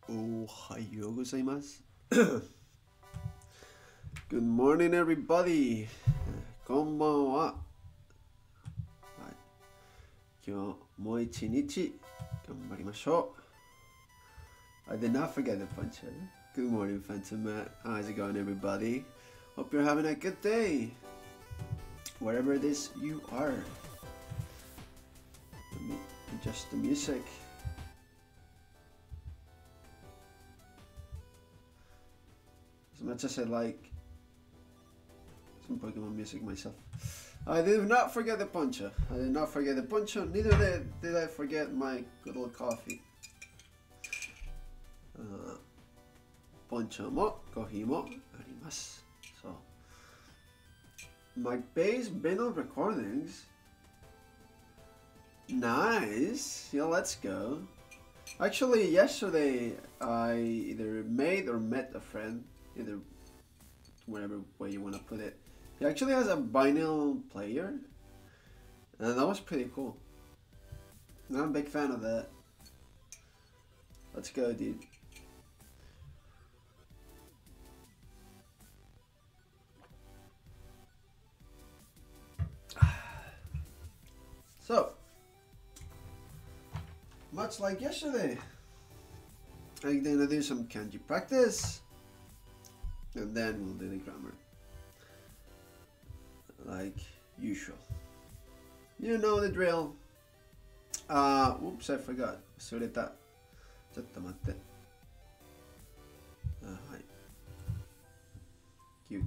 Ohayou gozaimasu. Good morning, everybody. こんばんは。はい、今日も一日頑張りましょう。I did not forget the puncher. Good morning, Phantom Matt. How's it going, everybody? Hope you're having a good day. Wherever it is you are. Let me adjust the music. As much as I like some Pokemon music myself, I did not forget the poncho. I did not forget the poncho. Neither did I forget my good old coffee. Poncho mo coffee mo arimasu. So my base vinyl recordings. Nice. Yeah, let's go. Actually, yesterday I either made or met a friend. Either whatever way you want to put it. He actually has a vinyl player, and that was pretty cool. I'm a big fan of that. Let's go, dude. So, much like yesterday, I'm gonna do some kanji practice. And then we'll do the grammar. Like usual. You know the drill. Oops, I forgot. 忘れた。ちょっと待って。はい。9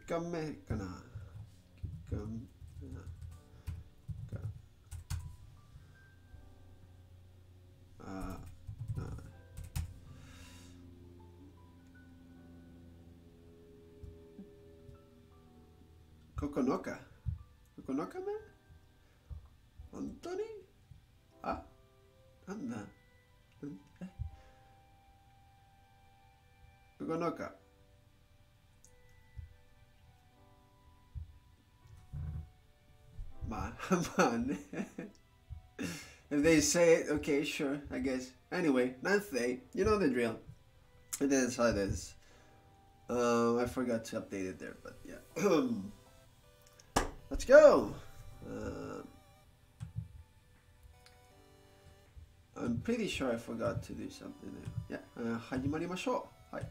日目かな。9日目か。9日目本当になんだ9日まあねIf they say it, okay, sure, I guess. Anyway, 9th day, you know the drill. It is how it is. I forgot to update it there, but yeah. Let's go! I'm pretty sure I forgot to do something there. Yeah, 始まりましょう。はい。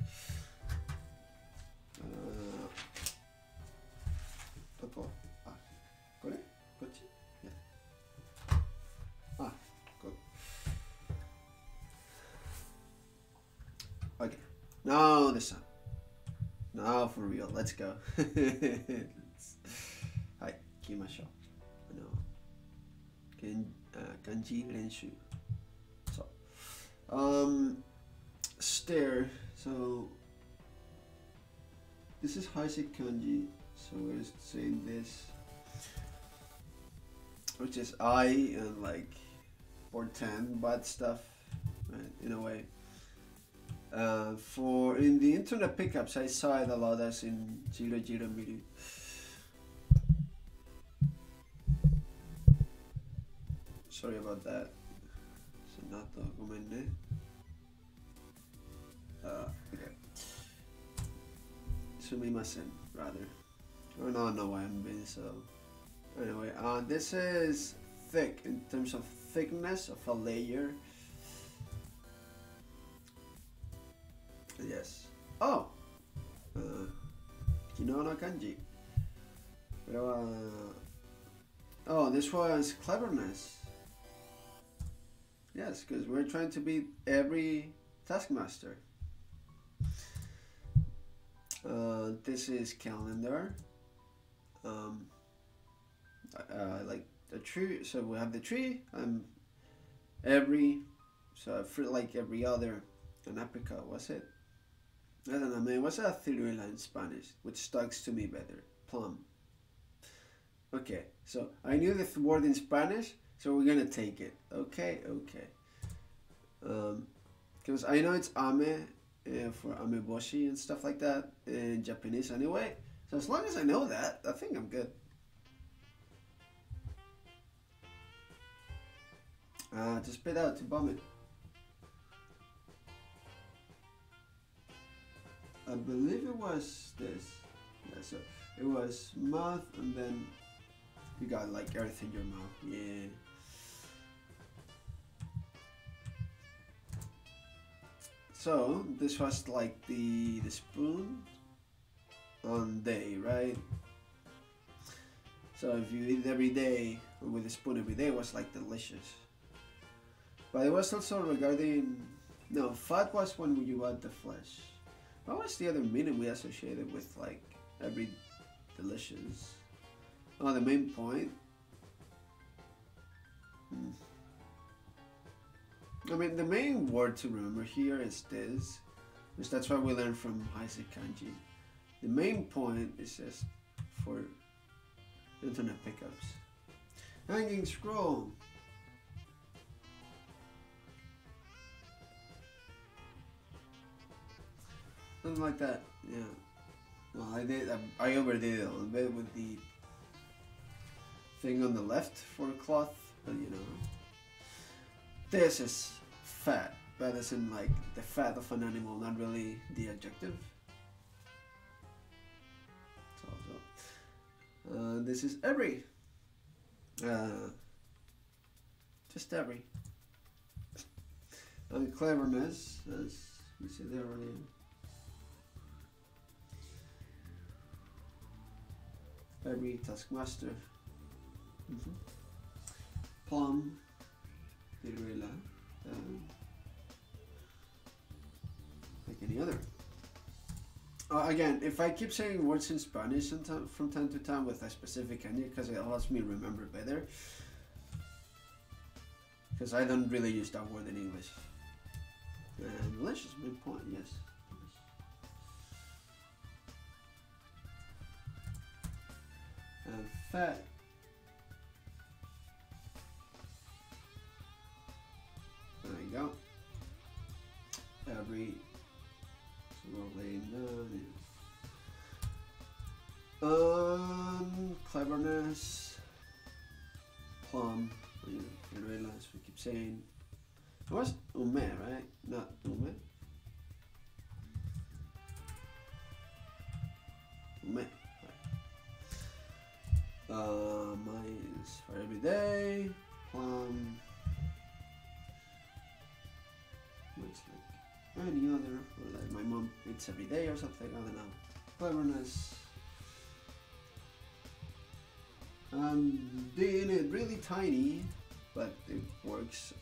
どこ？これ？こっち？ Yeah. Good. Okay. Now this time. Now for real. Let's go. はい、行きましょう。漢字練習。So, stare. So, this is Heisig Kanji. So we're saying this, which is I and like portend bad stuff, right? In a way. For in the internet pickups, I saw it a lot as in Jiro Miru. Sorry about that. Sonato, gomenne. Okay. Sumimasen, rather. I don't know why I'm being so. Anyway, this is thick in terms of thickness of a layer. Yes. Oh! Kino no kanji. Oh, this was cleverness. Yes, because we're trying to beat every taskmaster. This is calendar. Like the tree. So we have the tree. So for like every other. An apricot, what's it? I don't know, man. What's a ciruela in Spanish? Which sticks to me better. Plum. Okay, so I knew the word in Spanish, so we're gonna take it. Okay. Because I know it's ame for ameboshi and stuff like that in Japanese anyway. So as long as I know that, I think I'm good. To spit out, to vomit. I believe it was this. Yeah, so it was mouth, and then you got like earth in your mouth. Yeah. So this was like the spoon on day, right? So if you eat every day or with a spoon every day, it was like delicious. But it was also regarding, no, fat was when you add the flesh. What was the other meaning we associated with like every delicious? Oh, the main point. I mean, the main word to remember here is this, because that's what we learned from Heisig Kanji. The main point is just for internet pickups. Hanging scroll. Something like that, yeah. Well, I overdid it a little bit with the thing on the left for cloth, but you know. This is fat, but as in like the fat of an animal, not really the adjective. So, this is every. Just every. And cleverness, as we said earlier. Every taskmaster. Plum. Like any other. Again, if I keep saying words in Spanish from time to time with a specific kanji, because it helps me remember better. Because I don't really use that word in English. And delicious, main point, yes. And fat. There you go. Every laying down. Cleverness. Plum. You realize we keep saying. It was ume, right? Not ume. Ume. Mine is for every day. Plum. It's like any other, or like my mom eats every day or something, I don't know. Cleverness. Doing it really tiny, but it works.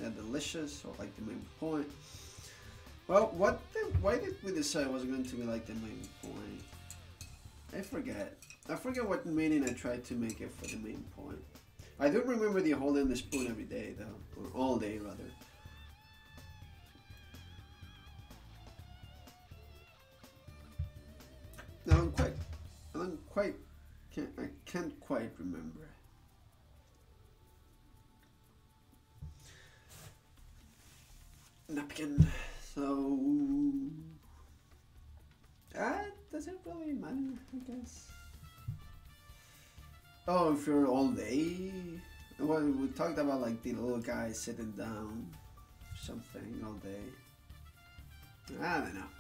Yeah, delicious, or like the main point. Well, why did we decide it was going to be like the main point? I forget what meaning I tried to make it for the main point. I do remember the holding the spoon every day though, or all day rather. I can't quite remember. Napkin. So, does it really matter? I guess. Oh, if you're all day. Well, we talked about like the little guy sitting down, something all day. I don't know.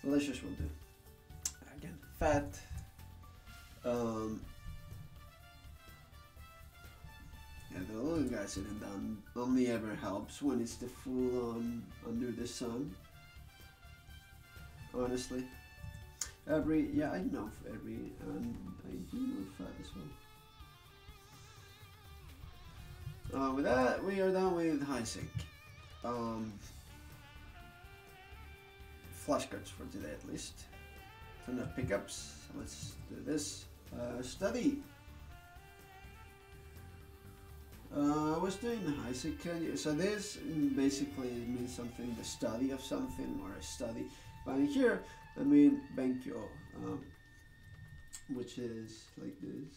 Delicious will do. Again, fat. Yeah, the little guy sitting down only ever helps when it's the full on under the sun. Honestly. Yeah, I know every, and I do know fat as well. With that, we are done with Heisig. Flashcards for today at least. Turn up pickups. Let's do this. Study. I was doing Heisig Kanji. So this basically means something, the study of something or a study. But in here, I mean benkyo, which is like this.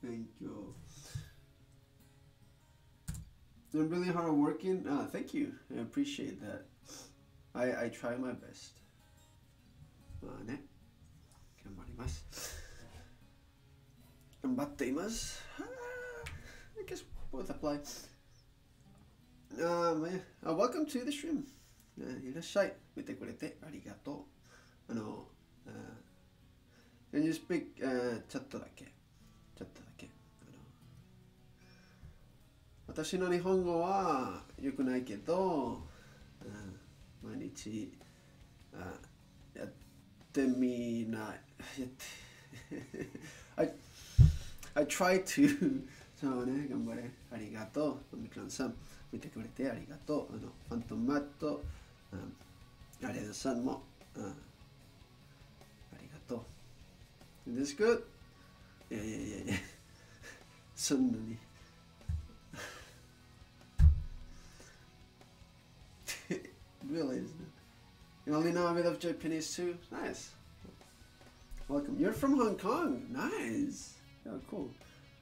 Benkyo. I'm really hard working. Thank you. I appreciate that. I try my best. まあね、頑張ります。っています。I guess both apply. Welcome to the stream. いらっしゃい。見てくれてありがとう。Can you speak ちょっとだけ。私の日本語は良くないけど、毎日やってみない。I try to そうね、頑張れ。ありがとう。ミクランさん、見てくれてありがとう。ファントマット、アレナさんも、ありがとう。Is this good? いや。そんなに。Really, isn't it? You only know a bit of Japanese too? Nice. Welcome. You're from Hong Kong. Nice. Yeah, cool.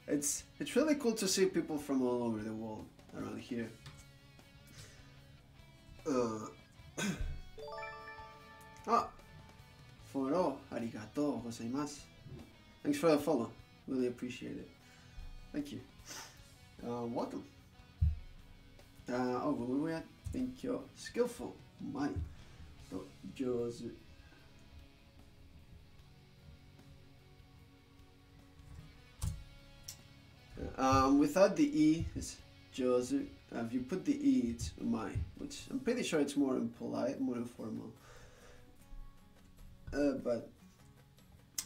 It's really cool to see people from all over the world around here. Follow. Arigatou gozaimasu. Thanks for the follow. Really appreciate it. Thank you. Welcome. Where were we at? Thank you. Skillful. Umai. Jozu. Without the E, it's jozu. If you put the E, it's umai, which I'm pretty sure it's more impolite, more informal. But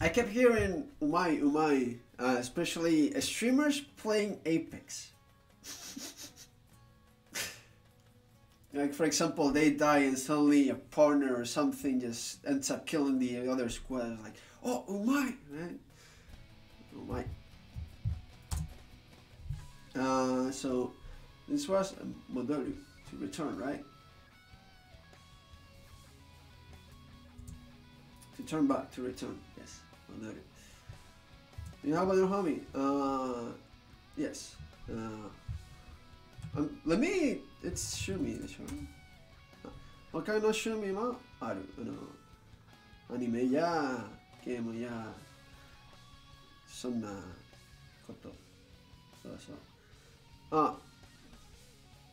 I kept hearing umai, especially streamers playing Apex. Like, for example, they die and suddenly a partner or something just ends up killing the other squad. It's like, oh, umai, right? Umai. So this was modoru, to return, right? To turn back, to return, yes, modoru. You have another homie? Yes. Let me, it's Shumi でしょ。他の趣味もある。アニメやゲームやそんなこと。そうそう。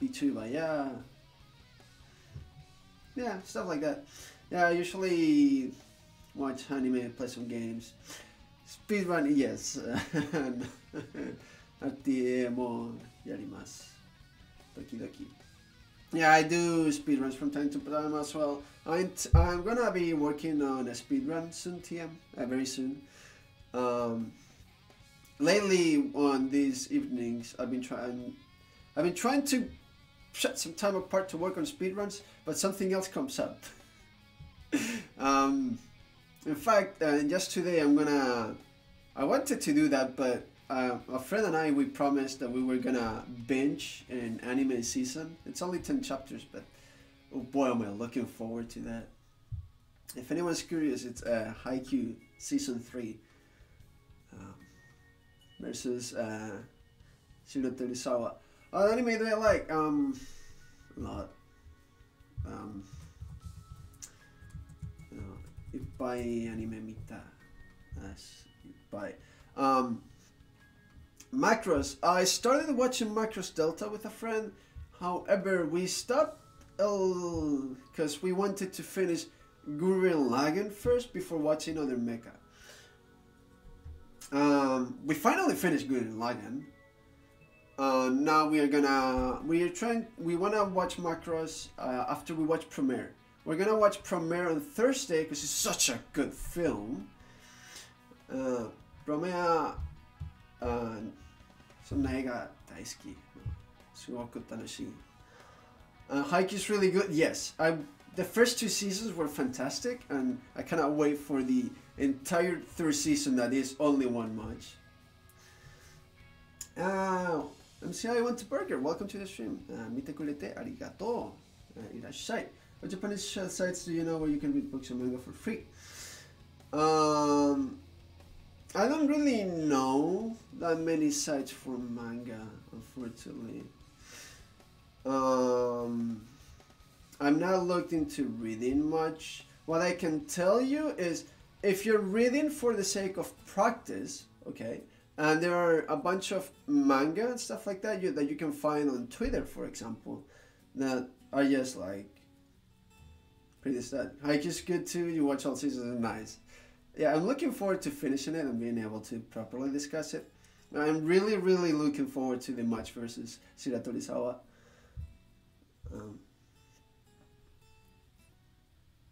VTuber, yeah, stuff like that. Yeah, I usually watch anime, play some games. Speedrun, yes. RTA もやります。時々. Yeah, I do speedruns from time to time as well. I'm gonna be working on a speedrun soon, TM, very soon. Lately, on these evenings, I've been trying to set some time apart to work on speedruns, but something else comes up. In fact, just today I wanted to do that, but a friend and I, we promised that we were gonna binge an anime season. It's only 10 chapters, but oh boy, am I looking forward to that. If anyone's curious, it's Haikyuu Season 3. Versus Shiro Torisawa. Anime do I like? A lot. いっぱいアニメ見た。いっぱい。Macross. I started watching Macross Delta with a friend. However, we stopped because we wanted to finish Gurren Lagann first before watching other mecha. We finally finished Gurren Lagann. Now we wanna watch Macross after we watch Premiere. We're gonna watch Premiere on Thursday because it's such a good film. Premiere, そんな映画大好き。すごく楽しい。Haikyuu is really good. Yes, the first 2 seasons were fantastic, and I cannot wait for the entire 3rd season that is only one match. MCI went to Burger. Welcome to the stream. 見てくれてありがとう。いらっしゃい。What Japanese sites do you know where you can read books and manga for free? I don't really know that many sites for manga, unfortunately. I'm not looked into reading much. What I can tell you is if you're reading for the sake of practice, okay, And there are a bunch of manga and stuff like that that you can find on Twitter, for example, that are just like pretty sad. Haikyuu's good too. You watch all seasons, and nice. Yeah, I'm looking forward to finishing it and being able to properly discuss it. I'm really, really looking forward to the match versus Shiratorizawa.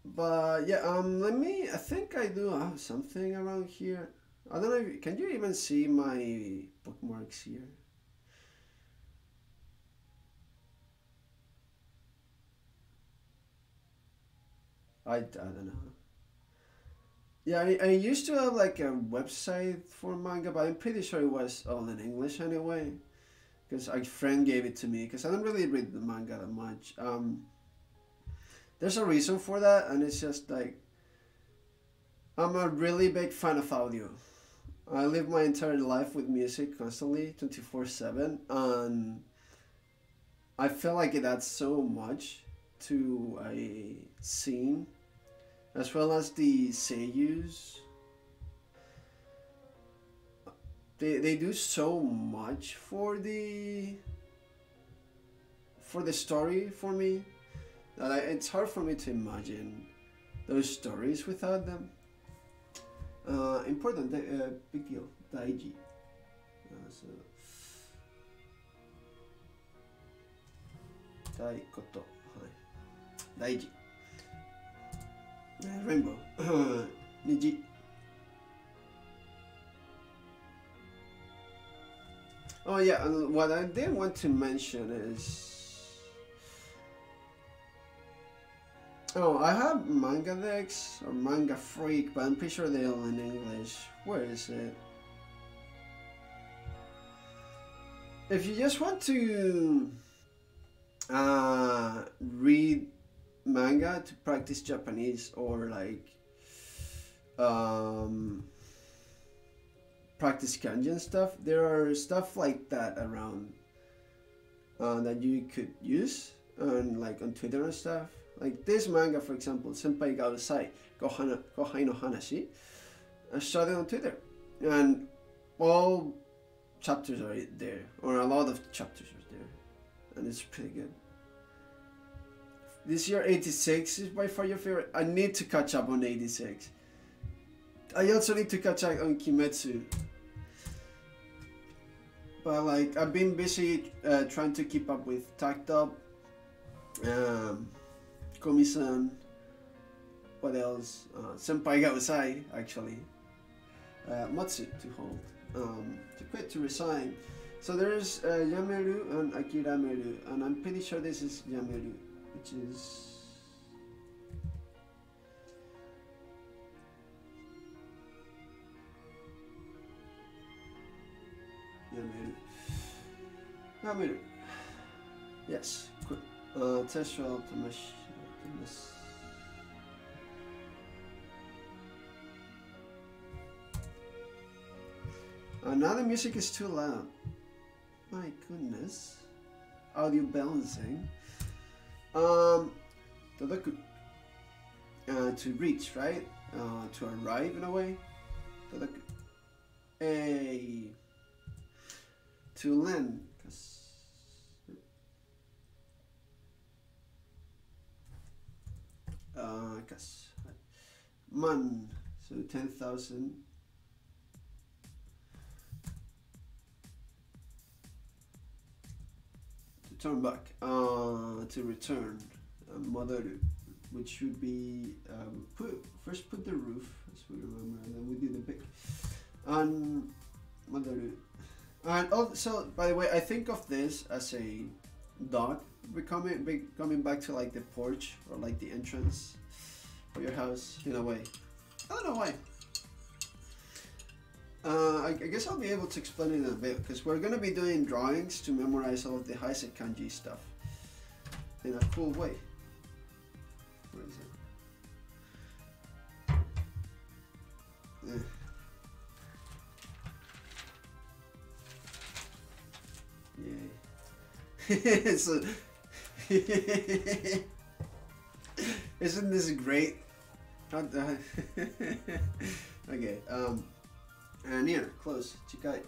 But yeah, I think I do have something around here. I don't know, can you even see my bookmarks here? I don't know. Yeah, I used to have like a website for manga, but I'm pretty sure it was all in English anyway. Because a friend gave it to me, because I don't really read the manga that much. There's a reason for that, and it's just like, I'm a really big fan of audio. I live my entire life with music constantly, 24/7, and I feel like it adds so much to a scene, as well as the seiyus. They do so much for the story for me that it's hard for me to imagine those stories without them. Important, big deal, daiji. So, daikoto, daiji. Rainbow, niji. Oh yeah, and what I did want to mention is, I have Manga Dex or Manga Freak, but I'm pretty sure they're all in English. Where is it? If you just want to read manga to practice Japanese, or like practice kanji and stuff, there are stuff like that around that you could use like on Twitter and stuff. Like this manga, for example, Senpai ga Usai, Kohai no Hanashi, I started on Twitter, and all chapters are there, or a lot of chapters are there, and it's pretty good. This year 86 is by far your favorite. I need to catch up on 86. I also need to catch up on Kimetsu. But like, I've been busy trying to keep up with Tacked Up, Komi-san, what else? Senpai ga Usai, actually. Matsu to hold, to quit, to resign. So there's Yameru and Akirameru, and I'm pretty sure this is Yameru, which is... Yameru. Yes, good. Tetsuo Tomashi. Now the music is too loud. My goodness. Audio balancing. Todoku. To reach, right? To arrive in a way. Todoku. To lend. Man, so 10,000. To turn back, to return, Modoru, which should be first put the roof, as we remember, and then we do the pick, and Modoru. And also, by the way, I think of this as a dog coming back to like the porch or like the entrance of your house in a way. I don't know why. I guess I'll be able to explain it in a bit, because we're going to be doing drawings to memorize all of the Heisig Kanji stuff in a cool way. Where is it? Yay. So, isn't this great? Okay, near, close, chikai.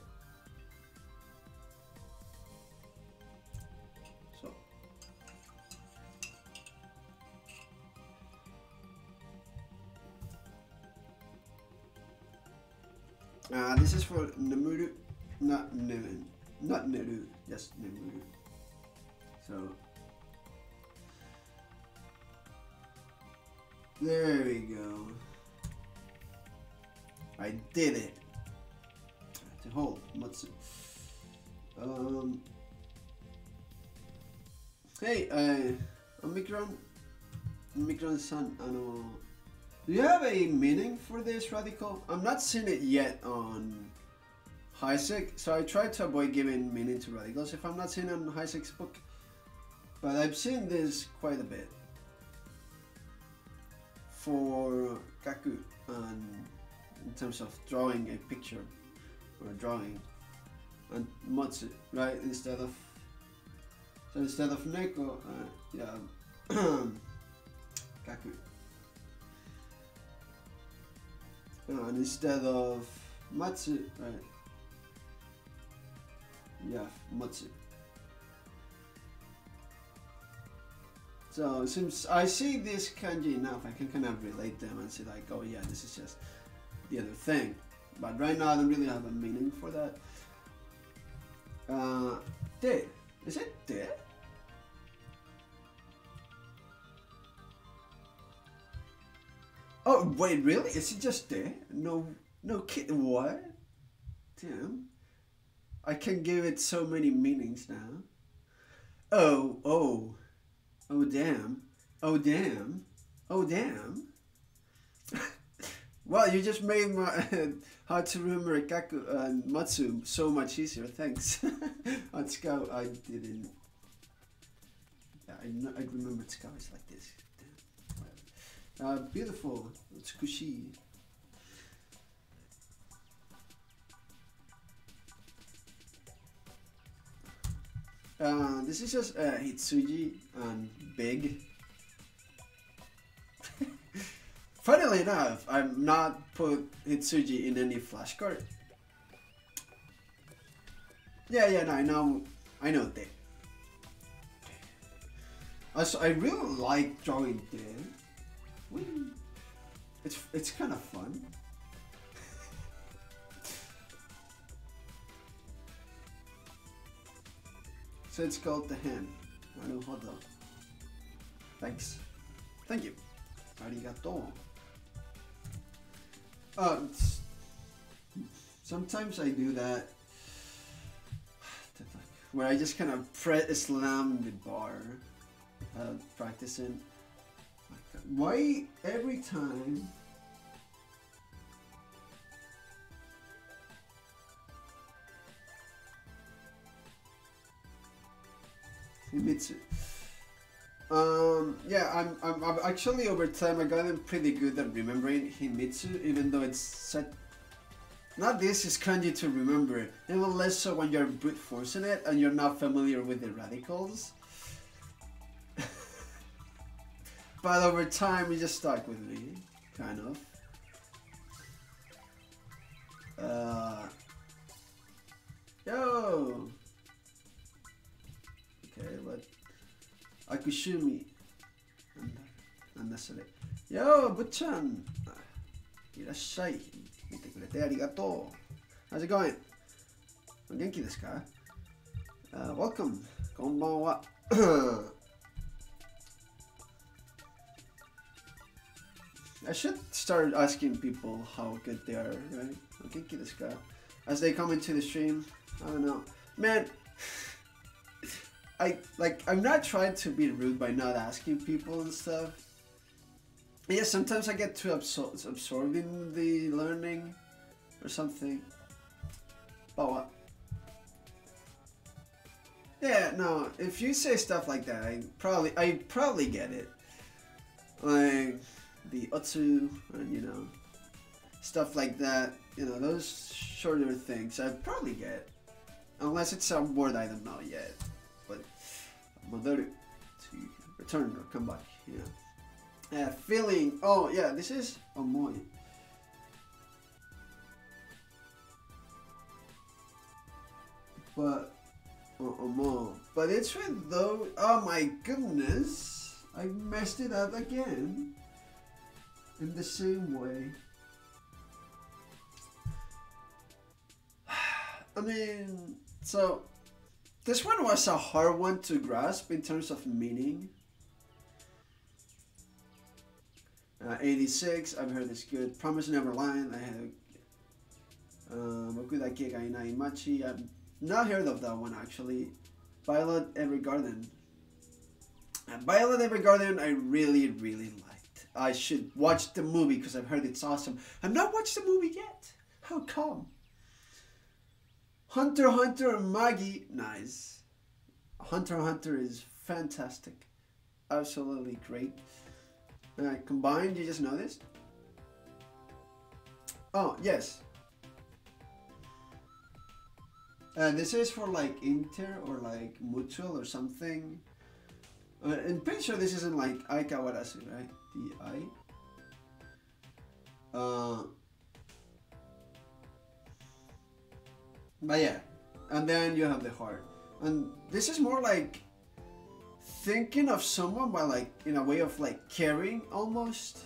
This is for nemuru, not neru, just nemuru. So there we go. I did it. To hold matsu. Hey, Omicron-san, do you have a meaning for this radical? I'm not seeing it yet on Heisig, so I try to avoid giving meaning to radicals if I'm not seeing it on Heisig's book. But I've seen this quite a bit for kaku, and in terms of drawing a picture or drawing, and matsu, right? Instead of neko, yeah, kaku. And instead of matsu, right? Yeah, matsu. So since I see this kanji enough, I can kind of relate them and say like, oh yeah, this is just the other thing. But right now I don't really have a meaning for that. De. Is it de? Oh wait, really? Is it just de? No kid. What? Damn. I can give it so many meanings now. Oh damn. Oh damn. Oh damn. Well, you just made my how to remember kaku and matsu so much easier. Thanks. On Tsukawa, I didn't. Yeah, I remember Tsukawa is like this. Damn. Beautiful. Tsukushi. This is just Hitsuji and big. Funnily enough, I'm not put Hitsuji in any flashcard. Yeah, no, I know that. Also, I really like drawing there. It's kind of fun. So it's called the hand. Naruhodo. Thanks. Thank you. Arigato. Sometimes I do that where I just kind of slam the bar practicing. Why every time Himitsu? Yeah, I'm actually over time I gotten pretty good at remembering Himitsu, even though it's such. Not this is kanji to remember, even less so when you're brute forcing it and you're not familiar with the radicals. But over time, it just stuck with me, kind of. Yo! Okay, but Akushumi. Nanda sore. Yo, Butchan! Irashai. Mite kurete arigatou. How's it going? Genki desu ka? Welcome. Konbanwa. I should start asking people how good they are, right? Genki desu ka? As they come into the stream. I don't know. Man, I'm not trying to be rude by not asking people and stuff. Yeah, sometimes I get too absorbed in the learning or something. But what? Yeah, no, if you say stuff like that, I probably get it. Like the otsu and stuff like that, those shorter things I probably get. Unless it's some word I don't know yet. But Modoru to return or come back, feeling. Oh yeah, this is omoi. But but it's with those. Oh my goodness, I messed it up again. In the same way. I mean, so this one was a hard one to grasp in terms of meaning. 86, I've heard this good. Promise Neverland, I have. 僕だけがいない街. I've not heard of that one actually. Violet Evergarden. Violet Evergarden, I really liked. I should watch the movie because I've heard it's awesome. I've not watched the movie yet. How come? Hunter x Hunter and Maggie, nice. Hunter x Hunter is fantastic. Absolutely great. Combined, you just noticed? Oh, yes. This is for like inter or like mutual or something. I'm pretty sure this isn't like I Kawarasu, right? The I. But yeah, and then you have the heart. And this is more like thinking of someone by like in a way of like caring almost.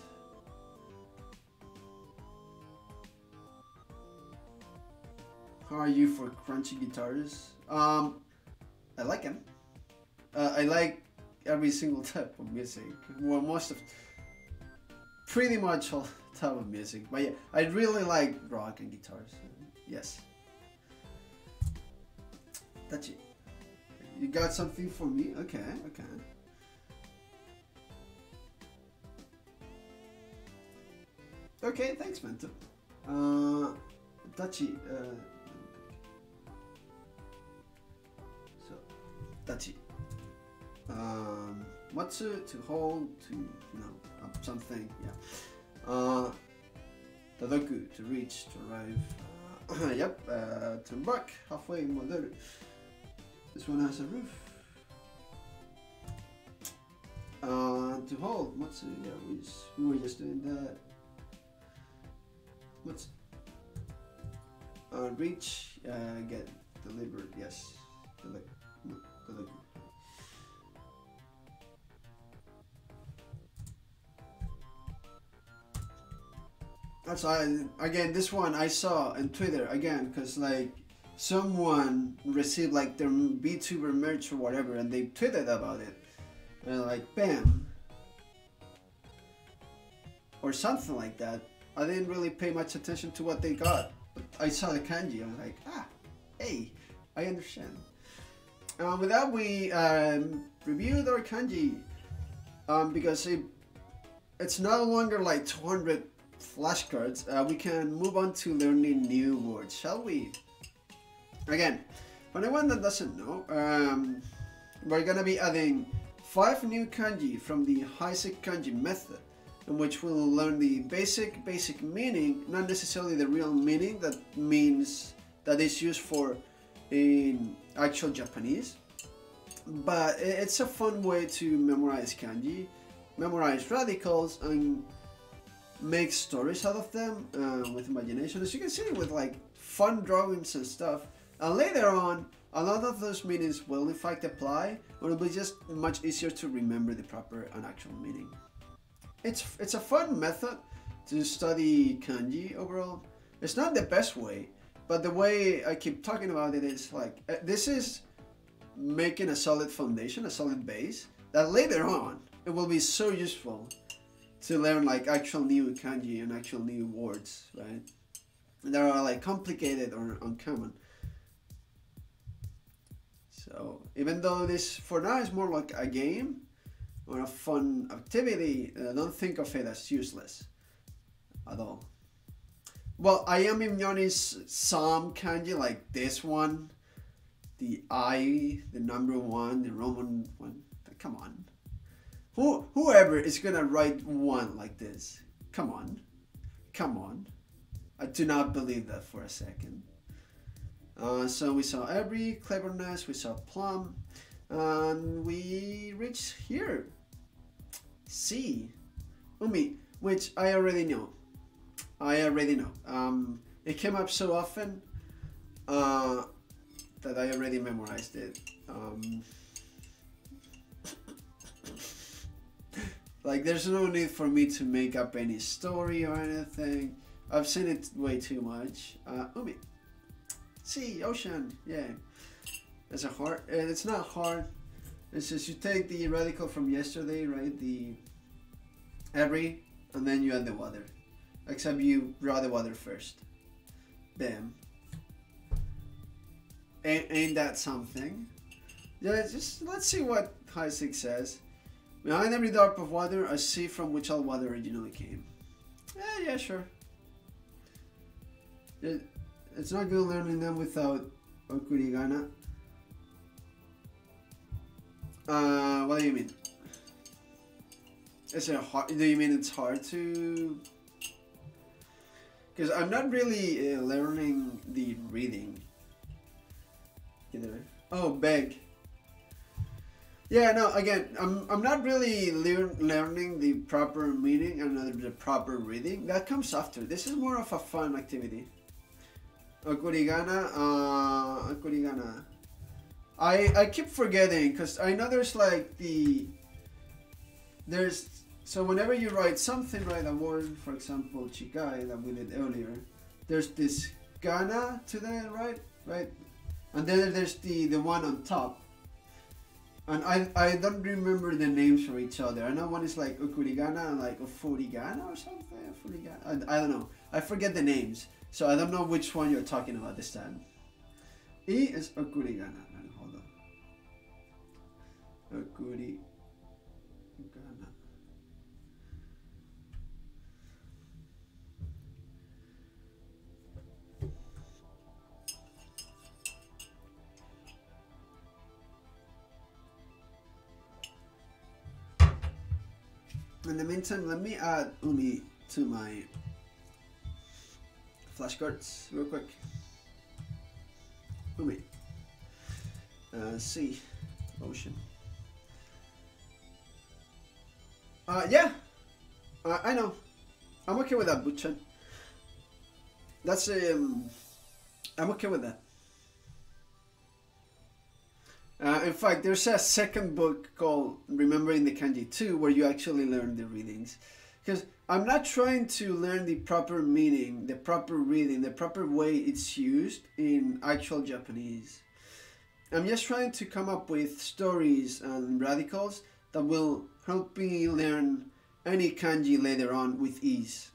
How are you for crunchy guitars? I like them. I like every single type of music. Well, pretty much all type of music. But yeah, I really like rock and guitars. Yes. That's it. You got something for me? Okay. Okay, thanks, Mento. Tachi. So, Tachi. Matsu, to hold, to, something, yeah. Tadoku, to reach, to arrive. Yep, turn back, halfway, moderu. This one has a roof. To hold, Matsu, yeah, we were just doing that. Matsu. Reach, get delivered, yes. Deliver. That's again, this one I saw on Twitter again, because like someone received like their VTuber merch or whatever, and they tweeted about it, and like bam, or something like that. I didn't really pay much attention to what they got, but I saw the kanji. I was like, hey, I understand. With that, we reviewed our kanji because it's no longer like 200 flashcards. We can move on to learning new words, shall we? Again, for anyone that doesn't know, we're gonna be adding 5 new kanji from the Heisig Kanji method, in which we'll learn the basic meaning, not necessarily the real meaning that is used for in actual Japanese, but it's a fun way to memorize kanji, memorize radicals, and make stories out of them with imagination, as you can see, with like fun drawings and stuff. And later on, a lot of those meanings will in fact apply, or it'll be just much easier to remember the proper and actual meaning. It's a fun method to study kanji overall. It's not the best way, but the way I keep talking about it is like, this is making a solid foundation, a solid base, that later on, it will be so useful to learn like actual new kanji and actual new words, right? That are like complicated or uncommon. So even though this for now is more like a game or a fun activity, don't think of it as useless at all. Well, I am learning some kanji like this one, the I, the number 1, the Roman one. Come on. Whoever is gonna write one like this, come on. I do not believe that for a second. So we saw every, cleverness, we saw plum, and we reached here. C, umi, which I already know. It came up so often that I already memorized it. Like, there's no need for me to make up any story or anything. I've seen it way too much. Umi. sea, ocean. Yeah. It's a hard. It's not hard. It's just you take the radical from yesterday, right? The every, and then you add the water. Except you draw the water first. Bam. Ain't that something? Yeah, just let's see what Heisig says. Behind every drop of water, a sea from which all water originally came. Yeah, sure. It's not good learning them without okurigana. What do you mean? Is it hard? Do you mean it's hard to? Because I'm not really learning the reading either. Oh, beg. Yeah, no. Again, I'm not really learning the proper meaning and the proper reading. That comes after. This is more of a fun activity. Okurigana. Okurigana. I keep forgetting because I know there's like so whenever you write something, write a word, for example, chikai that we did earlier, there's this gana to the right, and then there's the one on top, and I don't remember the names for each other. I know one is like okurigana and like ofurigana or something. I don't know. I forget the names, so I don't know which one you're talking about this time. E is okurigana. Hold on. Okurigana. In the meantime, let me add umi to my flashcards real quick. Umi. Sea. Ocean. Yeah. I know. I'm okay with that, Butchan. That's I'm okay with that. In fact, there's a second book called Remembering the Kanji 2 where you actually learn the readings. Because I'm not trying to learn the proper meaning, the proper reading, the proper way it's used in actual Japanese. I'm just trying to come up with stories and radicals that will help me learn any kanji later on with ease.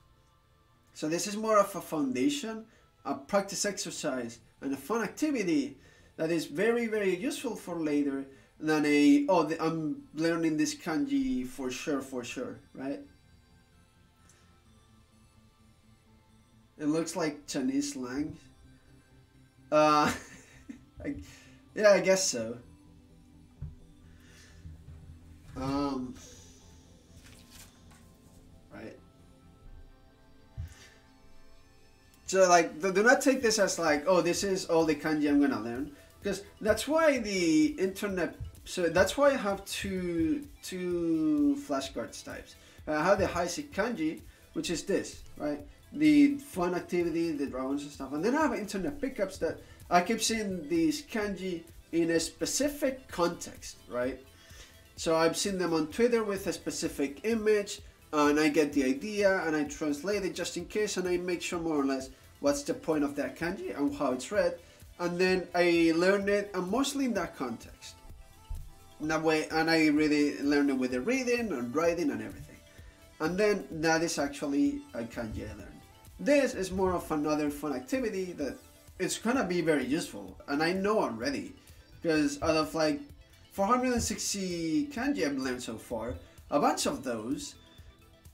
So this is more of a foundation, a practice exercise, and a fun activity that is very, very useful for later than I'm learning this kanji for sure, right? It looks like Chinese slang. Yeah, I guess so. Right. So like, do not take this as like, oh, this is all the kanji I'm gonna learn. Because that's why the internet, so that's why I have two flashcards types. I have the Heisig Kanji, which is this, right? The fun activity, the drawings and stuff. And then I have internet pickups that I keep seeing these kanji in a specific context, right? So I've seen them on Twitter with a specific image, and I get the idea, and I translate it just in case, and I make sure more or less what's the point of that kanji and how it's read. And then I learned it, and mostly in that context. In that way, and I really learned it with the reading and writing and everything. And then that is actually a kanji I learned. This is more of another fun activity that it's gonna be very useful, and I know already, because out of like 460 kanji I've learned so far, a bunch of those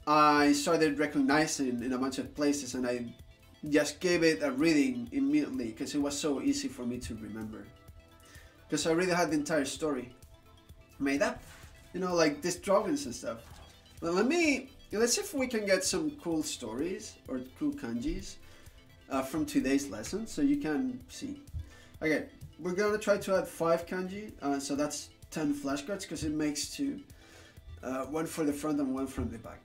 I started recognizing in a bunch of places, and I just gave it a reading immediately because it was so easy for me to remember. Because I already had the entire story made up, you know, like these drawings and stuff. But let's see if we can get some cool stories or cool kanjis from today's lesson, so you can see. Okay, we're gonna try to add 5 kanji, so that's 10 flashcards because it makes 2, one for the front and one from the back.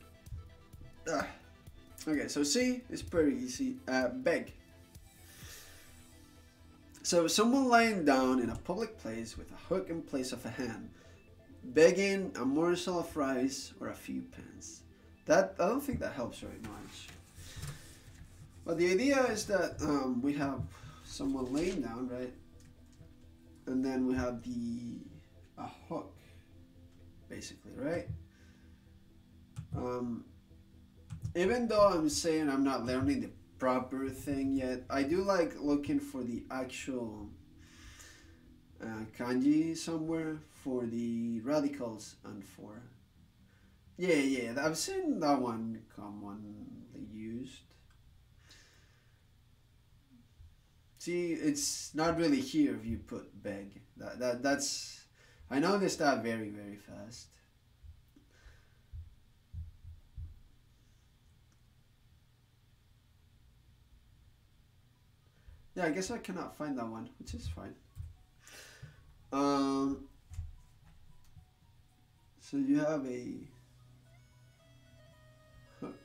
Okay, so C is pretty easy. Beg. So someone lying down in a public place with a hook in place of a hand, begging a morsel of rice or a few pence. I don't think that helps very much. But the idea is that we have someone laying down, right? And then we have a hook, basically, right? Even though I'm saying I'm not learning the proper thing yet, I do like looking for the actual kanji somewhere for the radicals and for... Yeah, I've seen that one commonly used. See, it's not really here if you put beg. That's... I noticed that very, very fast. Yeah, I guess I cannot find that one, which is fine. So you have a hook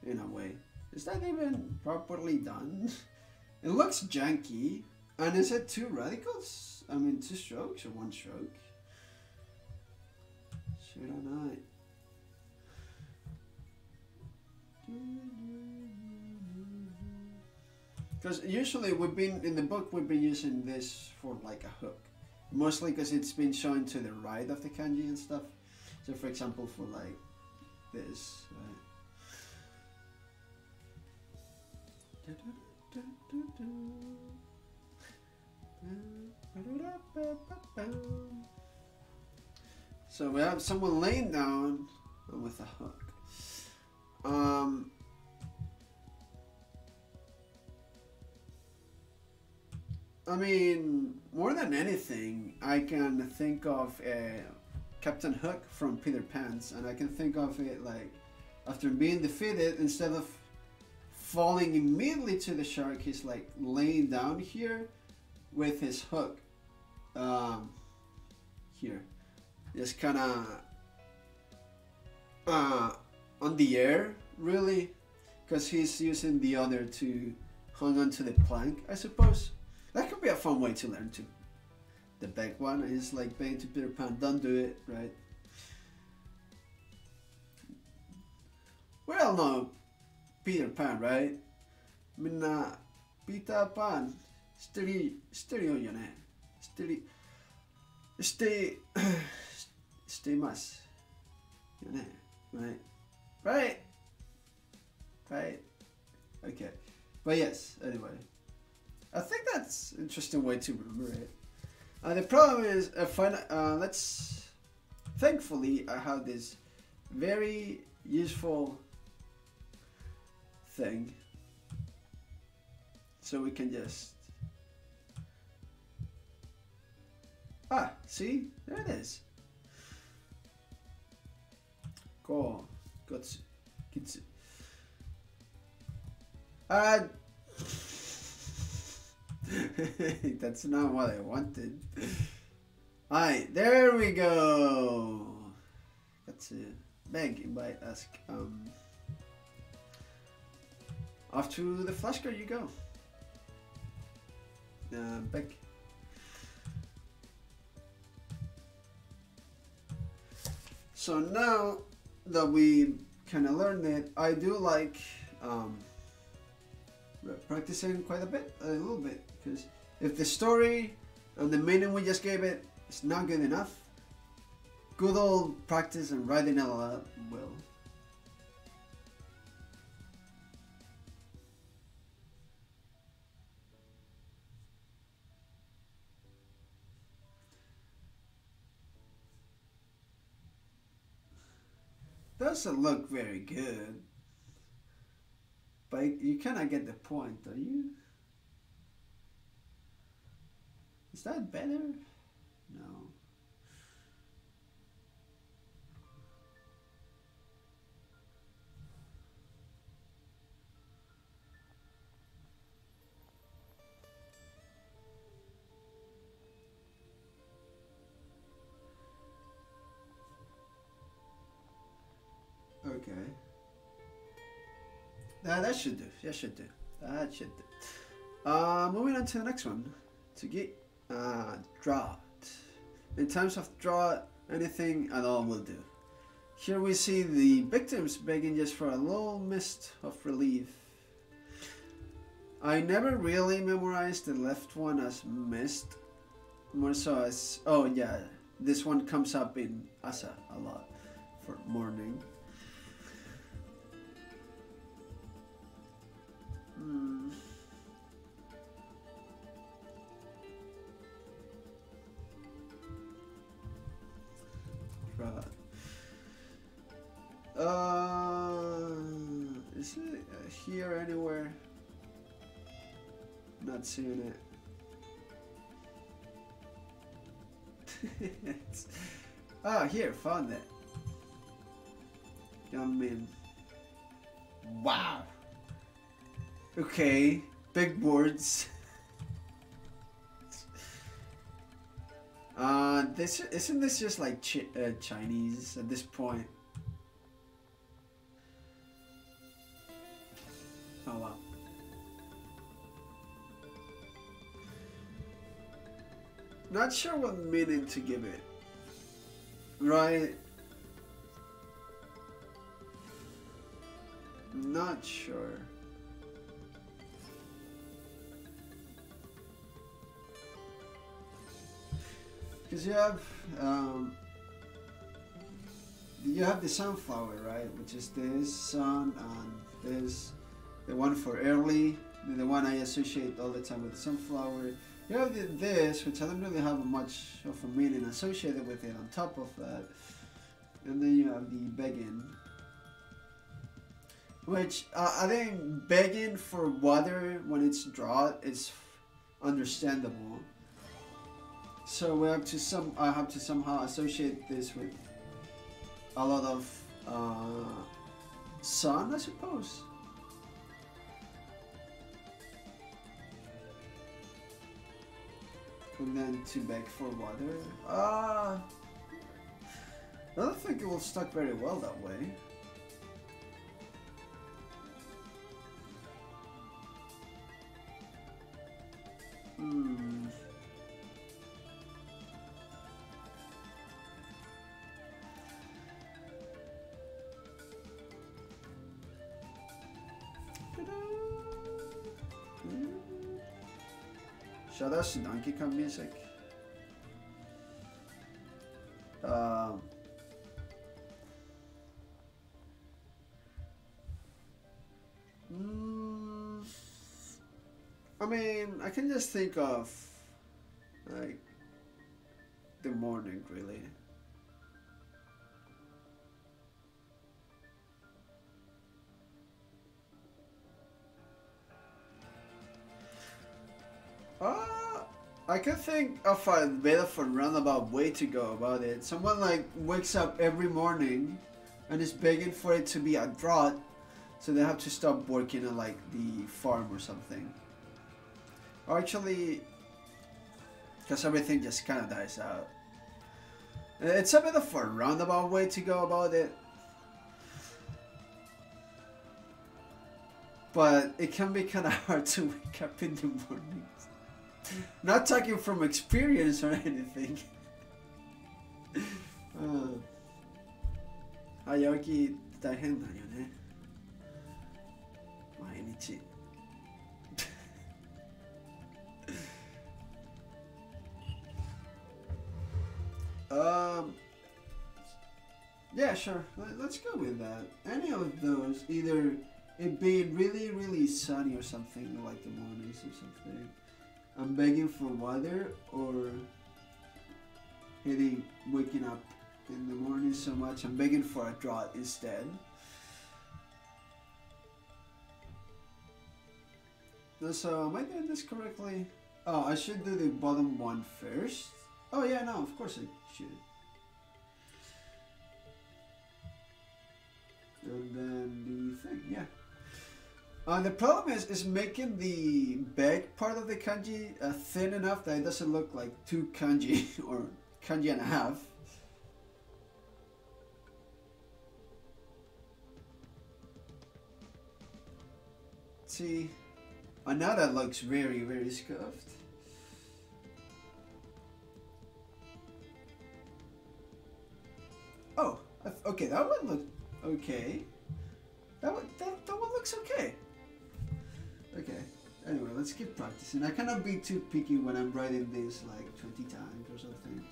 in a way. Is that even properly done? It looks janky. And is it 2 radicals? I mean 2 strokes or 1 stroke? Should I not? Because usually in the book we've been using this for like a hook. Mostly because it's been shown to the right of the kanji and stuff. So for example for like this, right? So we have someone laying down with a hook. I mean, more than anything, I can think of Captain Hook from Peter Pan's, and I can think of it like after being defeated, instead of falling immediately to the shark, he's like laying down here with his hook here, just kind of on the air, really, because he's using the other to hang onto the plank, I suppose. That could be a fun way to learn too. The back one is like begging to Peter Pan, don't do it, right? We all know Peter Pan, right? Minna Peter Pan stereo yone. Stay mas yone, right? Right? Okay. But yes, anyway. I think that's an interesting way to remember it. The problem is, thankfully, I have this very useful thing. So we can just... see? There it is. Go. Gotsu. Kitsu. That's not what I wanted. Alright, there we go. That's it. Beg, invite, ask. Off to the flashcard you go. Beg. So now that we kind of learned it, I do like practicing quite a little bit, because if the story and the meaning we just gave it is not good enough, good old practice and writing it out will. Doesn't look very good, but you cannot get the point, do you? Is that better? No. Okay. That should do. That should do. That should do. Moving on to the next one. To get drought. In terms of drought, anything at all will do. Here we see the victims begging just for a little mist of relief. I never really memorized the left one as missed. More so as, oh yeah, this one comes up in asa a lot for morning. Right. Is it here anywhere? Not seeing it. Here, found it. Min. Wow. Okay, big boards. This isn't this just like Chinese at this point? Oh wow. Not sure what meaning to give it. Right? Not sure. Because you have the sunflower, right? Which is this sun and this, the one for early, the one I associate all the time with the sunflower. You have this, which I don't really have much of a meaning associated with it on top of that. And then you have the begging. Which, I think begging for water when it's drought is understandable. So I have to somehow associate this with a lot of sun, I suppose. And then to beg for water. I don't think it will stuck very well that way. Shout out to Donkey Kong music. I mean, I can just think of like the morning, really. I can think of a bit of a roundabout way to go about it. Someone like wakes up every morning and is begging for it to be a drought, so they have to stop working at like the farm or something. Or actually, because everything just kind of dies out. It's a bit of a roundabout way to go about it. But it can be kind of hard to wake up in the mornings. Not talking from experience or anything. 早起き大変なんよね。毎日。Yeah, sure. Let's go with that. Any of those, either it being really, really sunny or something, like the mornings or something. I'm begging for water, or waking up in the morning so much. I'm begging for a drought instead. So, am I doing this correctly? Oh, I should do the bottom one first. Oh yeah, no, of course I should. And then the thing, yeah. The problem is making the beg part of the kanji thin enough that it doesn't look like two kanji or kanji and a half. See, now that looks very, very scuffed. Oh, okay, that one looked okay. That one looks okay. Okay, Anyway, let's keep practicing. I cannot be too picky when I'm writing this like 20 times or something.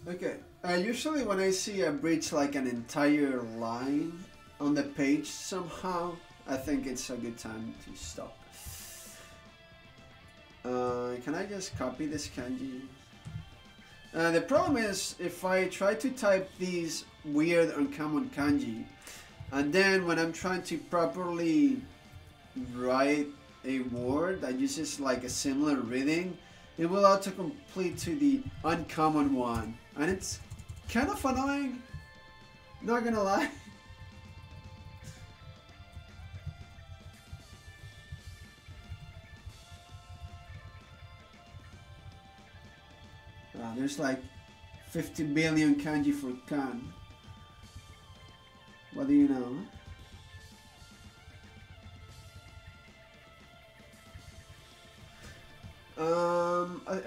Okay, usually when I see a bridge like an entire line on the page somehow, I think it's a good time to stop. Can I just copy this kanji? The problem is if I try to type these weird uncommon kanji, and then when I'm trying to properly write a word that uses like a similar reading, it will autocomplete to the uncommon one. And it's kind of annoying, not gonna lie. There's like 50 billion kanji for kan. What do you know?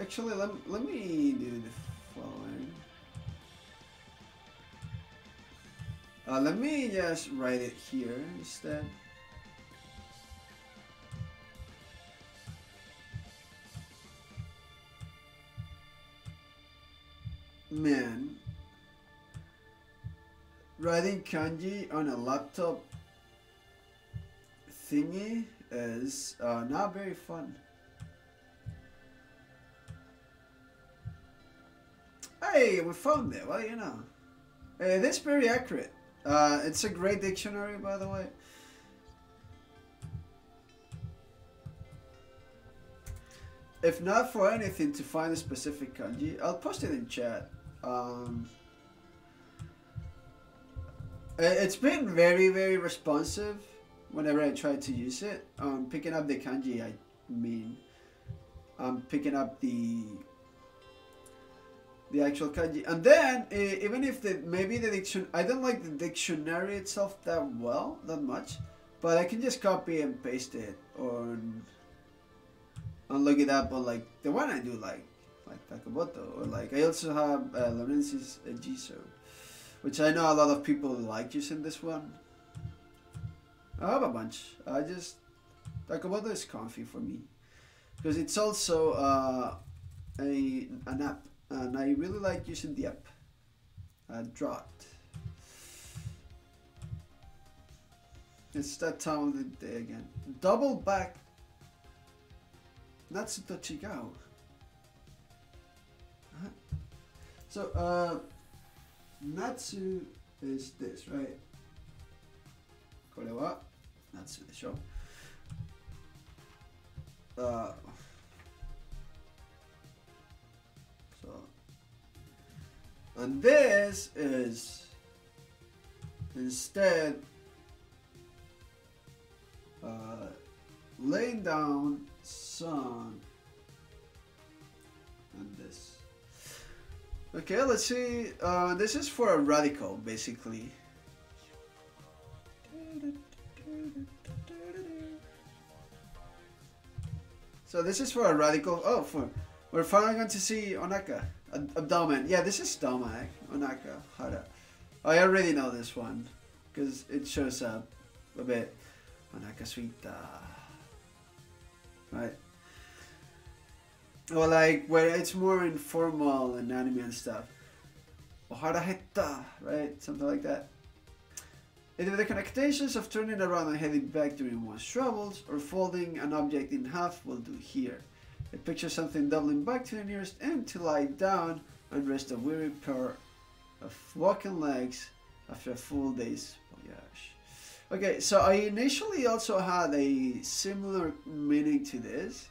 Actually, let me do the following. Let me just write it here instead. Man, writing kanji on a laptop thingy is not very fun. Hey, we found it. Well, you know, it is very accurate. It's a great dictionary, by the way. If not for anything to find a specific kanji, I'll post it in chat. It's been very, very responsive whenever I try to use it. Picking up the kanji, I mean, I'm picking up the actual kanji, and then even if maybe the diction, I don't like the dictionary itself that much, but I can just copy and paste it or and look it up on like the one I do like Takamoto, or like I also have Lorenzi's Jiso, which I know a lot of people like using this one. I have a bunch. Takamoto is comfy for me because it's also an app. And I really like using the app. Drought. It's that time of the day again. Double back. Natsu to chigau. So, Natsu is this, right? これは Natsu でしょ? And this is instead laying down sun and this. Okay, let's see. This is for a radical, basically. So this is for a radical. Oh, we're finally going to see Onaka. Abdomen. Yeah, this is stomach. Onaka. Hara. I already know this one because it shows up a bit. Onaka suita. Right? Or like where it's more informal and anime and stuff. Ohara hetta. Right? Something like that. Either the connotations of turning around and heading back during one's travels or folding an object in half will do here. I picture something doubling back to the nearest end to lie down and rest a weary pair of walking legs after a full day's voyage. Okay, so I initially also had a similar meaning to this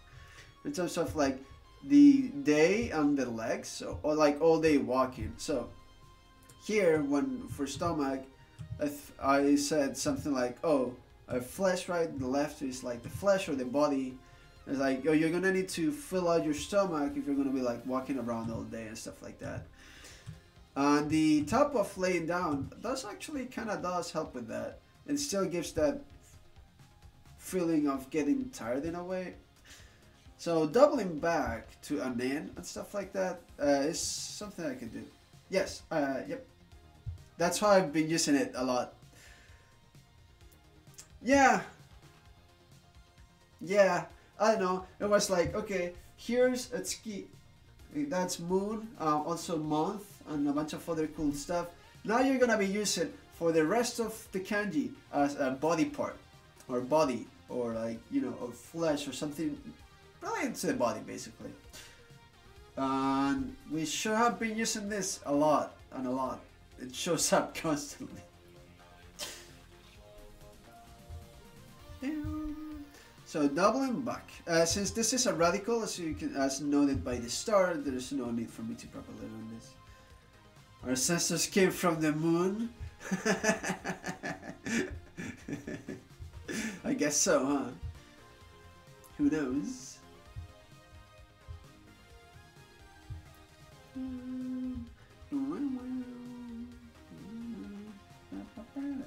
in terms of like the day and the legs, so or like all day walking. So here, when for stomach, I said something like, oh, flesh, right? The left is like the flesh or the body. It's like, oh, you're gonna need to fill out your stomach if you're gonna be like walking around all day and stuff like that. And the top of laying down does actually kind of does help with that. It still gives that feeling of getting tired in a way. So doubling back to an N and stuff like that is something I can do. Yes, yep. That's how I've been using it a lot. Yeah. Yeah, I don't know. It was like, okay, here's a ski. That's moon, also month, and a bunch of other cool stuff. Now you're gonna be using for the rest of the kanji as a body part, or body, or like, you know, or flesh or something related to the body, basically. And we sure have been using this a lot and a lot. It shows up constantly. So doubling back. Since this is a radical, as noted by the star, there is no need for me to properly learn this. Our sensors came from the moon. I guess so, huh? Who knows?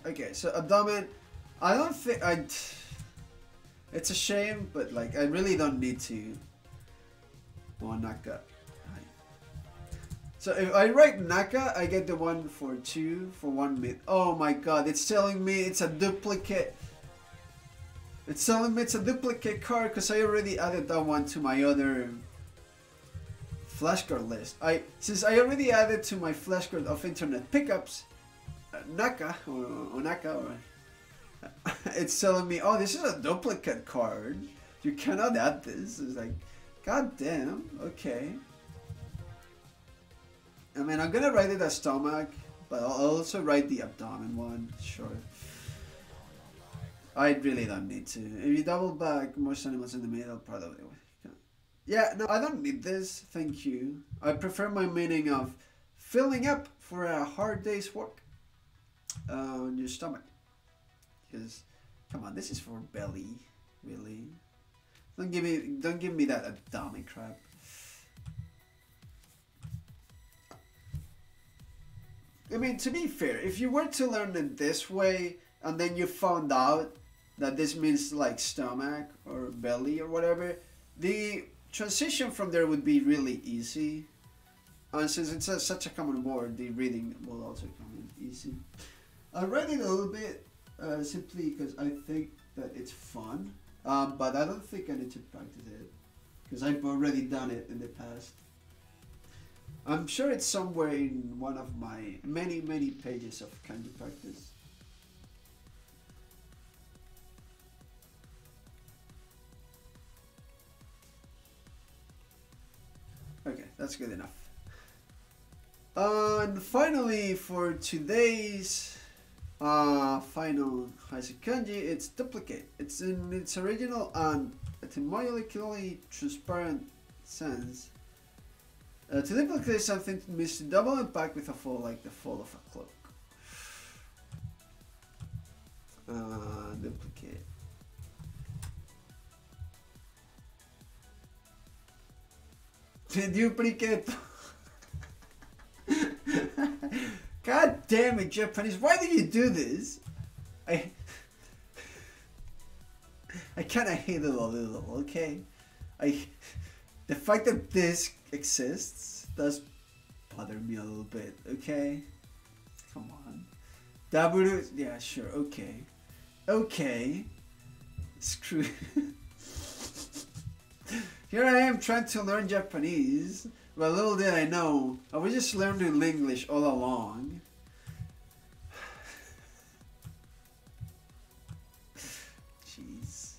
Okay, so abdomen. I don't think it's a shame, but like I really don't need to. Naka. So if I write Naka, I get the one for 2 for 1 minute. Oh my god, it's telling me it's a duplicate. It's telling me it's a duplicate card because I already added that one to my other flashcard list. Since I already added to my flashcard of internet pickups, Naka or Naka, or it's telling me, oh, this is a duplicate card. You cannot add this. It's like, god damn. Okay. I mean, I'm gonna write it as stomach, but I'll also write the abdomen one. Sure. I really don't need to. If you double back, most animals in the middle, probably. Yeah, no, I don't need this. Thank you. I prefer my meaning of filling up for a hard day's work on your stomach. Because, come on, this is for belly, really. Don't give me that abdomen crap. I mean, to be fair, if you were to learn it this way, and then you found out that this means like stomach or belly or whatever, the transition from there would be really easy. And since it's such a common word, the reading will also come in easy. I read it a little bit simply because I think that it's fun, but I don't think I need to practice it because I've already done it in the past. I'm sure it's somewhere in one of my many pages of kanji practice. Okay, that's good enough. And finally, for today's final Heisig Kanji, it's duplicate. It's in its original and etymologically transparent sense. To duplicate something means to double it back with a fold, like the fold of a cloak. Duplicate. Duplicate. God damn it, Japanese! Why do you do this? I kind of hate it a little. Okay, the fact that this exists does bother me a little bit. Okay, come on. W, yeah, sure. Okay. Screw. Here I am trying to learn Japanese. But little did I know, I was just learning English all along. Jeez.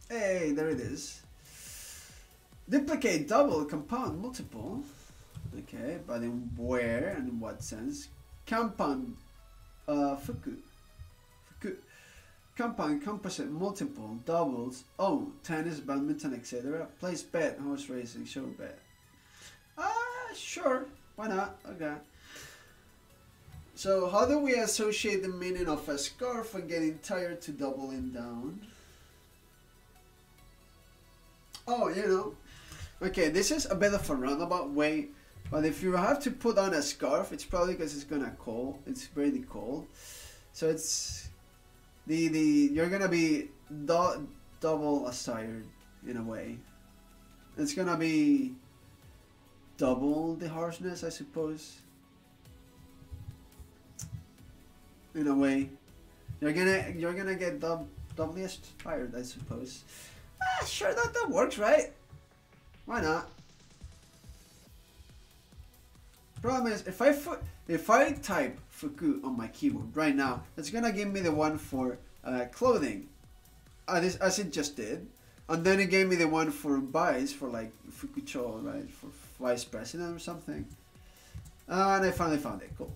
Hey, there it is. Duplicate, double, compound, multiple. Okay, but in where and in what sense? Kampan, fuku. compound, composite, multiple, doubles, tennis, badminton, etc. Place bet, horse racing, show bet. Sure, why not? Okay. So how do we associate the meaning of a scarf and getting tired to doubling down? Okay, this is a bit of a roundabout way, but if you have to put on a scarf, it's probably because it's gonna cold. It's really cold, so it's you're gonna be double as tired in a way. It's gonna be double the harshness, I suppose. In a way, you're gonna get doubly as tired, I suppose. Sure, that works, right? Why not? Problem is, if I type fuku on my keyboard right now, it's gonna give me the one for clothing, as it just did, and then it gave me the one for vice, for like fukucho, right, for vice president or something. And I finally found it. Cool.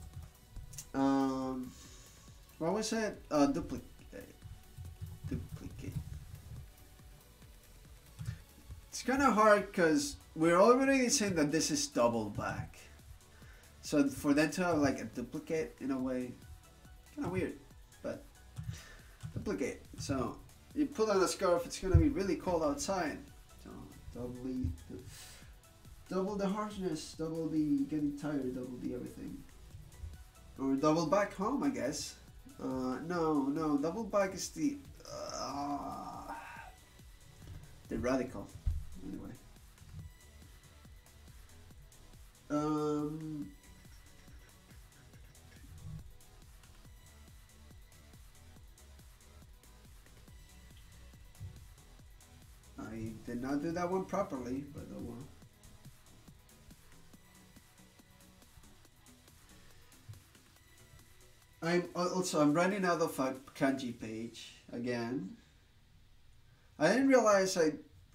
What was it? Duplicate. It's kind of hard because we're already saying that this is double back. So for them to have like a duplicate in a way, kind of weird, but duplicate. So you put on a scarf, it's gonna be really cold outside. So double the harshness, double the getting tired, double the everything. Or double back home, I guess. No, double back is the radical. Anyway. I did not do that one properly, but oh well. I'm running out of a kanji page again. I didn't realize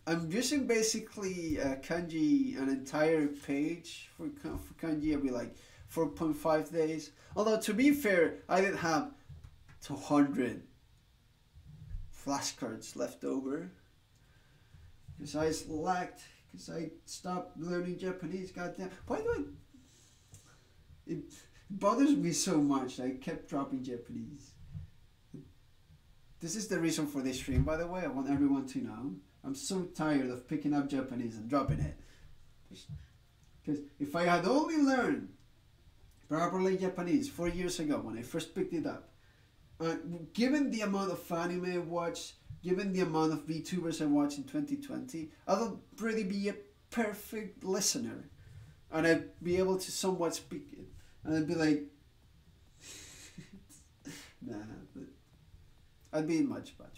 I'm using basically kanji, an entire page for kanji every like 4.5 days. Although to be fair, I did have 200 flashcards left over because I slacked, because I stopped learning Japanese. Goddamn! Why do I? It bothers me so much. I kept dropping Japanese. This is the reason for this stream, by the way. I want everyone to know. I'm so tired of picking up Japanese and dropping it. Because if I had only learned properly Japanese 4 years ago when I first picked it up, given the amount of anime I watched, given the amount of VTubers I watched in 2020, I'd really be a perfect listener. And I'd be able to somewhat speak it. And I'd be like, nah, but I'd be much better.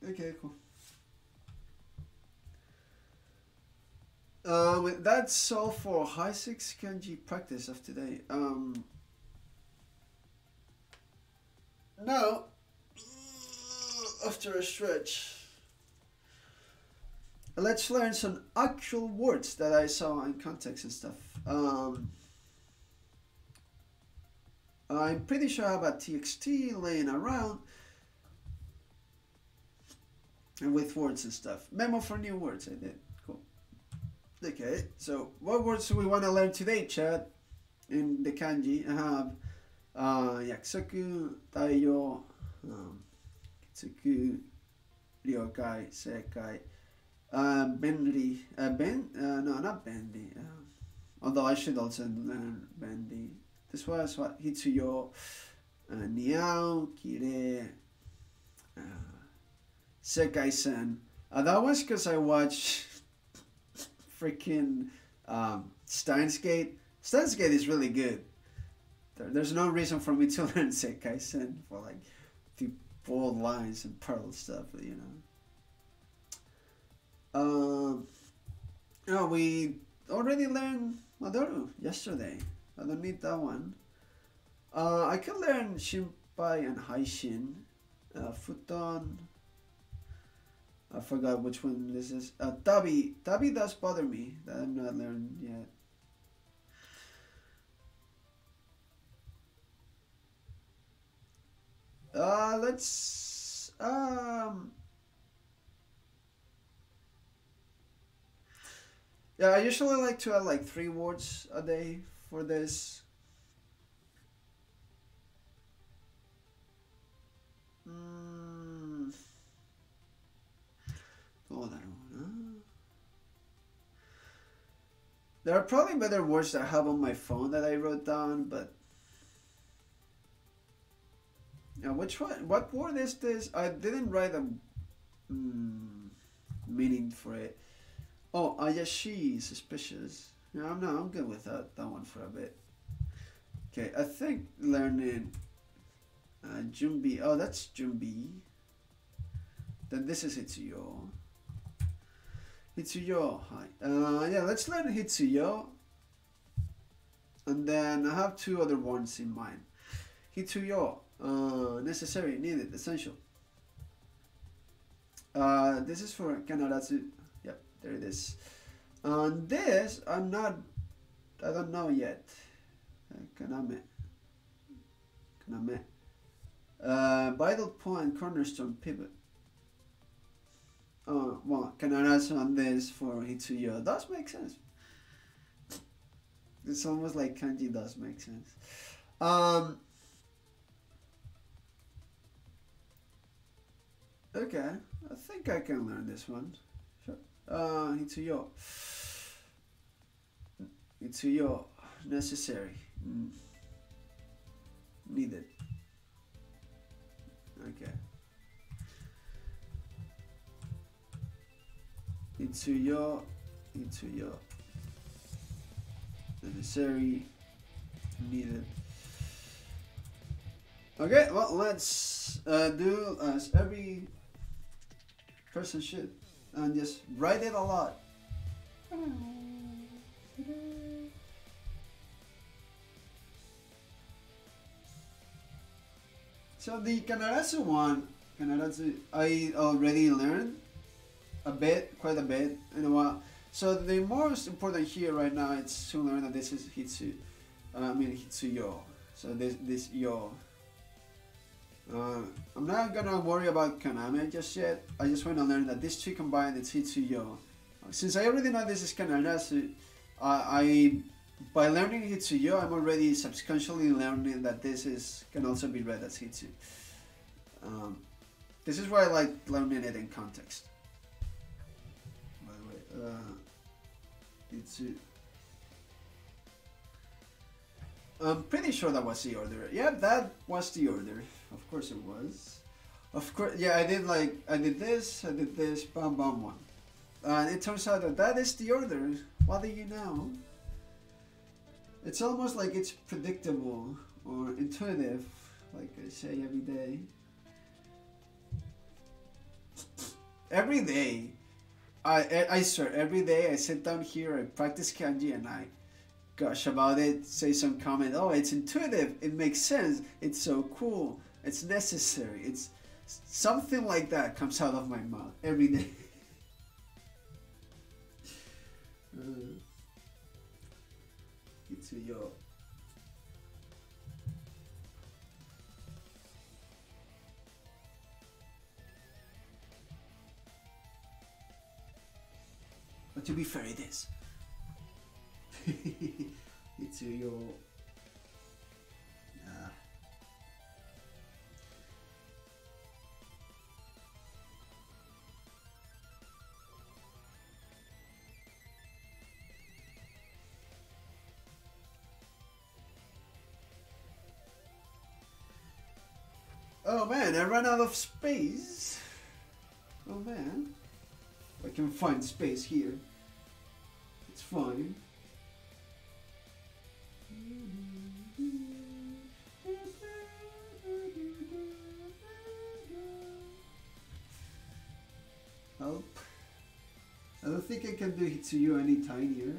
Okay, cool. That's all for Heisig Kanji Practice of today. Now, after a stretch, let's learn some actual words that I saw in context and stuff. I'm pretty sure I have a TXT laying around and with words and stuff. Memo for new words, I did. Cool. Okay, so what words do we want to learn today, Chad? In the kanji, I have yakusoku, taiyo, kitsuku, ryokai, seikai, benri, no, not benri, although I should also learn benri. This was what hitsuyo, niao, kire, sekai-sen. That was because I watched freaking Steins Gate. Steins Gate is really good. There's no reason for me to learn Sekai-sen for like the bold lines and pearl stuff, you know. Oh, we already learned Madoru yesterday. I don't need that one. I can learn Shinpai and Haishin, Futon, I forgot which one this is. Tabi. Tabi does bother me that I'm not learning yet. Let's yeah, I usually like to add like 3 words a day for this. There are probably better words that I have on my phone that I wrote down, but yeah, which one? What word is this? I didn't write a meaning for it. Oh, Ayashi, suspicious. Yeah, I'm good with that one for a bit. Okay, I think learning Junbi. Oh, that's Junbi. Then this is Hitsuyo. Hitsuyo, hi. Yeah, let's learn Hitsuyo. And then I have 2 other ones in mind. Hitsuyo, necessary, needed, essential. This is for Kanaratsu. Yep, there it is. This, I don't know yet. Kaname. Vital point, cornerstone, pivot. Well, Kanaratsu on this for Hitsuyo does make sense. It's almost like kanji does make sense. Okay, I think I can learn this one. Sure. Hitsuyo. Hitsuyo. Necessary. Needed. Okay. Hitsuyo. Hitsuyo. Necessary. Needed. Okay, well, let's do as every person should and just write it a lot. So the Kanaratsu one, I already learned quite a bit in a while. So the most important here right now is to learn that this is Hitsuyo. So this yo. I'm not gonna worry about Kaname just yet. I just want to learn that these 2 combined, it's Hitsuyo. Since I already know this is Kanaratsu, by learning Hitsuyo, I'm already subconsciously learning that this can also be read as Hitsu. This is why I like learning it in context. By the way, Hitsu. I'm pretty sure that was the order. Yeah, that was the order. Of course it was. Of course, yeah, I did this, bam, bam, one. And it turns out that is the order. What do you know? It's almost like it's predictable or intuitive, like I say every day. Every day, I swear, every day I sit down here, I practice kanji, and I gush about it, say some comment. Oh, it's intuitive, it makes sense, it's so cool, it's necessary, it's something like that comes out of my mouth every day. Hitsuyo. But to be fair, it is. Hitsuyo. Oh man, I ran out of space. Oh man. I can find space here. It's fine. Help. I don't think I can do Hitsuyo any tinier.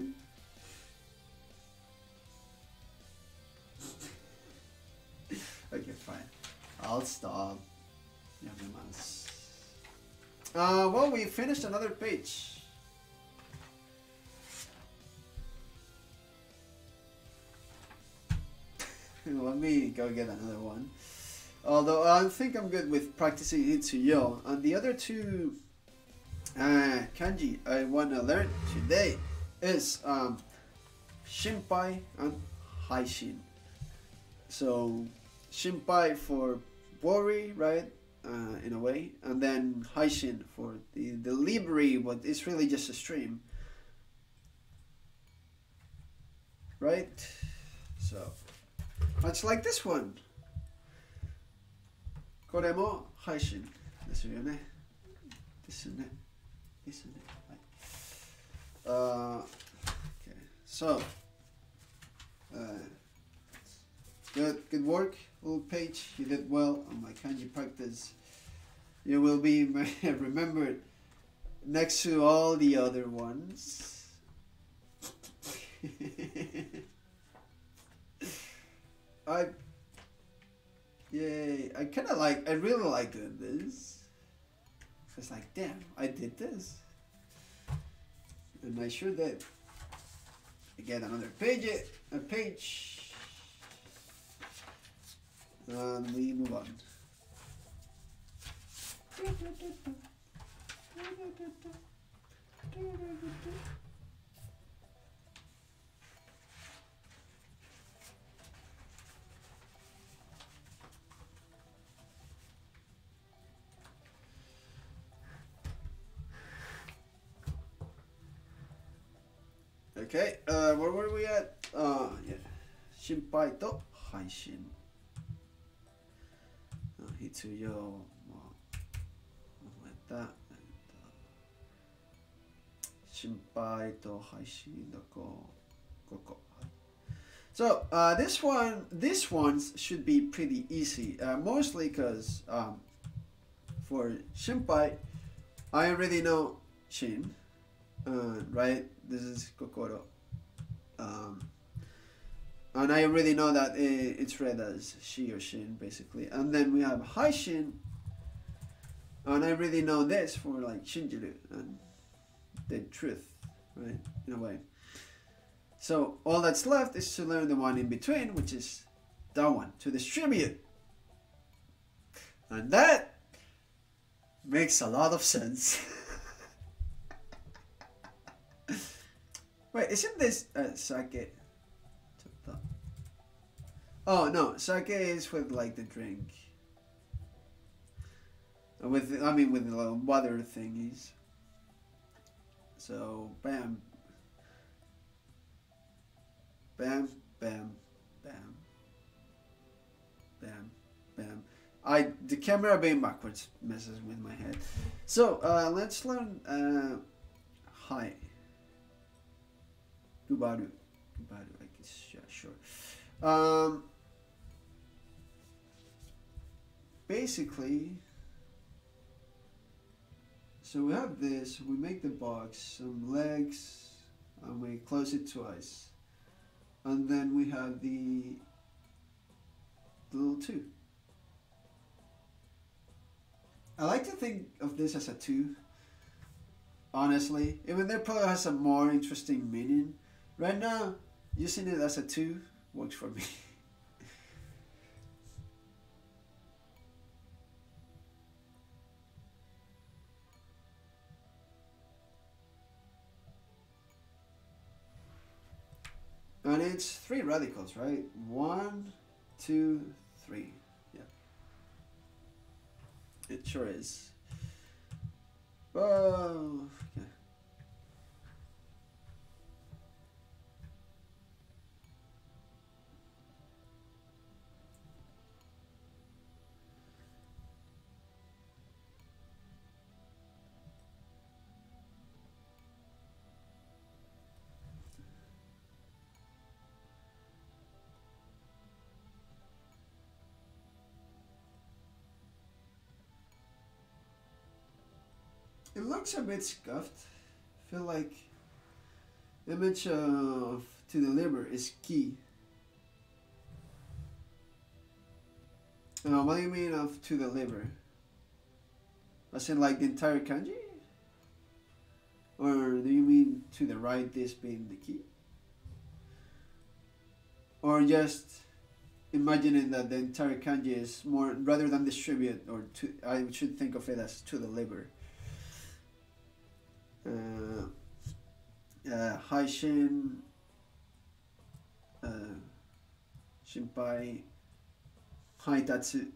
Okay, fine. I'll stop. Yamamas. Well, we finished another page. Let me go get another one. Although I think I'm good with practicing Itsuyo. And the other two kanji I want to learn today is Shinpai and Haishin. So Shinpai for worry, right? In a way, and then Haishin for the delivery, but it's really just a stream, right? So much like this one. これも配信ですよね。ですね。ですね。はい。Okay. So, good work, little page. You did well on my kanji practice. You will be remembered next to all the other ones. I really like doing this. It's like, damn, I did this. And I sure did. Again, another page, and we move on. Okay, where were we at? Yeah. Shinpai to Haishin. Hitsuyo. Like that. Shinpai to Haishin doko koko. So these ones should be pretty easy. Mostly because for Shinpai, I already know Shin. Right? This is Kokoro. And I already know that it's read as she or shin, basically. And then we have Haishin. And I really know this for like Shinjiru and the truth, right? In a way. So all that's left is to learn the one in between, which is that one, to distribute. And that makes a lot of sense. Wait, isn't this sake? Oh no, sake is with like the drink. With the little water thingies. So bam, bam, bam, bam, bam, bam. The camera being backwards messes with my head. So let's learn hi. Gubaru, I guess, yeah, sure. Basically, so we have this, we make the box, some legs, and we close it twice. And then we have the little two. I like to think of this as a two, honestly. Even though it probably has a more interesting meaning. Right now, using it as a two works for me. And it's three radicals, right? 1, 2, 3. Yeah. It sure is. Oh, yeah. It looks a bit scuffed. I feel like the image of to deliver is key. What do you mean of to deliver? As in like the entire kanji? Or do you mean to the right, this being the key? Or just imagining that the entire kanji is more, rather than distribute, or to, I should think of it as to deliver. Haishin, Shinpai, Haitatsu.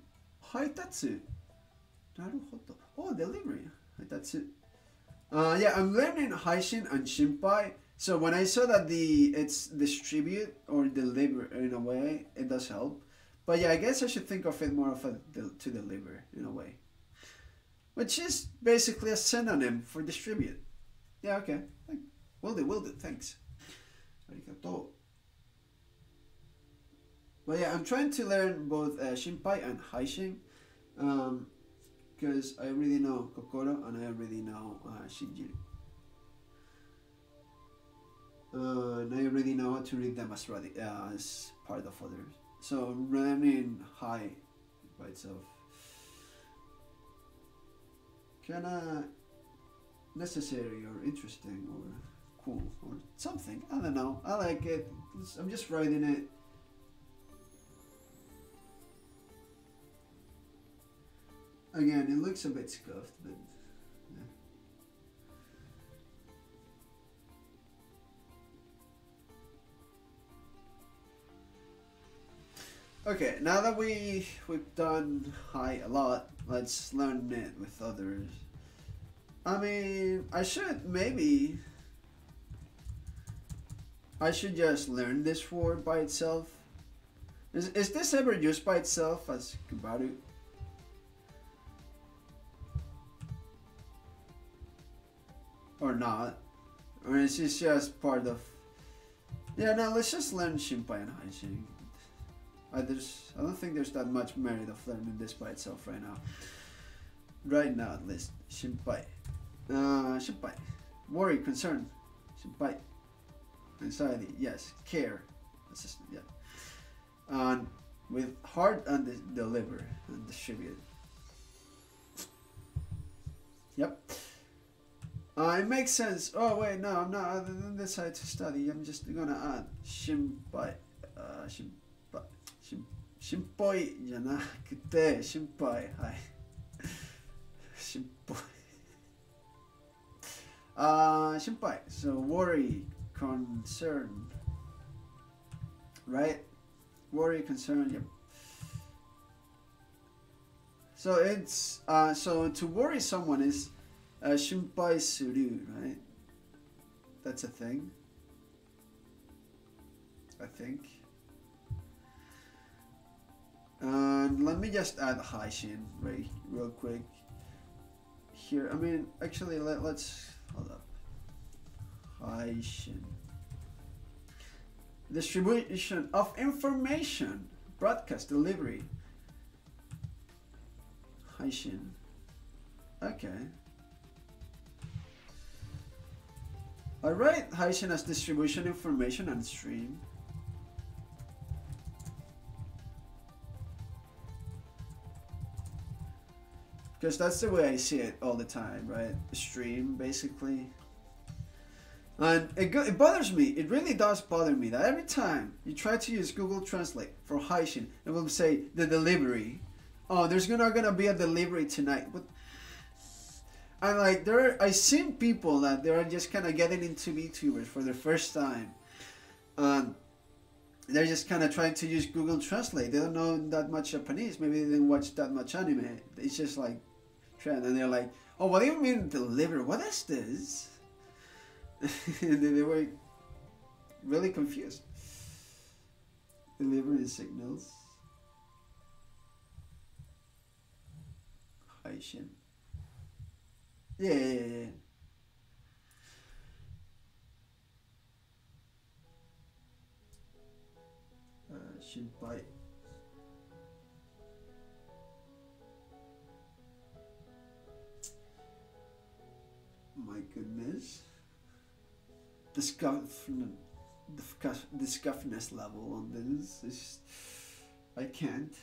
Haitatsu? Naruhodo. Oh, delivery. Haitatsu. Yeah, I'm learning Haishin and Shinpai. So when I saw that it's distribute or deliver in a way, it does help. But yeah, I guess I should think of it more of a to deliver in a way, which is basically a synonym for distribute. Yeah, okay. Will do. Thanks. Arigato. But yeah, I'm trying to learn both Shinpai and Haishin, because I already know Kokoro and I already know Shinjiru. And I already know how to read them as part of others. So I'm learning Hai by itself. Kinda necessary or interesting or cool or something. I don't know. I like it. I'm just writing it. Again, it looks a bit scuffed, but yeah. Okay, now that we've done Hai a lot, let's learn it with others. I mean, I should just learn this word by itself. Is this ever used by itself as kubaru? Or not? Or is this just part of... Yeah, no, let's just learn Shinpai and Haishin. I don't think there's that much merit of learning this by itself right now. Right now, at least. Shinpai. Shinpai. Worry, concern. Shinpai. Anxiety, yes. Care. Assistant, yeah. And with heart and deliver and distribute. Yep. It makes sense. Oh wait, no, I'm not. Other than this, I had to study. I'm just gonna add Shinpai. Shinpoi じゃなくて Shinpai. はい。Shinpoi. Shinpai. So worry, concern. Right? Worry, concern. Yep. So it's so to worry someone is Shinpai suru, right? That's a thing. I think. And let me just add Haishin real quick. Here, I mean, actually, let's hold up. Haishin. Distribution of information, broadcast, delivery. Haishin. Okay. Alright, Haishin as distribution, information, and stream. Because that's the way I see it all the time, right? Stream, basically. And it bothers me. It really does bother me that every time you try to use Google Translate for Haishin, it will say the delivery. Oh, there's not gonna be a delivery tonight. But I'm like, I've seen people that they are just kind of getting into VTubers for the first time. And they're just kind of trying to use Google Translate. They don't know that much Japanese. Maybe they didn't watch that much anime. It's just like, and they're like, oh, what do you mean deliver? What is this? And they were really confused. Delivering signals. Haishin. Yeah. Shinpai. My goodness. The scuffness level on this is... I can't.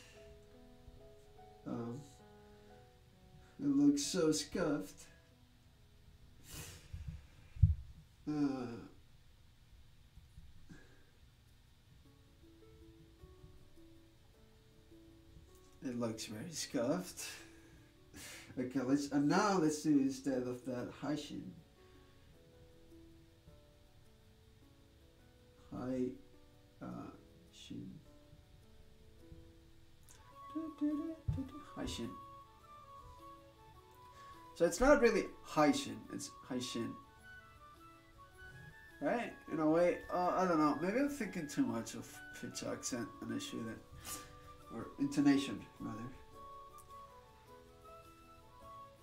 It looks so scuffed. It looks very scuffed. Okay, now let's do instead of that Heisig. Heisig. So it's not really Heisig, it's Heisig. Right? In a way, I don't know. Maybe I'm thinking too much of pitch, accent, and I shouldn't. Or intonation, rather.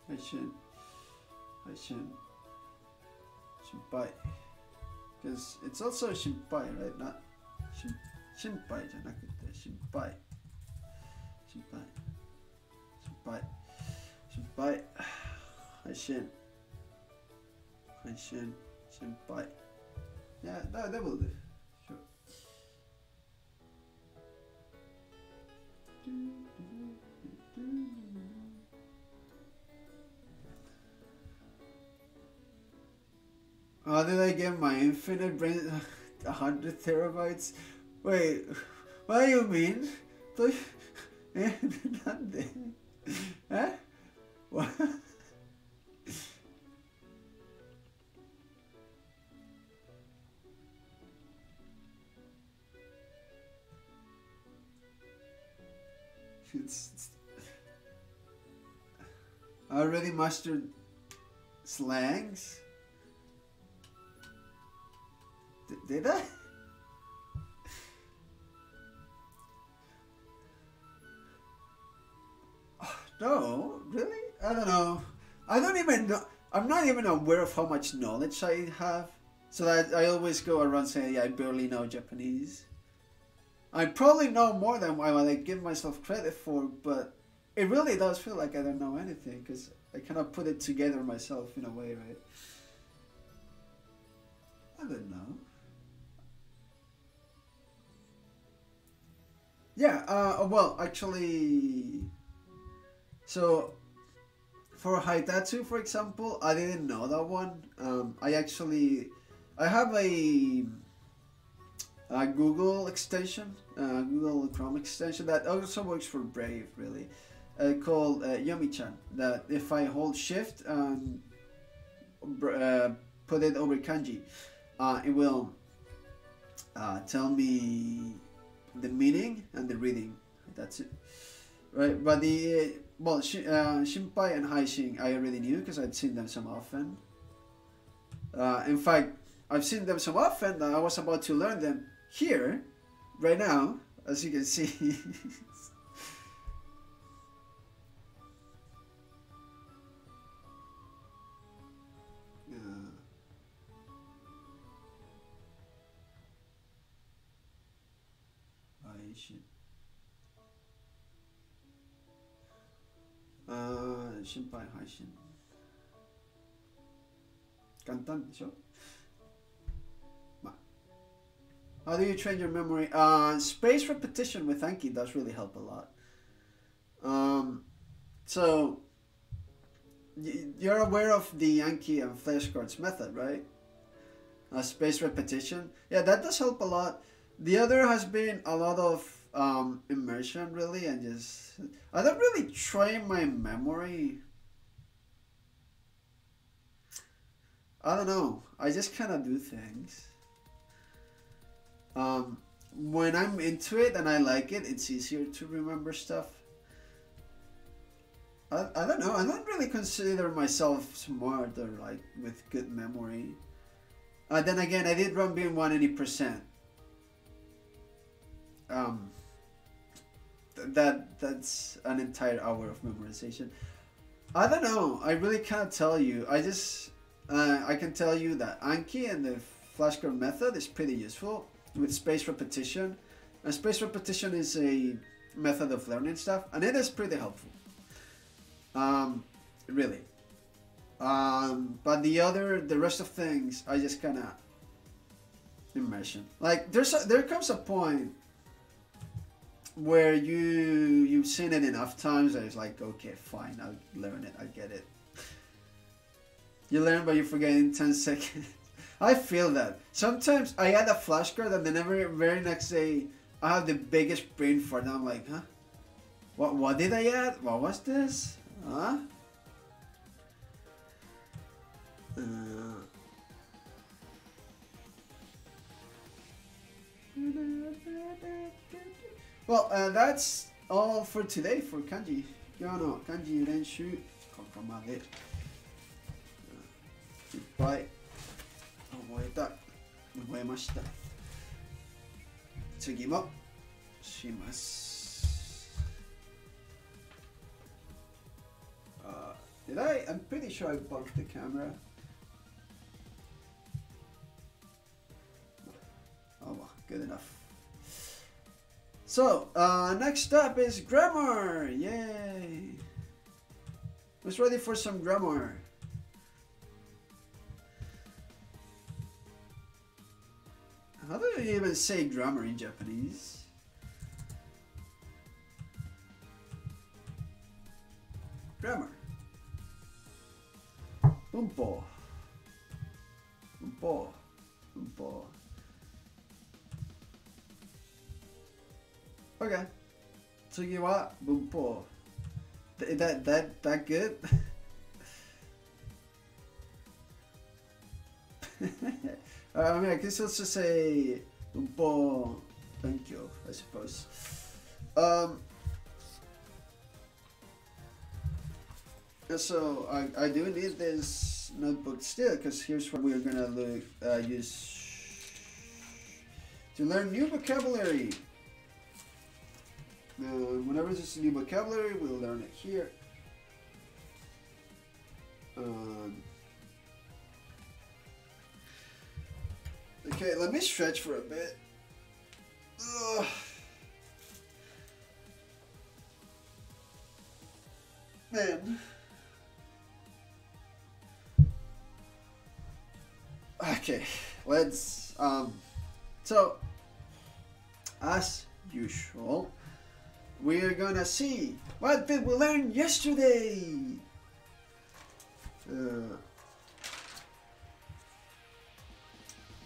Heisig. Shinpai. Because it's also Shinpai, right? Not Shinpai, じゃなくて Shinpai. Shinpai. Heisig. Shinpai. Yeah, that will do. Sure. How did I get my infinite brain 100 terabytes? Wait, what do you mean? Huh? What? I already mastered slangs. Did I? No, really? I don't know. I don't even know. I'm not even aware of how much knowledge I have. So that I always go around saying I barely know Japanese. I probably know more than I give myself credit for, but it really does feel like I don't know anything because I cannot put it together myself in a way, right? I don't know. Yeah, well, actually, so for Haitatsu, for example, I didn't know that one. I have a Google extension, Google Chrome extension that also works for Brave, really, called Yomi-chan. That if I hold Shift and put it over kanji, it will tell me the meaning and the reading. That's it, right? But the Shinpai and Heisig I already knew because I'd seen them so often. In fact, I've seen them so often that I was about to learn them here, right now, as you can see. Shinpai Heisig. 簡単でしょ? How do you train your memory? Space repetition with Anki does really help a lot. So you're aware of the Anki and Flashcards method, right? Space repetition. Yeah, that does help a lot. The other has been a lot of immersion, really, and just I don't really train my memory. I don't know. I just kind of do things. When I'm into it and I like it, it's easier to remember stuff. I don't know. I don't really consider myself smart or like with good memory. Then again, I did run being 180%. That's an entire hour of memorization. I don't know. I really can't tell you. I can tell you that Anki and the flashcard method is pretty useful with space repetition. And space repetition is a method of learning stuff, and it is pretty helpful. Really. But the rest of things, I just kind of immersion. Like there comes a point where you've seen it enough times that it's like, okay, fine, I'll learn it, I get it. You learn, but you forget in 10 seconds. I feel that. Sometimes I add a flashcard and then very next day I have the biggest brain fart and I'm like, huh? What did I add? What was this? Huh? Well, that's all for today for kanji. 今日の漢字練習ここまで。いっぱい覚えました。次もします。I'm pretty sure I bumped the camera. Oh well, good enough. So, next up is grammar! Yay! Who's ready for some grammar? How do you even say grammar in Japanese? Grammar. Bunpo. Bunpo. Bunpo. Okay. 次は文法. That good? I mean, I guess let's just say 文法勉強, I suppose. So I do need this notebook still, because here's what we're gonna use to learn new vocabulary. Whenever there's a new vocabulary, we'll learn it here. Okay, let me stretch for a bit. Ugh. Man. Okay, let's, so, as usual, we're gonna see what did we learn yesterday.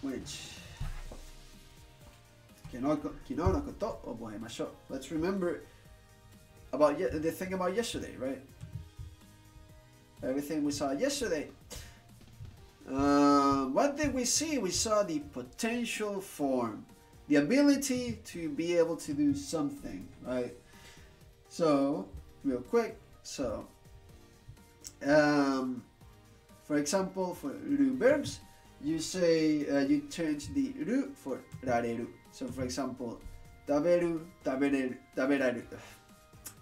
Which, 昨日のこと覚えましょう. Let's remember about the thing about yesterday, right? Everything we saw yesterday. What did we see? We saw the potential form, the ability to be able to do something, right? So, real quick, so, for example, for ru verbs, you say, you change the ru for rareru. So, for example, taberu, taberareru, taberareru,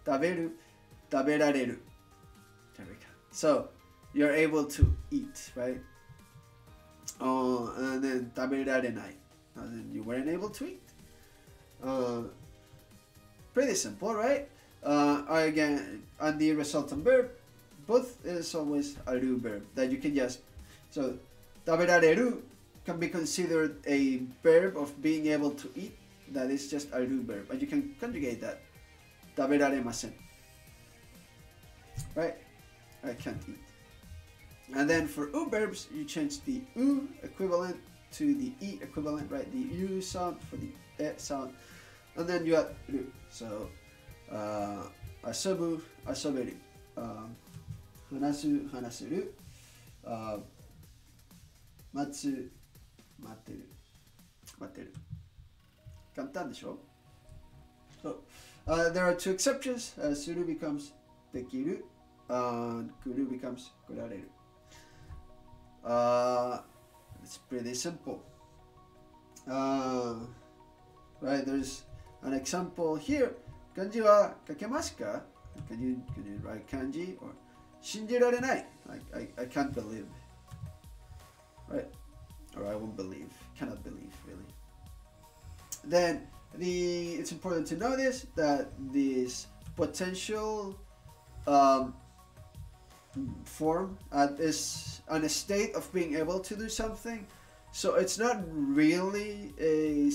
taberu, taberareru. There we go. So, you're able to eat, right? And then taberarenai, and then you weren't able to eat. Pretty simple, right? Again, and the resultant verb, both is always a ru verb that you can just, so taberareru can be considered a verb of being able to eat. That is just a ru verb, and you can conjugate that. Taberaremasen. Right? I can't eat. And then for u verbs, you change the u equivalent to the e equivalent, right? The u sound for the e sound, and then you add ru. So, asobu, asoberu, hanasu, hanasuru, matsu, materu, materu. 簡単でしょ? So, there are two exceptions. Suru becomes dekiru, and kuru becomes kurareru. It's pretty simple. Right, there's an example here. Kanji wa kakemasu ka? Can you write kanji? Or shinjirarenai? I can't believe. Right? Or I won't believe. Cannot believe, really. Then it's important to notice that this potential form is on a state of being able to do something. So it's not really a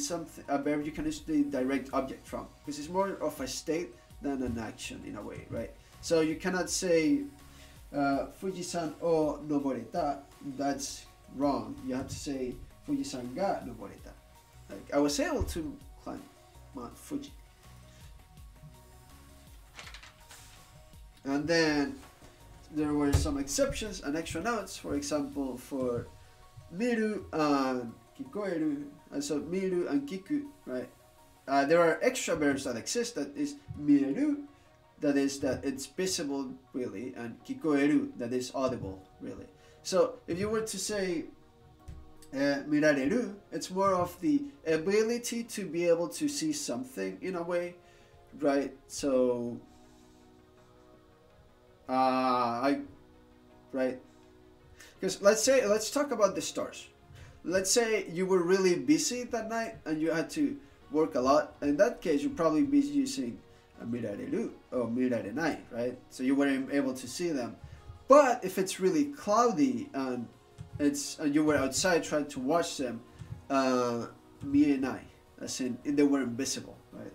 verb you can use the direct object from, because it's more of a state than an action in a way, right? So you cannot say Fujisan o noboreta. That's wrong. You have to say Fujisan ga noboreta. Like, I was able to climb Mount Fuji. And then there were some exceptions and extra notes. For example, for miru and kikoeru, and so miru and kiku, right? There are extra verbs that exist. That is miru, that is that it's visible really, and kikoeru, that is audible really. So if you were to say mirareru, it's more of the ability to be able to see something in a way, right? So right, because let's talk about the stars. Let's say you were really busy that night and you had to work a lot. In that case, you'd probably be using a mirareru or mirarenai, right? So you weren't able to see them. But if it's really cloudy and you were outside trying to watch them, mienai, as in they were invisible, right?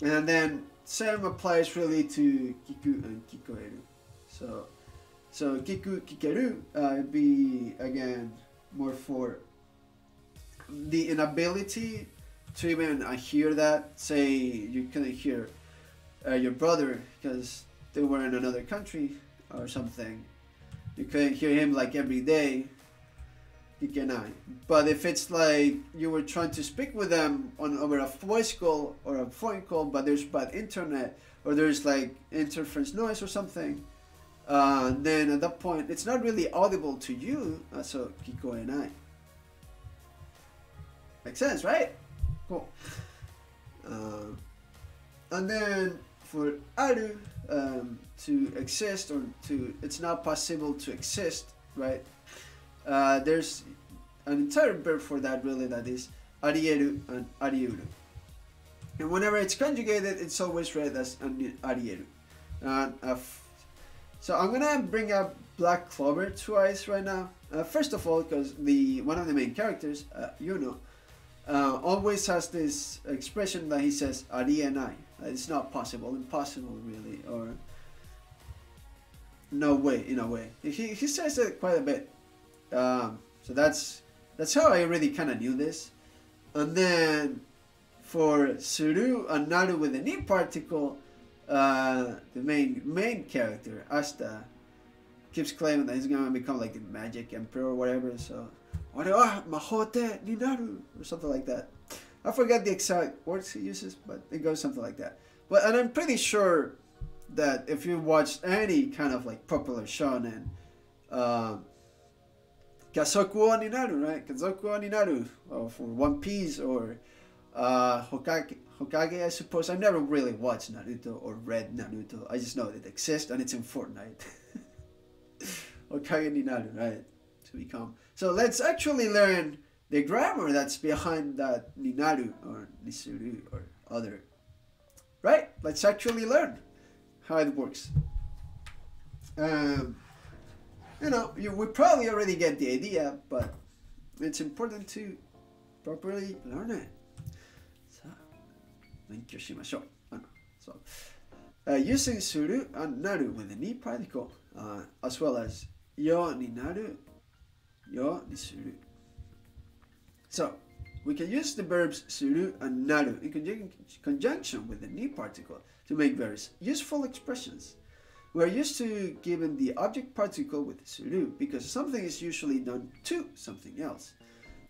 And then same applies really to kiku and kikoeru. So kiku, kikeru be again more for the inability to even hear that. Say you couldn't hear your brother because they were in another country or something. You couldn't hear him like every day. Kikenai. But if it's like you were trying to speak with them over a voice call or a phone call, but there's bad internet or there's like interference noise or something, then at that point it's not really audible to you. So kikoenai. Makes sense, right? Cool. And then for aru, to exist or it's not possible to exist, right? There's an entire verb for that really, that is arieru and ariuru. And whenever it's conjugated, it's always read as arieru. So I'm gonna bring up Black Clover twice right now. First of all, because one of the main characters, Yuno, always has this expression that he says arienai. It's not possible, impossible really, or no way, in a way. He says it quite a bit. So that's how I really kind of knew this. And then for suru and naru with the ni particle, the main character, Asta, keeps claiming that he's gonna become like the magic emperor or whatever. So mahote ni naru or something like that. I forget the exact words he uses, but it goes something like that. And I'm pretty sure that if you watched any kind of like popular shonen, Kazoku wo ni naru, right? Kazoku wo ni naru, or for One Piece, or Hokage, I suppose. I've never really watched Naruto or read Naruto. I just know that it exists and it's in Fortnite. Hokage ni naru, right? To become. So let's actually learn the grammar that's behind that ninaru or nisuru or other. Right? Let's actually learn how it works. We probably already get the idea, but it's important to properly learn it. So, using suru and naru with the ni particle, as well as yo ni naru, yo ni suru. So, we can use the verbs suru and naru in conjunction with the ni particle to make various useful expressions. We are used to giving the object particle with suru because something is usually done to something else.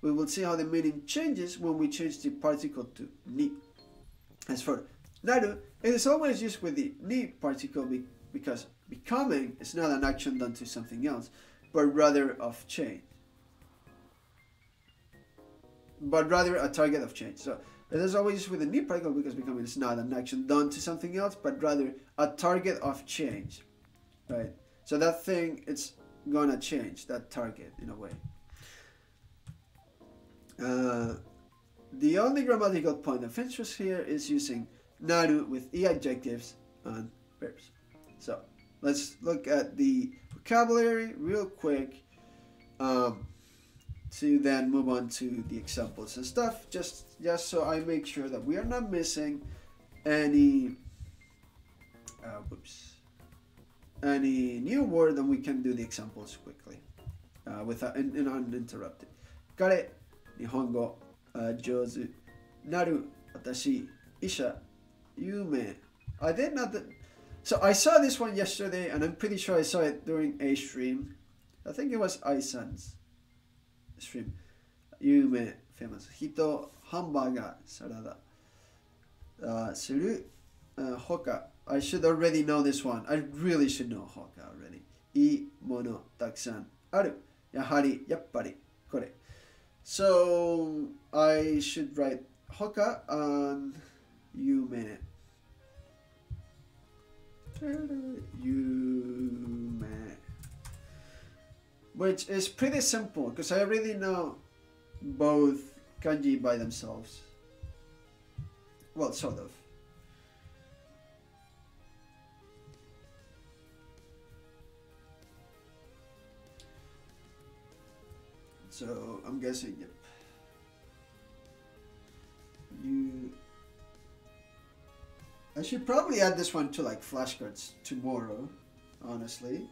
We will see how the meaning changes when we change the particle to ni. As for naru, it is always used with the ni particle because becoming is not an action done to something else, but rather a target of change. So it is always used with the ni particle because becoming is not an action done to something else, but rather a target of change, right? So that thing, it's gonna change, that target in a way. The only grammatical point of interest here is using naru with e adjectives and verbs. So let's look at the vocabulary real quick. to then move on to the examples and stuff, just so I make sure that we are not missing any any new word, and we can do the examples quickly without uninterrupted. 彼、日本語、上手、なる、私、医者、有名。I did not. So I saw this one yesterday, and I'm pretty sure I saw it during a stream. I think it was Aisan's stream. 有名 famous 人ハンバーガーサラダする他 I should already know this one. I really should know 他 already. いいものたくさんあるやはりやっぱりこれ So I should write 他 on 有名有名 which is pretty simple because I already know both kanji by themselves. Well, sort of. So I'm guessing, yep. I should probably add this one to like flashcards tomorrow, honestly.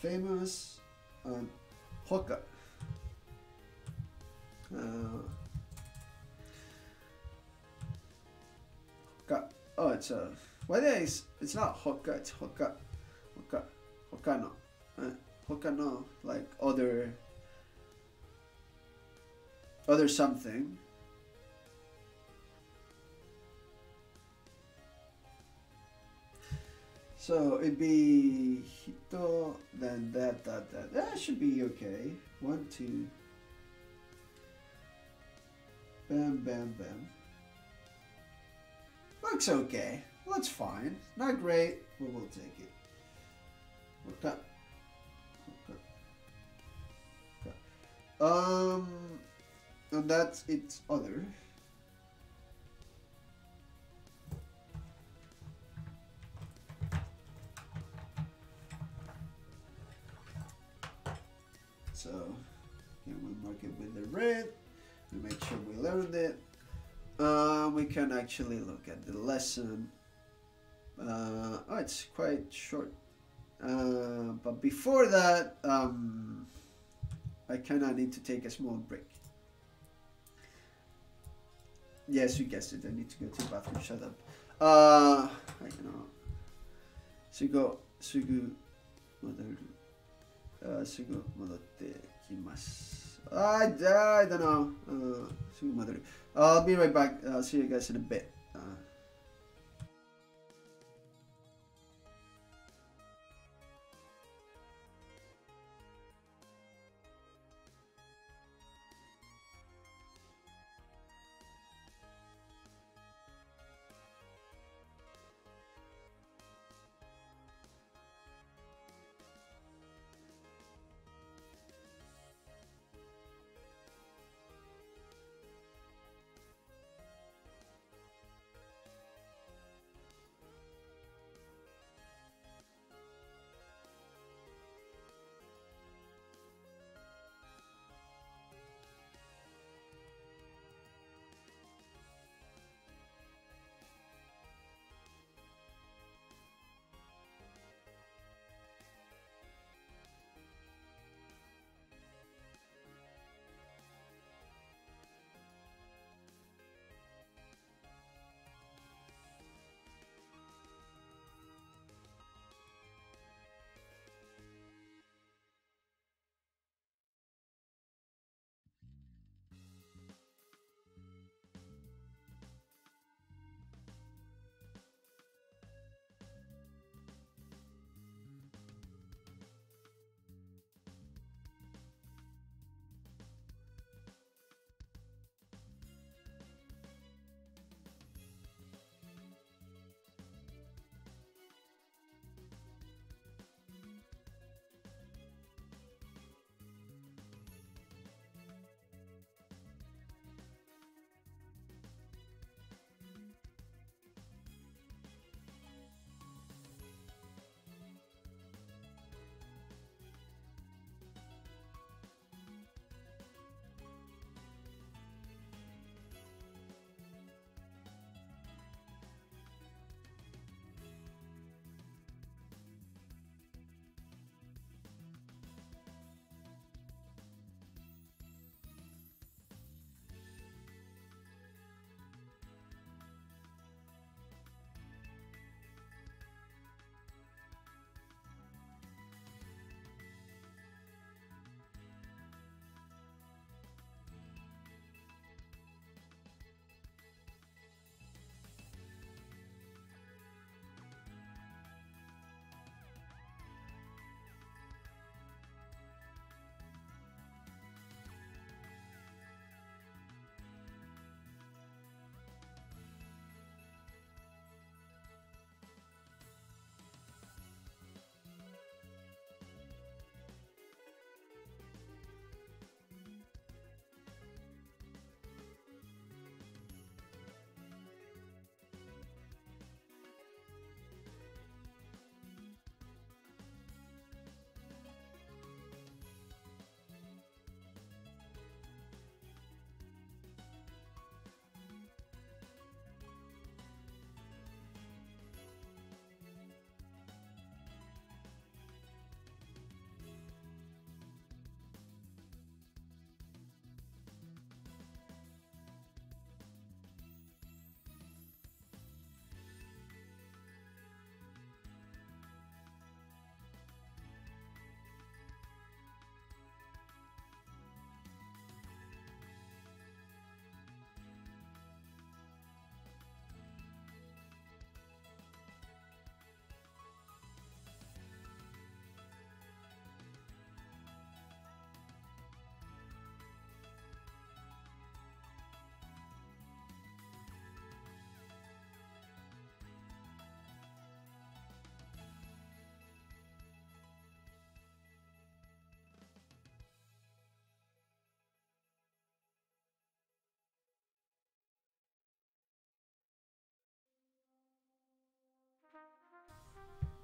Famous hoka. Hoka. Oh, it's a. Why it's not hoka? It's hoka. Hoka. Hokano. Hokano, like other something. So it'd be hito, then that. That should be okay. 1, 2. Bam, bam, bam. Looks okay. That's fine. Not great, but we'll take it. Okay. And that's its other. So here we mark it with the red. We make sure we learned it. We can actually look at the lesson. Oh, it's quite short. But before that, I kind of need to take a small break. Yes, you guessed it. I need to go to the bathroom. Shut up. I know. Sugu modoru. Sugu modotte kimasu. I don't know. Sugu modoru. I'll be right back. I'll see you guys in a bit.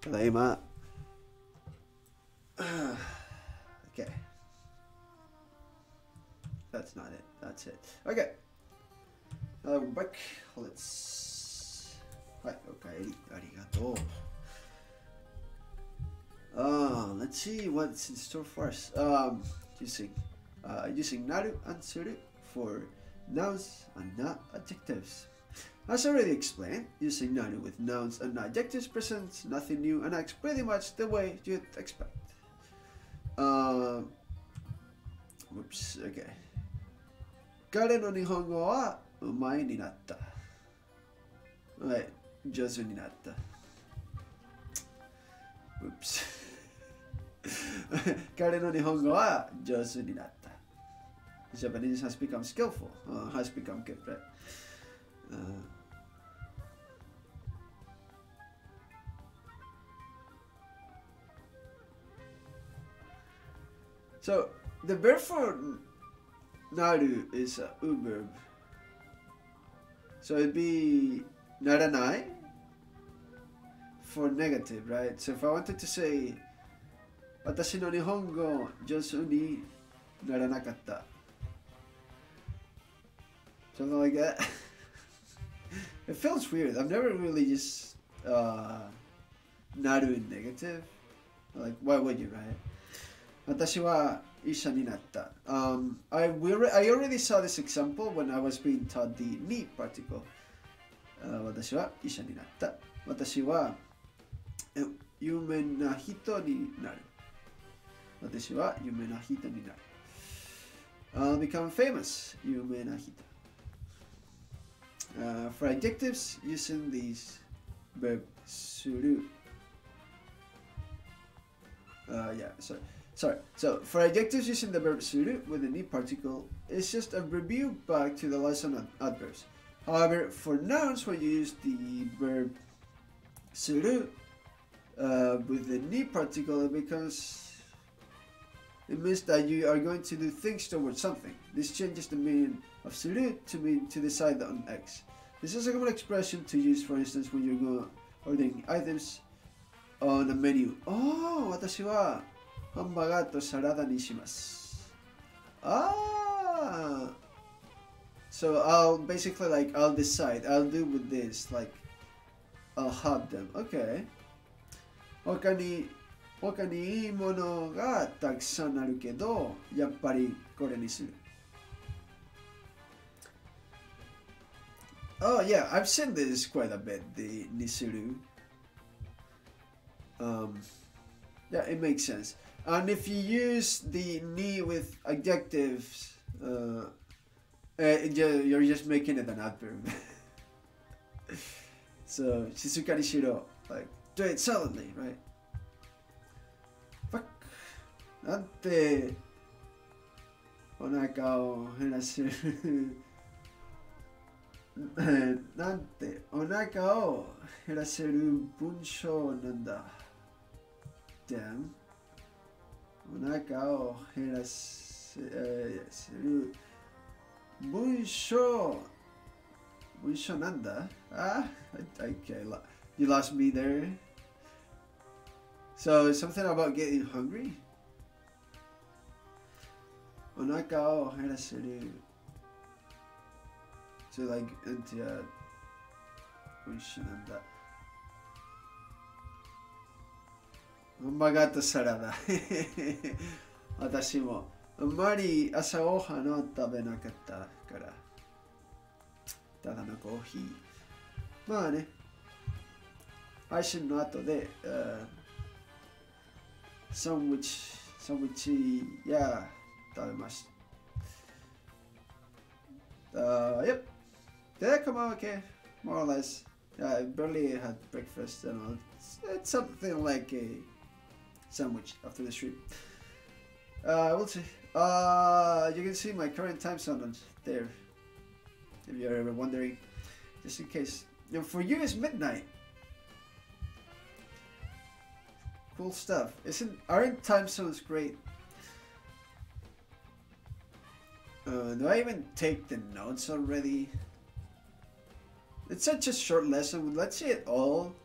Tadaima. Okay. That's not it. That's it. Okay. We're back. Let's. Right. Okay. Arigato. Let's see what's in store for us. Using naru and suru for nouns and not adjectives. As already explained, using naru with nouns and adjectives presents nothing new and acts pretty much the way you'd expect. Whoops, okay. 彼の日本語はうまいになった。はい、上手になった。Whoops. 彼の日本語は上手になった。Japanese has become skillful, has become good, right? So the verb for naru is a u verb. So it'd be naranai for negative, right? So if I wanted to say 私の日本語上手にならなかった something like that. It feels weird. I've never really just naru in negative. Like, why would you, right? 私は医者になった I already saw this example when I was being taught the ni particle. 私は医者になった 私は有名な人になる 私は有名な人になる I'll become famous 有名な人 For adjectives using these verb する Sorry. So for adjectives using the verb する with the ni particle, it's just a review back to the lesson on adverbs. However, for nouns, when you use the verb する with the ni particle, it means that you are going to do things towards something. This changes the meaning of する to mean to decide on X. This is a common expression to use, for instance, when you're ordering items on a menu. Oh, 私はハンバーガーとサラダにします。Ah, so I'll basically I'll decide. I'll do with this. Like I'll have them. Okay. 他にいいものがたくさんあるけど、やっぱりこれにする。Oh yeah, I've seen this quite a bit. The nisuru. Yeah, it makes sense. And if you use the ni with adjectives, you're just making it an adverb. So, 静かにしろ, like, do it silently, right? Fuck. なんてお腹を減らせるなんてお腹を減らせる文章なんだ。Damn. お腹を減らせる文章なんだ Okay, you lost me there. So it's something about getting hungry. お腹を減らせる So like into a 文章なんだハンバーガーとサラダ私もあんまり朝ごはんを食べなかったからただのコーヒーまあね配信の後でサンドイッチや食べました Yep. Did that come out okay? More or less. I barely had breakfast and all. It's something like a sandwich after the stream. We'll see. You can see my current time zone there, if you're ever wondering, just in case. And for you, it's midnight. Cool stuff. Aren't time zones great? Do I even take the notes already? It's such a short lesson. Let's see it all.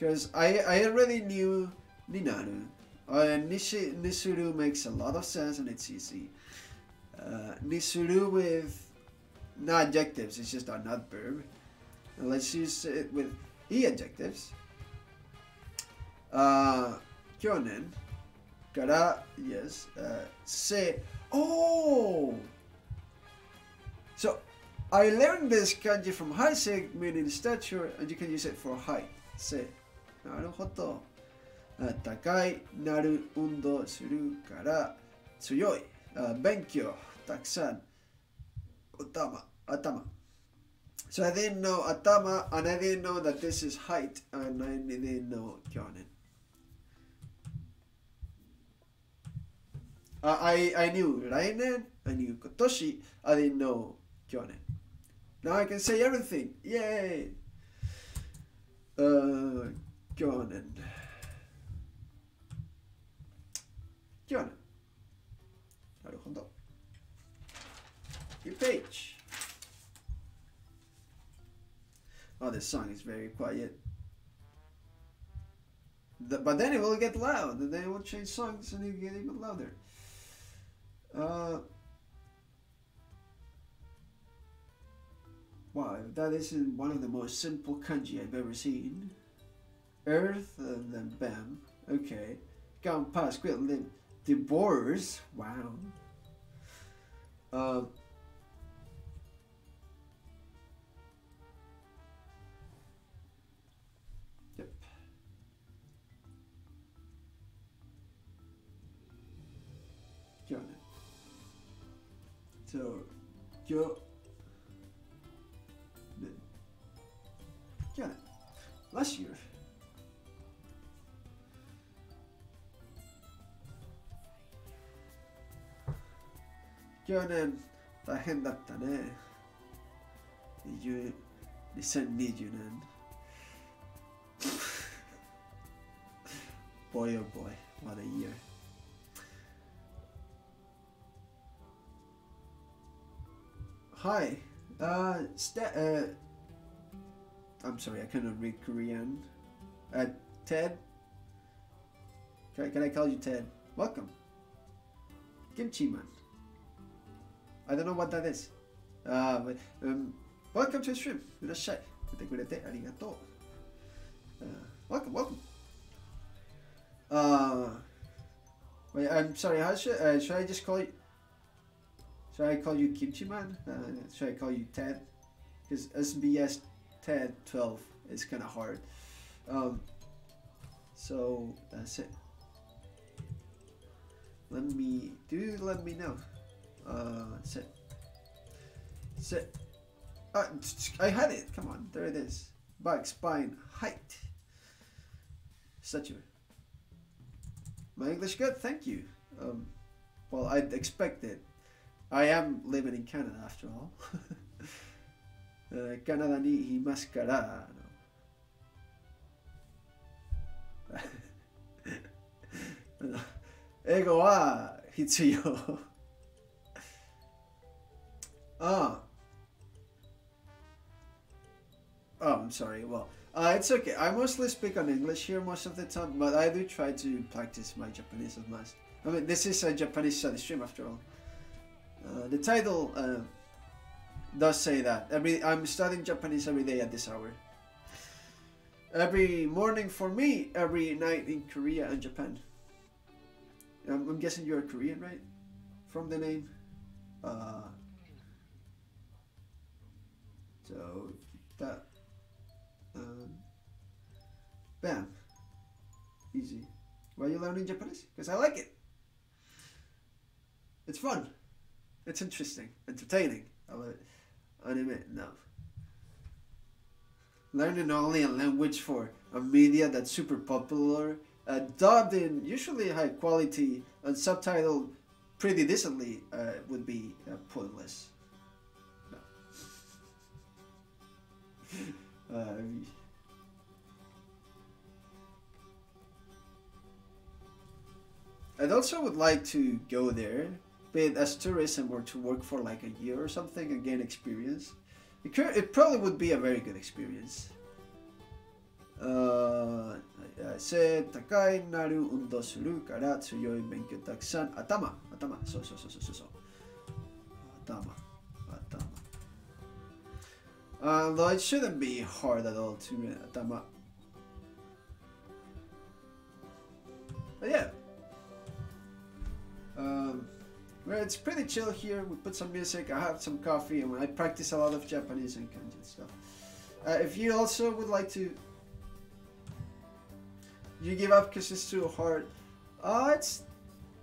Because I already knew ninaru. Nisuru makes a lot of sense and it's easy. Nisuru with not adjectives, it's just a not verb. And let's use it with e adjectives. Kyonen. Kara, yes. Se. Oh! So, I learned this kanji from Heisig, meaning stature, and you can use it for height. Se. Naruhodo. Takai, naru, undo, suru, kara, tsuyoi. Benkyou, takusan. Atama. So I didn't know atama, and I didn't know that this is height, and I didn't know kyonen. I knew rainen, I knew kotoshi, I didn't know kyonen. Now I can say everything. Yay! Kyonen. Kyonen. Naruhodo. Your page. Oh, this song is very quiet. But then it will get loud, and then it will change songs and it will get even louder. Wow, that isn't one of the most simple kanji I've ever seen. Earth, and then bam. Okay. Gone past, quit, live. Divorce. Wow. Yep. Kyonen. So, Kyonen. Last year. Kyonen 大変だったね。2020年。Boy oh boy, what a year. Hi, I'm sorry, I cannot read Korean. Ted? Can I call you Ted? Welcome. Kimchi man. I don't know what that is. But, welcome to the stream. いらっしゃい。見てくれてありがとう。Welcome. Wait, I'm sorry. How should I just call you? Should I call you Kimchi Man? Should I call you Ted? Because SBS Ted 12 is kind of hard. So that's it. Let me know. Sit. I had it. Come on, there it is. Back, spine, height, stature. My English good, thank you. Well, I'd expect it. I am living in Canada after all. Canada ni himasu kara. Eigo wa hitsuyo. Oh, I'm sorry. Well, it's okay. I mostly speak on English here most of the time, but I do try to practice my Japanese as much. I mean, this is a Japanese study stream after all. The title does say that. I'm studying Japanese every day at this hour. Every morning for me, every night in Korea and Japan. I'm guessing you're Korean, right? From the name. So that. Bam. Easy. Why are you learning Japanese? Because I like it. It's fun. It's interesting. Entertaining. I love it. Anime? No. Learning only a language for a media that's super popular, dubbed in usually high quality and subtitled pretty decently would be pointless. No. I'd also would like to go there, be it as tourism or to work for like a year or something and gain experience. It probably would be a very good experience. 背高いなる運動するから強い勉強たくさん頭そう頭Though it shouldn't be hard at all to read atama. But yeah. Well, it's pretty chill here. We put some music, I have some coffee, and I practice a lot of Japanese and kanji and stuff. If you also would like to, you give up because it's too hard.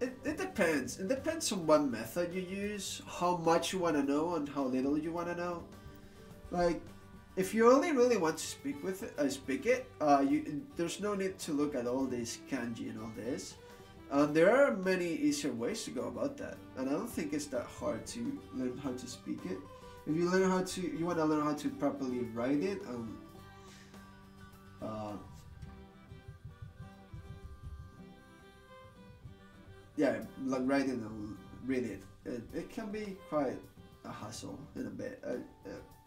It depends. It depends on what method you use, how much you want to know, and how little you want to know. Like, if you only really want to speak it, there's no need to look at all this kanji and all this. There are many easier ways to go about that, and I don't think it's that hard to learn how to speak it. If you want to learn how to properly write it, like write it and read it. It can be quite a hassle in a bit.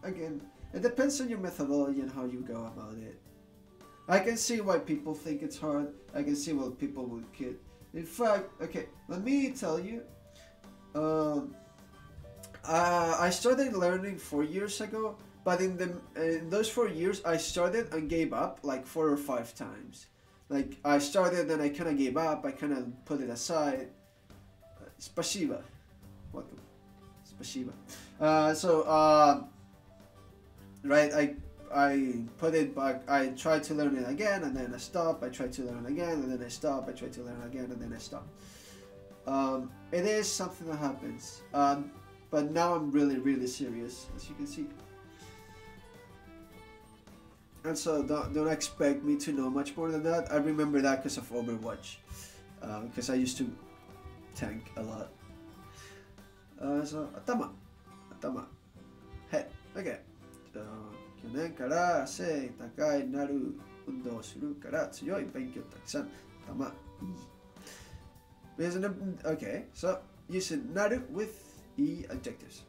Again, it depends on your methodology and how you go about it. I can see why people think it's hard. I can see what people would kid. In fact, okay, let me tell you. I started learning 4 years ago, but in those 4 years, I started and gave up like 4 or 5 times. Like, I started and I kind of gave up. I kind of put it aside. Spasiba. Welcome. Spasiba. Right, I put it back. I tried to learn it again, and then I stopped. I tried to learn it again, and then I stopped. I tried to learn it again, and then I stopped. It is something that happens. But now I'm really serious, as you can see. And so don't expect me to know much more than that. I remember that because of Overwatch, because I used to tank a lot. So atama, head. Okay. So 去年から背高いなる運動するから強い勉強たくさん頭。Okay, so using naru with e adjectives.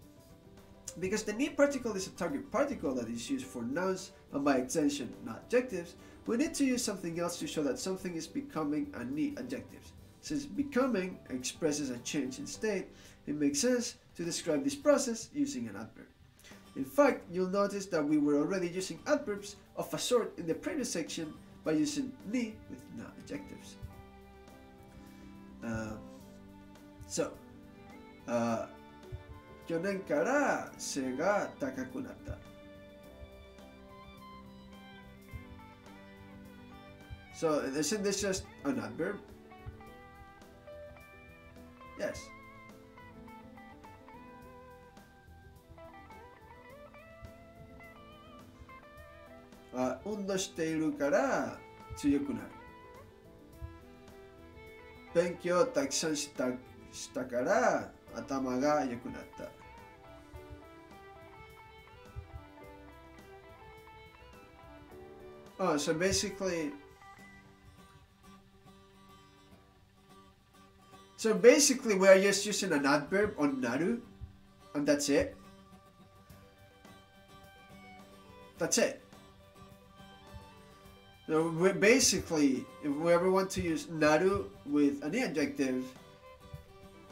Because the ni particle is a target particle that is used for nouns and by extension not adjectives, we need to use something else to show that something is becoming a ni adjective. Since becoming expresses a change in state, it makes sense to describe this process using an adverb. In fact, you'll notice that we were already using adverbs of a sort in the previous section by using ni with na adjectives. So, 去年から背が高くなった。So, isn't this just an adverb? Yes. 運動しているから強くなる。勉強をたくさんしたから頭が良くなった。Oh, so basically we are just using an adverb on naru, and that's it. That's it. So we basically, if we ever want to use naru with an adjective,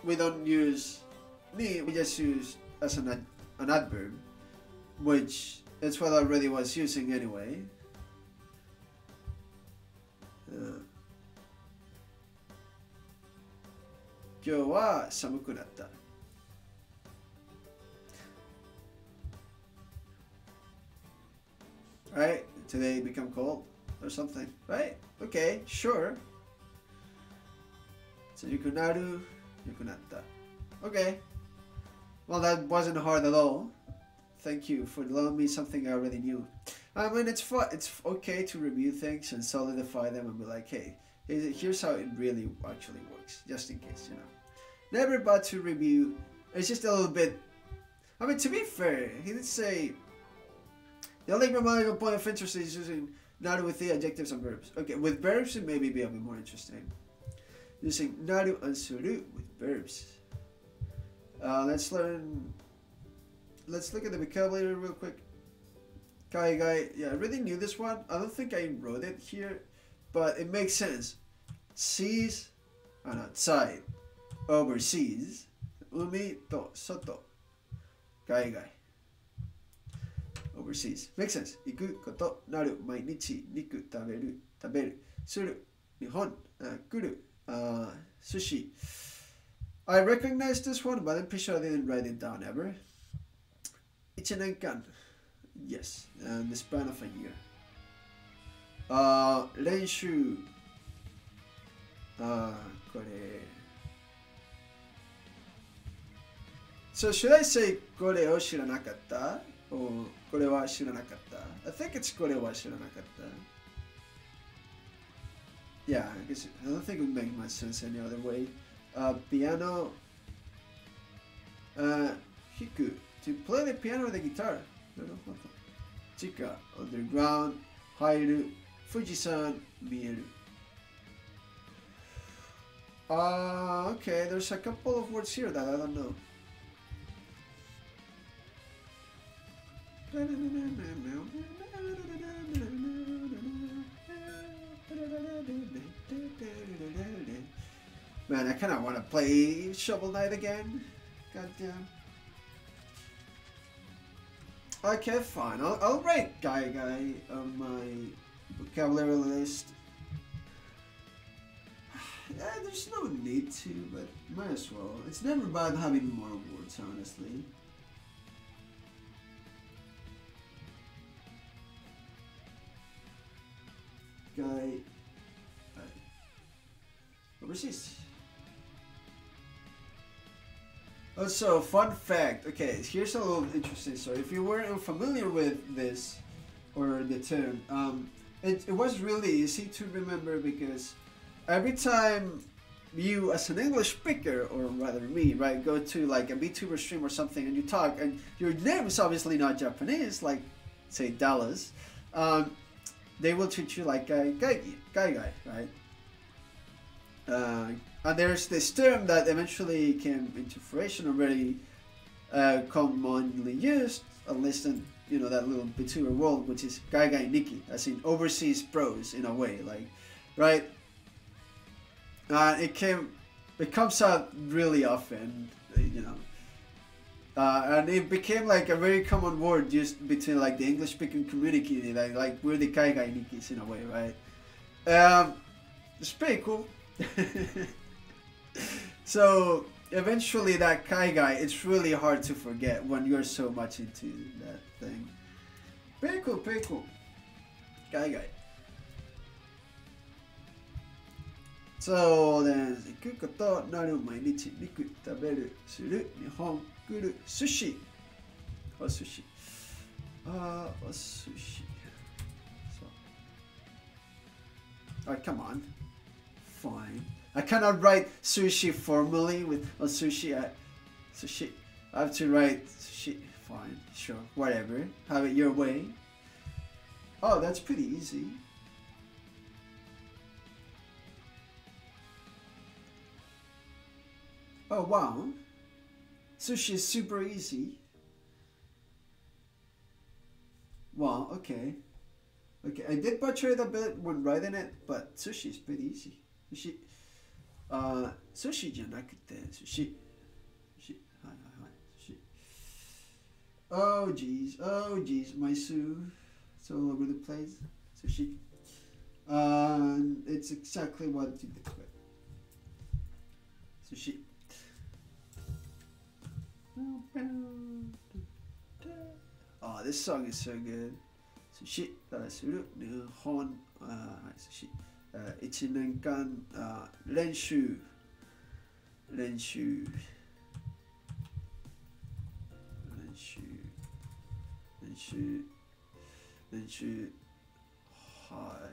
we don't use ni, we just use as an adverb, which is what I already was using anyway. 今日は寒くなった。Right? Today become cold or something, right? Okay, sure. So 良くなる、良くなった。Okay. Well, that wasn't hard at all. Thank you for allowing me something I already knew. I mean, it's fun. It's okay to review things and solidify them and be like, hey, here's how it really actually works, just in case, you know. Never bad to review. It's just a little bit. I mean, to be fair, he did say the only grammatical point of interest is using naru with the adjectives and verbs. Okay, with verbs it may be a bit more interesting. Using naru and suru with verbs. Let's look at the vocabulary real quick. Kaigai. Yeah, I really knew this one. I don't think I wrote it here, but it makes sense. Seas and outside. Overseas. Umi to soto. Kaigai. Overseas. Makes sense. 行くことなる毎日肉食べるする日本来るsushi. I recognize this one, but I'm pretty sure I didn't write it down ever. 1年間 Yes, in the span of a year. 練習これ So should I say これを知らなかった or これは知らなかった I think it's これは知らなかった Yeah, I guess I don't think it would make much sense any other way. Piano 弾く to play the piano or the guitar. なるほど。地下 underground 入る富士山見える Okay, there's a couple of words here that I don't know. Man, I kind of want to play Shovel Knight again. Goddamn. Okay, fine. I'll write Guy on my vocabulary list. Yeah, there's no need to, but might as well. It's never bad having more words, honestly. Guy. Overseas. Also, fun fact. Okay, here's a little interesting story. If you weren't familiar with this or the term, it was really easy to remember because every time you, as an English speaker, or rather me, right, go to like a VTuber stream or something and you talk, and your name is obviously not Japanese, like say Dallas, they will treat you like a guy, right? And there's this term that eventually came into fruition already, commonly used, at least in that little VTuber world, which is Gai Nikki, as in overseas pros in a way, like, right? It comes out really often, and it became like a very common word used between like the English speaking community, like we're the Kai Nikis in a way, right? It's pretty cool. So eventually that Kai guy, it's really hard to forget when you're so much into that thing. Pretty cool. Kai guy. So then, 行くことなる毎日肉食べるする日本来る寿司お寿司お寿司 Alright, come on. Fine. I cannot write sushi formally with sushi. Sushi. I have to write sushi. Fine, sure, whatever. Have it your way. Oh, that's pretty easy. Oh wow. Sushi is super easy. Wow, okay. Okay, I did butcher it a bit when writing it, but sushi is pretty easy. Sushi. Sushi じゃなくて sushi. Sushi. Sushi. Oh geez, my Sue. It's all over the place. Sushi. It's exactly what you'd expect. Sushi. Oh, this song is so good. Sushi. する日本sushi. 1年間練習 Hi.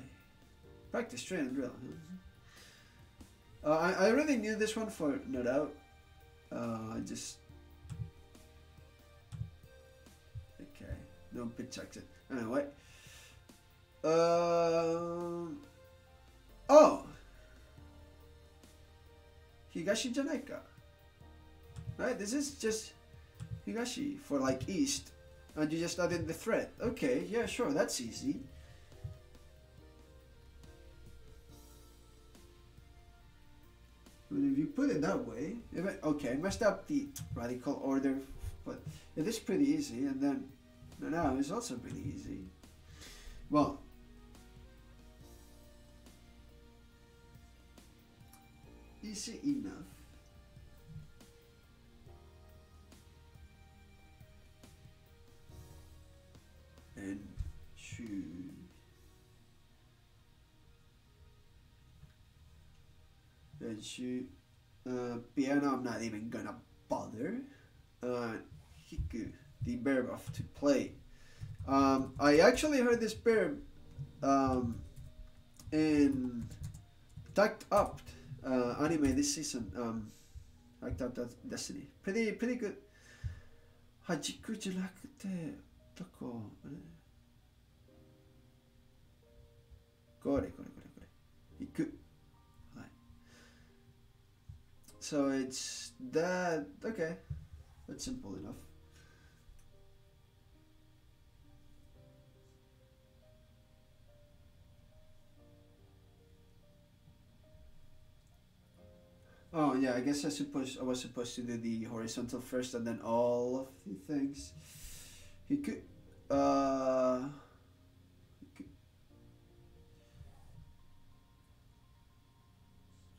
Practice, train, drill. I really knew this one for no doubt. Just okay. No pitch accent. Anyway. Oh! Higashi じゃないか Right? This is just Higashi for like east. And you just add in the thread. Okay, yeah, sure, that's easy. But if you put it that way, okay, I messed up the radical order, but it is pretty easy, and then now it's also pretty easy. Well, easy enough. And shoe. And shoe. Piano, I'm not even gonna bother. Hiku, the verb of to play. I actually heard this verb in Tucked Up anime this season. Tucked Up Destiny. Pretty good. Hajiku じゃなくてどここれ行く。はい。So it's that. Okay, that's simple enough. Oh yeah, I guess I was supposed to do the horizontal first and then all of the things. He could oh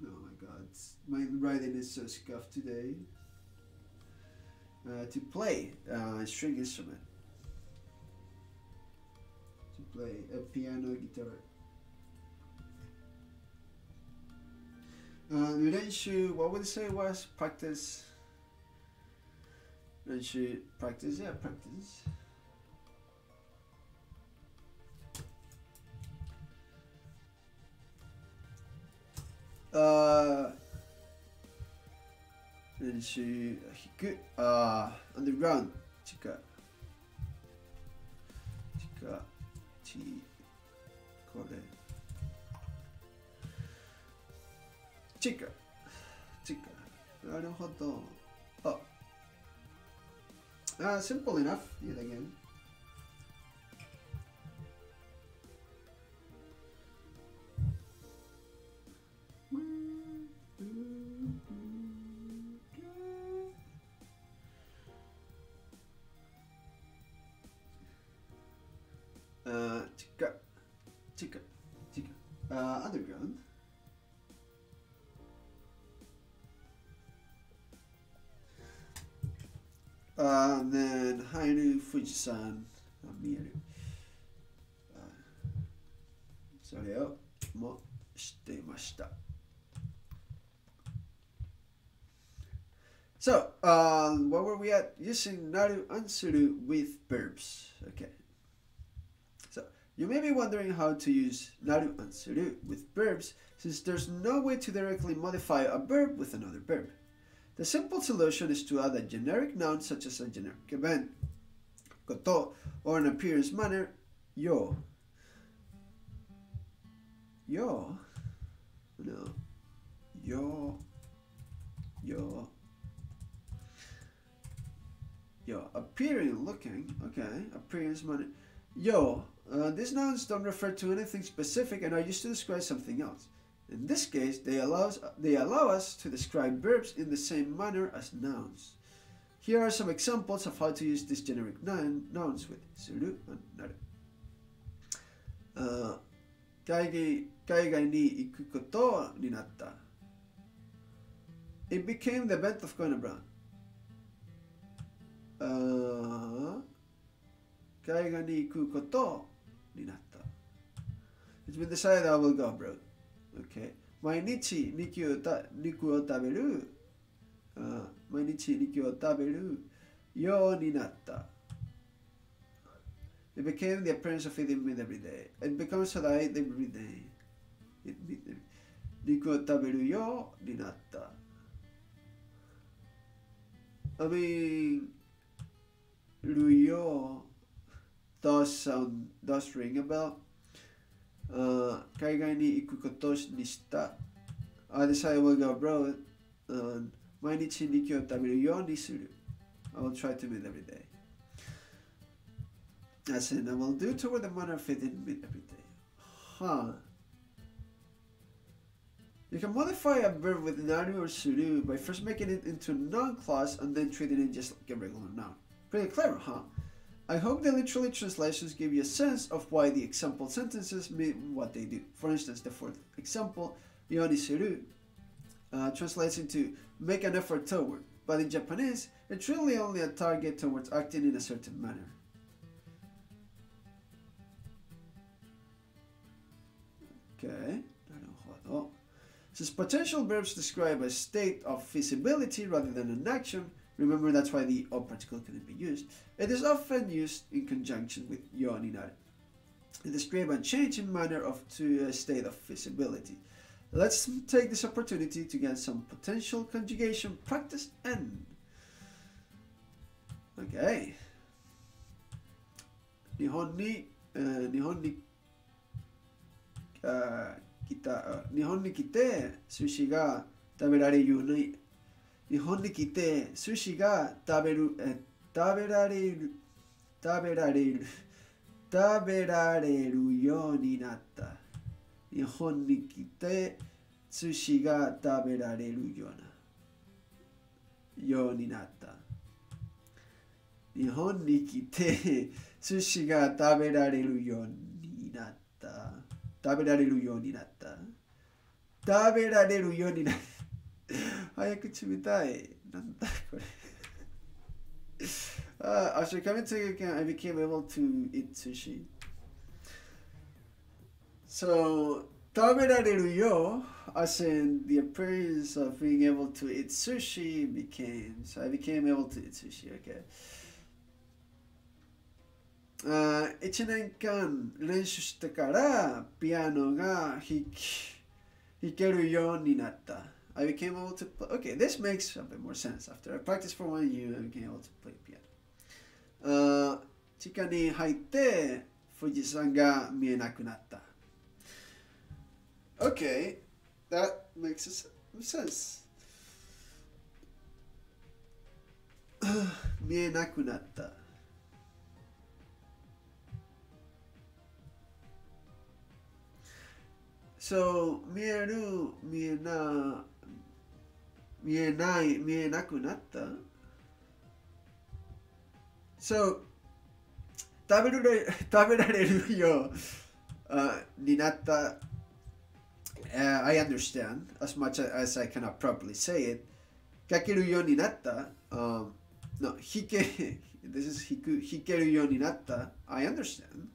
my god, my writing is so scuffed today. To play a string instrument. To play a piano, guitar. 練習 what would you say was practice? 練習 practice, yeah, practice. Then she underground chika chi kore chika なるほど simple enough yet again. Chika underground. Then Hairu Fujisan Miru. それをも知っていました。So, what were we at? Using naru and suru with verbs. Okay. So, you may be wondering how to use naru and suru with verbs since there's no way to directly modify a verb with another verb. The simple solution is to add a generic noun such as a generic event, koto, or an appearance manner, yo. Yo? No. Yo. Appearing, looking, okay, appearance manner. Yo, these nouns don't refer to anything specific and are used to describe something else. In this case, they allow us to describe verbs in the same manner as nouns. Here are some examples of how to use these generic nouns with suru and naru. 海外に行くことになった。It became the event of going abroad. 海外に行くことになった。It's been decided I will go abroad. Okay. 毎日肉を食べる。毎日肉を食べるようになった。It became the appearance of eating meat every day. It becomes that I eat every day. 肉を食べるようになった。I mean, るよ does ring a bell. 海外に行くことにした。I decided I will go abroad. 毎日肉を食べるようにする。I will try to eat every day. As in, I will do toward the manner fitting with every day. Huh. You can modify a verb with naru or suru by first making it into a noun clause and then treating it just like a regular noun. Pretty clever, huh? I hope the literary translations give you a sense of why the example sentences mean what they do. For instance, the fourth example, yoni suru, translates into make an effort toward, but in Japanese, it's really only a target towards acting in a certain manner. Okay, since potential verbs describe a state of feasibility rather than an action, remember that's why the o particle couldn't be used. It is often used in conjunction with yo ni naru. It describes a change in manner to a state of feasibility. Let's take this opportunity to get some potential conjugation practice in. Okay. 日本に来て寿司が食べられるように日本に来て寿司が食べられるようになった。日本に来て寿司が食べられるようになった。日本に来て寿司が食べられるようになった。食べられるようになった。食べられるようになった。早く冷たい。なんだこれ。After coming to Japan, I became able to eat sushi. So, 食べられるよ, as in the appearance of being able to eat sushi so I became able to eat sushi, okay. 1年間練習してからピアノが弾けるようになった。I became able to play. Okay, this makes a bit more sense. After I practiced for 1 year, I became able to play piano. 地下に入って富士山が見えなくなった。Okay, that makes sense. 見えなくなった。So, 見えなくなった。So, 食べられるようになった。I understand as much as I cannot properly say it. 書けるようになった。No, 弾けるようになった。I understand.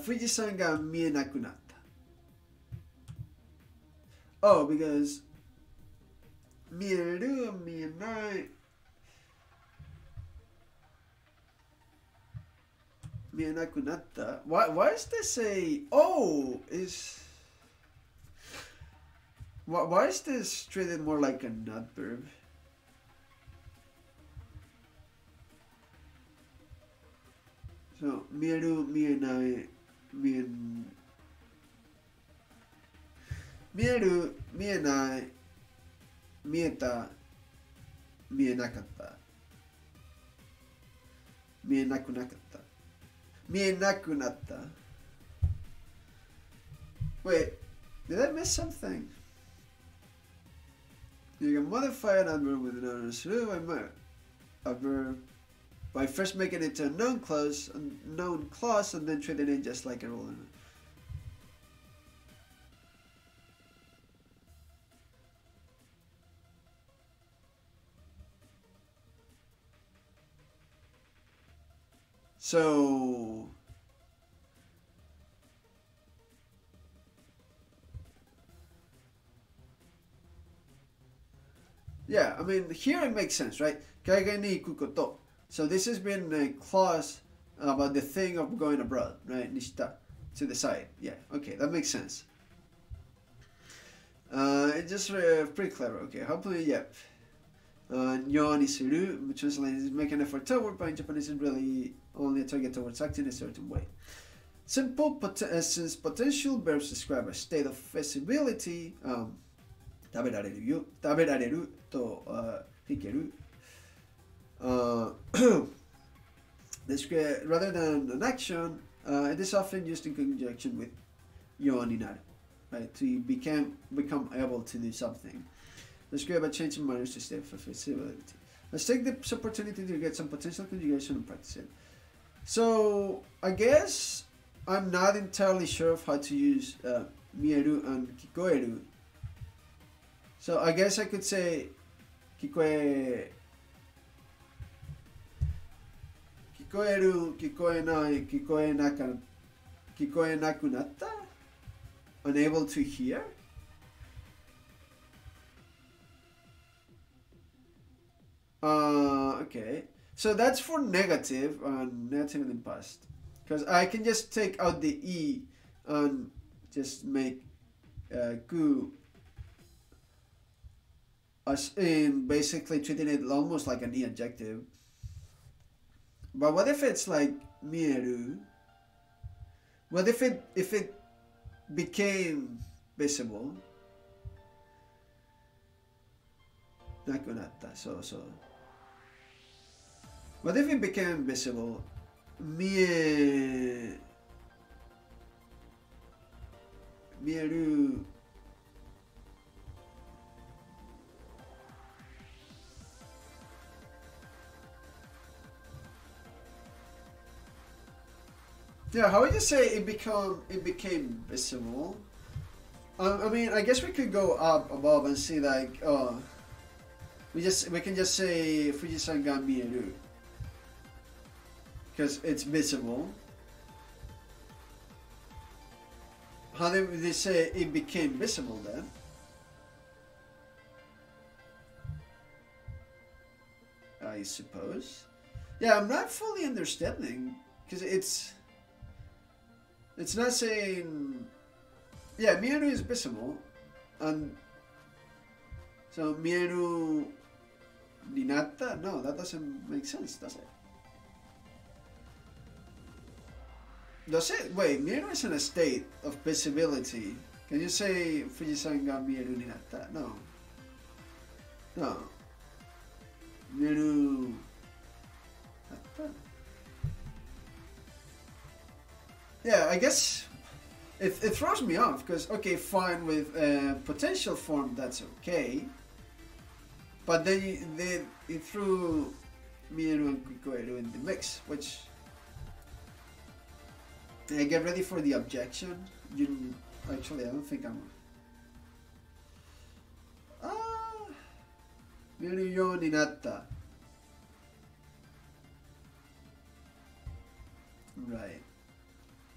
富士山が見えなくなった。Oh, because 見える、見えない。見えなくなった。Why does this say, oh, why is this treated more like a not verb? So, 見える、見えない、見える、見えない、見えた、見えなかった。見えなくなかった。見えなくなった。Wait, did I miss something? You can modify an adverb with an noun a verb by first making it to a noun clause and then treating it just like a rule. So, yeah, I mean, here it makes sense, right? 海外に行くこと. So this has been a clause about the thing of going abroad, right? にした to the side. Yeah, okay, that makes sense. It's just pretty clever, okay. Hopefully, yep. ようにする, which translates is make an effort toward, but in Japanese is really only a target towards acting in a certain way. Simple, since potential verbs describe a state of feasibility, 食べられるよ、食べられると弾ける。rather than an action, it is often used in conjunction with yo ni naru, right? To become able to do something. Describe a change in manners to stay for feasibility. Let's take this opportunity to get some potential conjugation and practice it. So I guess I'm not entirely sure of how to use mieru and kikoeru. So I guess I could say kikoeru, kikoenai, kikoenakunatta, unable to hear. Okay. So that's for negative and negative in the past. Because I can just take out the E and just make ku as in basically treating it almost like an E adjective. But what if it's like mieru? What if it became visible? Nakunatta. So. What if it became visible? Mieru. Yeah, how would you say it became visible? I mean, I guess we could go up above and see like, we can just say Fujisan ga mieru. Because it's visible. How did they say it became visible then? I suppose. Yeah, I'm not fully understanding because it's not saying. Yeah, mieru is visible, and so mieru ninatta. No, that doesn't make sense, does it? Does it? Wait, mieru is in a state of visibility. Can you say Fujisan ga mieru ni natta? No. No. Mieru natta. Yeah, I guess it throws me off because, okay, fine, with potential form, that's okay. But then it threw mieru and kikoeru in the mix, which... get ready for the objection. Actually, I don't think I'm. Miru yo ni natta. Right.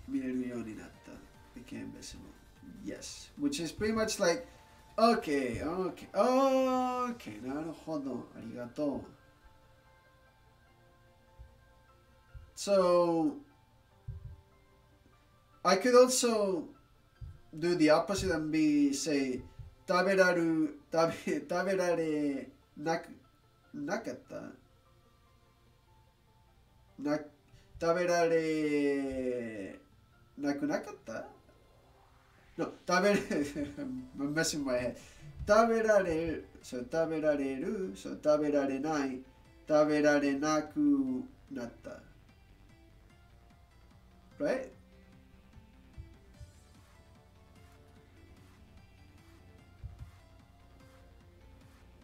Miru yo ni natta became visible. Yes, which is pretty much like, okay, naruhodo, arigato. So. I could also do the opposite and say taberare nakatta. Taberare nakunakatta? No, I'm messing my head. Taberare, so taberareru, so taberarenai, taberare nakunatta. Right?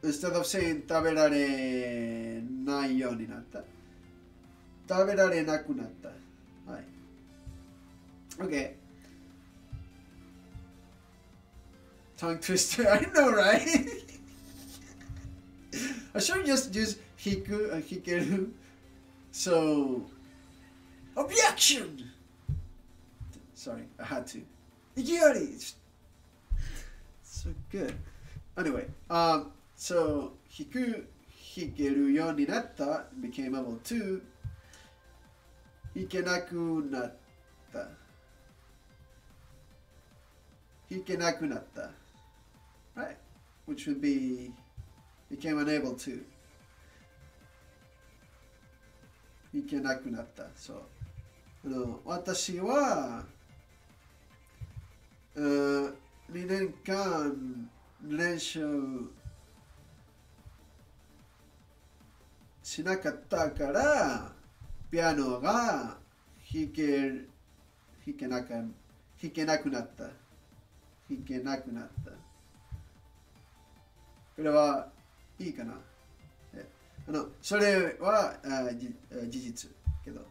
Instead of saying taberare nai yo ni natta, taberare nakunatta. Hi. Okay. Tongue twister. I know, right? I should just use hiku and hikeru. So, objection. Sorry, I had to. Ikiyori. So good. Anyway, so hiku hikeru yo ni natta became able to hikenaku natta. Hikenaku natta. Right? Which would be became unable to. Hikenaku natta. So, 私は2年間練習しなかったからピアノが弾けなくなった。弾けなくなった。これはいいかな。それは事実けど。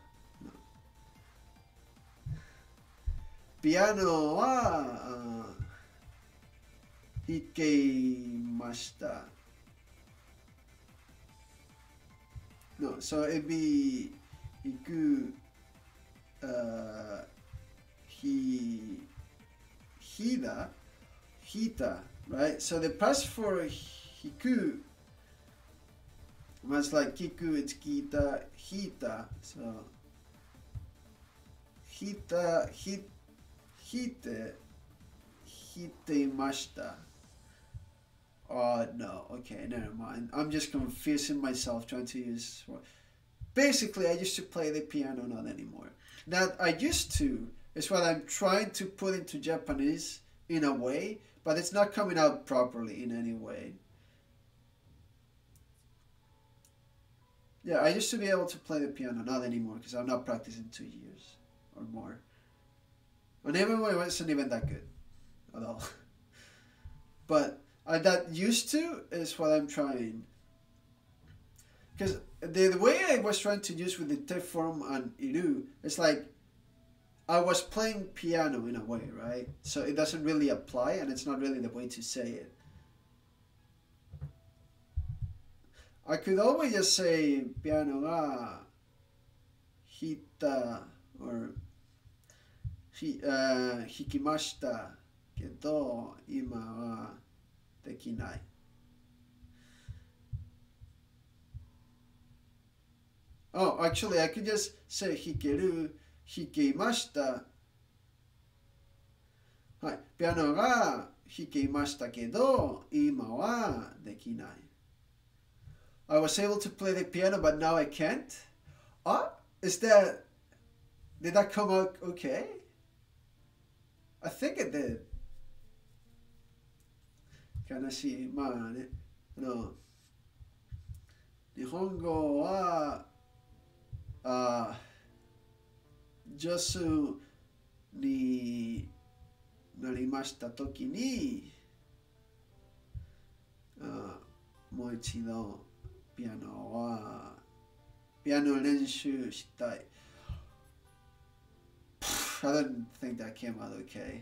ピアノは弾けました。No, so it'd be hiku, hita, right? So the past for hiku was like kiku, it's kita, hita. So hitemashita. Oh no, okay, never mind. I'm just confusing myself trying to use. Basically, I used to play the piano, not anymore. That I used to is what I'm trying to put into Japanese in a way, but it's not coming out properly in any way. Yeah, I used to be able to play the piano, not anymore, because I'm not practicing 2 years or more. And even when it wasn't even that good at all. But that used to is what I'm trying. Because the way I was trying to use with the te form and iru, it's like I was playing piano in a way, right? So it doesn't really apply and it's not really the way to say it. I could always just say piano ga hita or hikimashita kedo ima wa dekinai. Oh, actually, I could just say hikeru, hikeimashita. Hai, piano ga hikeimashita kedo ima wa dekinai. I was able to play the piano, but now I can't. Ah, did that come out okay? I think it did. 悲しい。まあね、日本語は上手になりましたときにもう一度ピアノ練習したい。I didn't think that came out okay.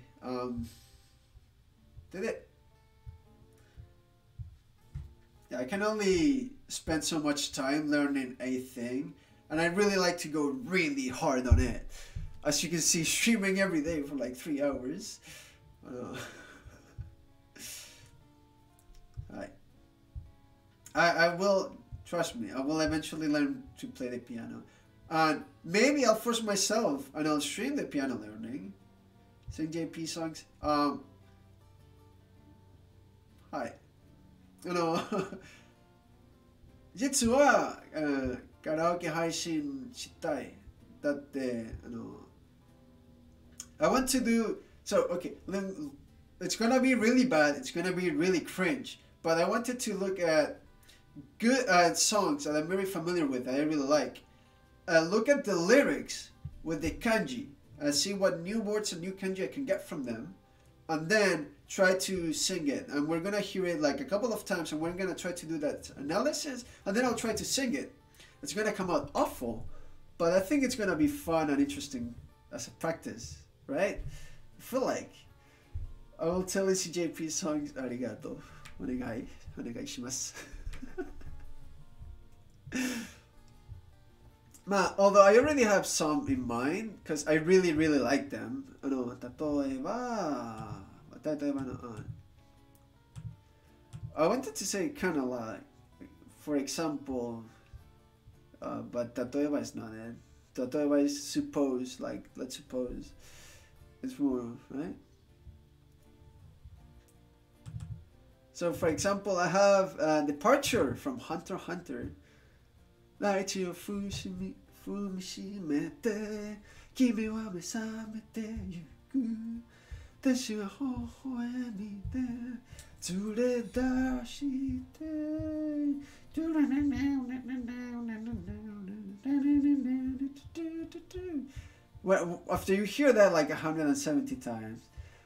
Did it? Yeah, I can only spend so much time learning a thing, and I really like to go really hard on it. As you can see, streaming every day for like 3 hours. I will, trust me, I will eventually learn to play the piano. And maybe I'll force myself and I'll stream the piano learning. Sing JP songs. Hi. 実は、カラオケ配信したい。だって、I want to do, so, okay, it's gonna be really bad, it's gonna be really cringe, but I wanted to look at good songs that I'm very familiar with, that I really like. Look at the lyrics with the kanji, and see what new words and new kanji I can get from them, and then try to sing it. And we're gonna hear it like a couple of times, and we're gonna try to do that analysis, and then I'll try to sing it. It's gonna come out awful, but I think it's gonna be fun and interesting as a practice, right? I feel like I will tell CJP songs. Arigato. Onegai shimasu. Although I already have some in mind, because I really like them. 例えば I wanted to say kind of like, for example, but 例えば is not it. 例えば is suppose, like, let's suppose. It's more, right? So, for example, I have Departure from Hunter x Hunter. 大地を踏みしめて君は目覚めてゆく私は微笑みで連れ出して Well, after you hear that like 170 times,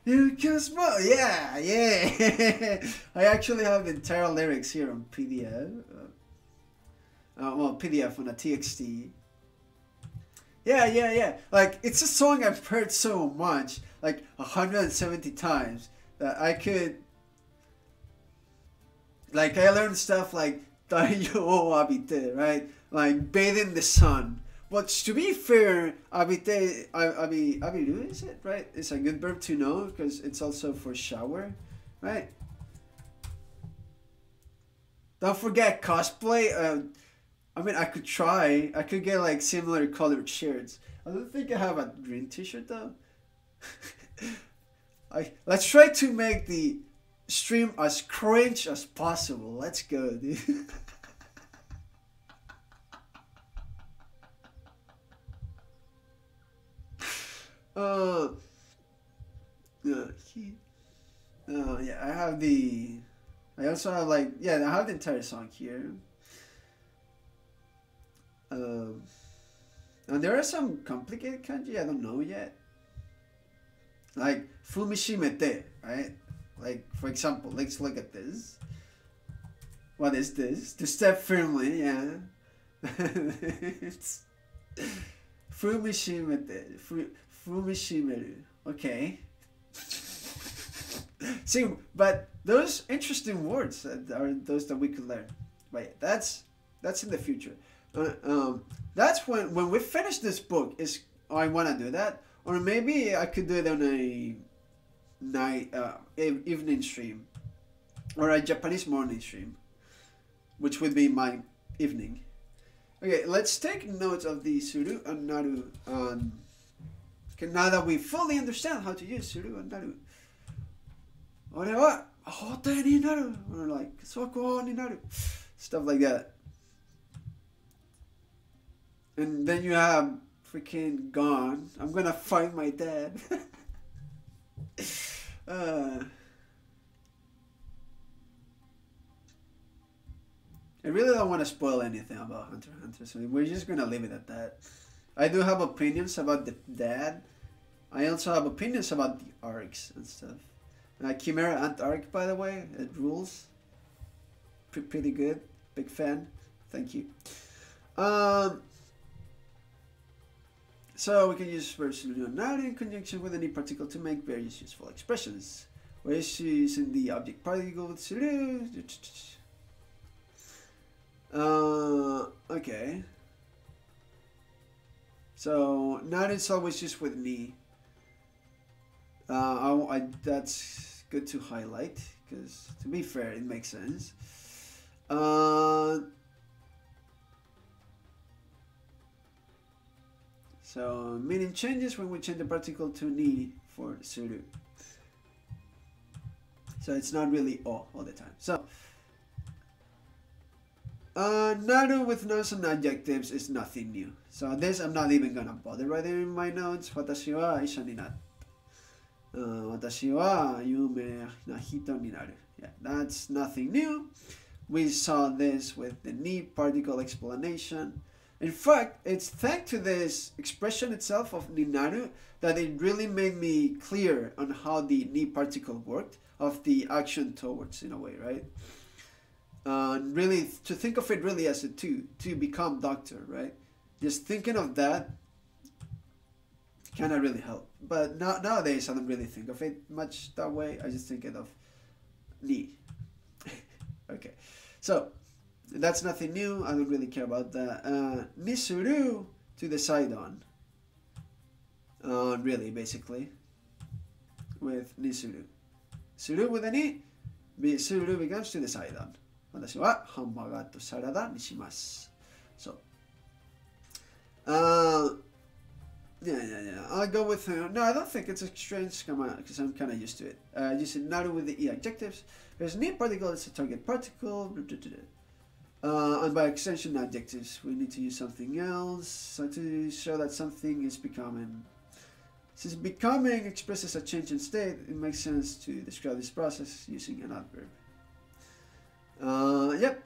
you can smile. Yeah, yeah. I actually have the entire lyrics here on PDF. Well, PDF on a TXT. Yeah. Like, it's a song I've heard so much, like 170 times, that I could. Like, I learned stuff like Taiyo o abite, right? Like, bathe in the sun. But to be fair, abite, abiru, is it, right? It's a good verb to know because it's also for shower, right? Don't forget cosplay. I mean, I could try. I could get like similar colored shirts. I don't think I have a green t-shirt though. Let's try to make the stream as cringe as possible. Let's go, dude. Yeah, I have the. I also have like, yeah, I have the entire song here. And there are some complicated kanji I don't know yet. Like fumishimete, right? Like, for example, let's look at this. What is this? To step firmly, yeah. It's fumishimete, fumishimeru. Okay. See, but those interesting words are those that we could learn. But yeah, that's in the future. That's when we finish this book. Is I want to do that, or maybe I could do it on a night, evening stream, or a Japanese morning stream, which would be my evening. Okay, let's take notes of the suru and naru. Okay, now that we fully understand how to use suru and naru, or like soko ni naru, stuff like that. And then you have freaking gone. I'm gonna find my dad. I really don't want to spoil anything about Hunter x Hunter, so we're just gonna leave it at that. I do have opinions about the dad. I also have opinions about the arcs and stuff. Chimera Ant arc, by the way, it rules. Pretty good. Big fan. Thank you. So we can use verbs now in conjunction with any particle to make various useful expressions. We're using the object particle with suru. Okay. So naru is always used with ni. That's good to highlight because, to be fair, it makes sense. So meaning changes when we change the particle to ni for suru. So it's not really o all the time. So naru with nouns and adjectives is nothing new. So this I'm not even gonna bother writing in my notes. Watashi wa isha ni natta. Watashi wa yume na hito ni naru. Yeah, that's nothing new. We saw this with the ni particle explanation. In fact, it's thanks to this expression itself of ninaru that it really made me clear on how the ni particle worked, of the action towards, in a way, right? Really, to think of it really as a to become doctor, right? Just thinking of that kind of really helped. But nowadays, I don't really think of it much that way. I just think it of ni. Okay, so that's nothing new. I don't really care about that. Nisuru, to decide on. Really, basically. With nisuru. Suru with a ni. Suru becomes to decide on. Watashi wa hamburger to sarada ni shimasu. So. Yeah. I'll go with. No, I don't think it's a strange command because I'm kind of used to it. Using naru with the e adjectives. There's ni particle, it's a target particle. And by extension, adjectives, we need to use something else. So to show that something is becoming. Since becoming expresses a change in state, it makes sense to describe this process using an adverb. Yep,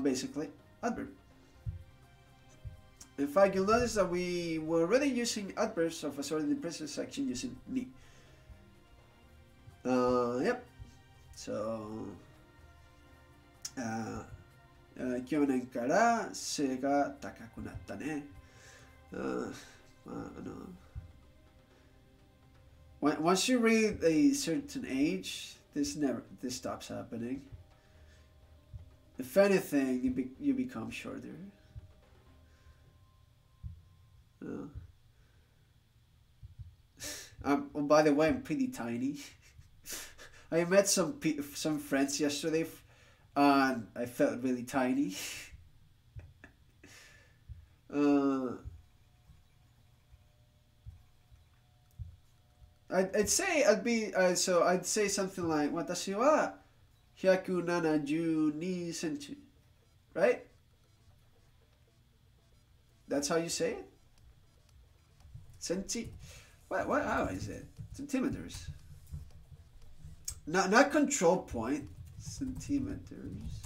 basically adverb. In fact, you'll notice that we were already using adverbs of assorted in present section using ni. Yep. So, 去年から背が高くなったね。Once you read a certain age, this stops happening. If anything, you become shorter. Oh, by the way, I'm pretty tiny. I met some friends yesterday, and I felt really tiny. I'd say I'd say something like 私は172センチ, right? That's how you say it? Centi? How is it? Centimeters. Not control point. Centimeters.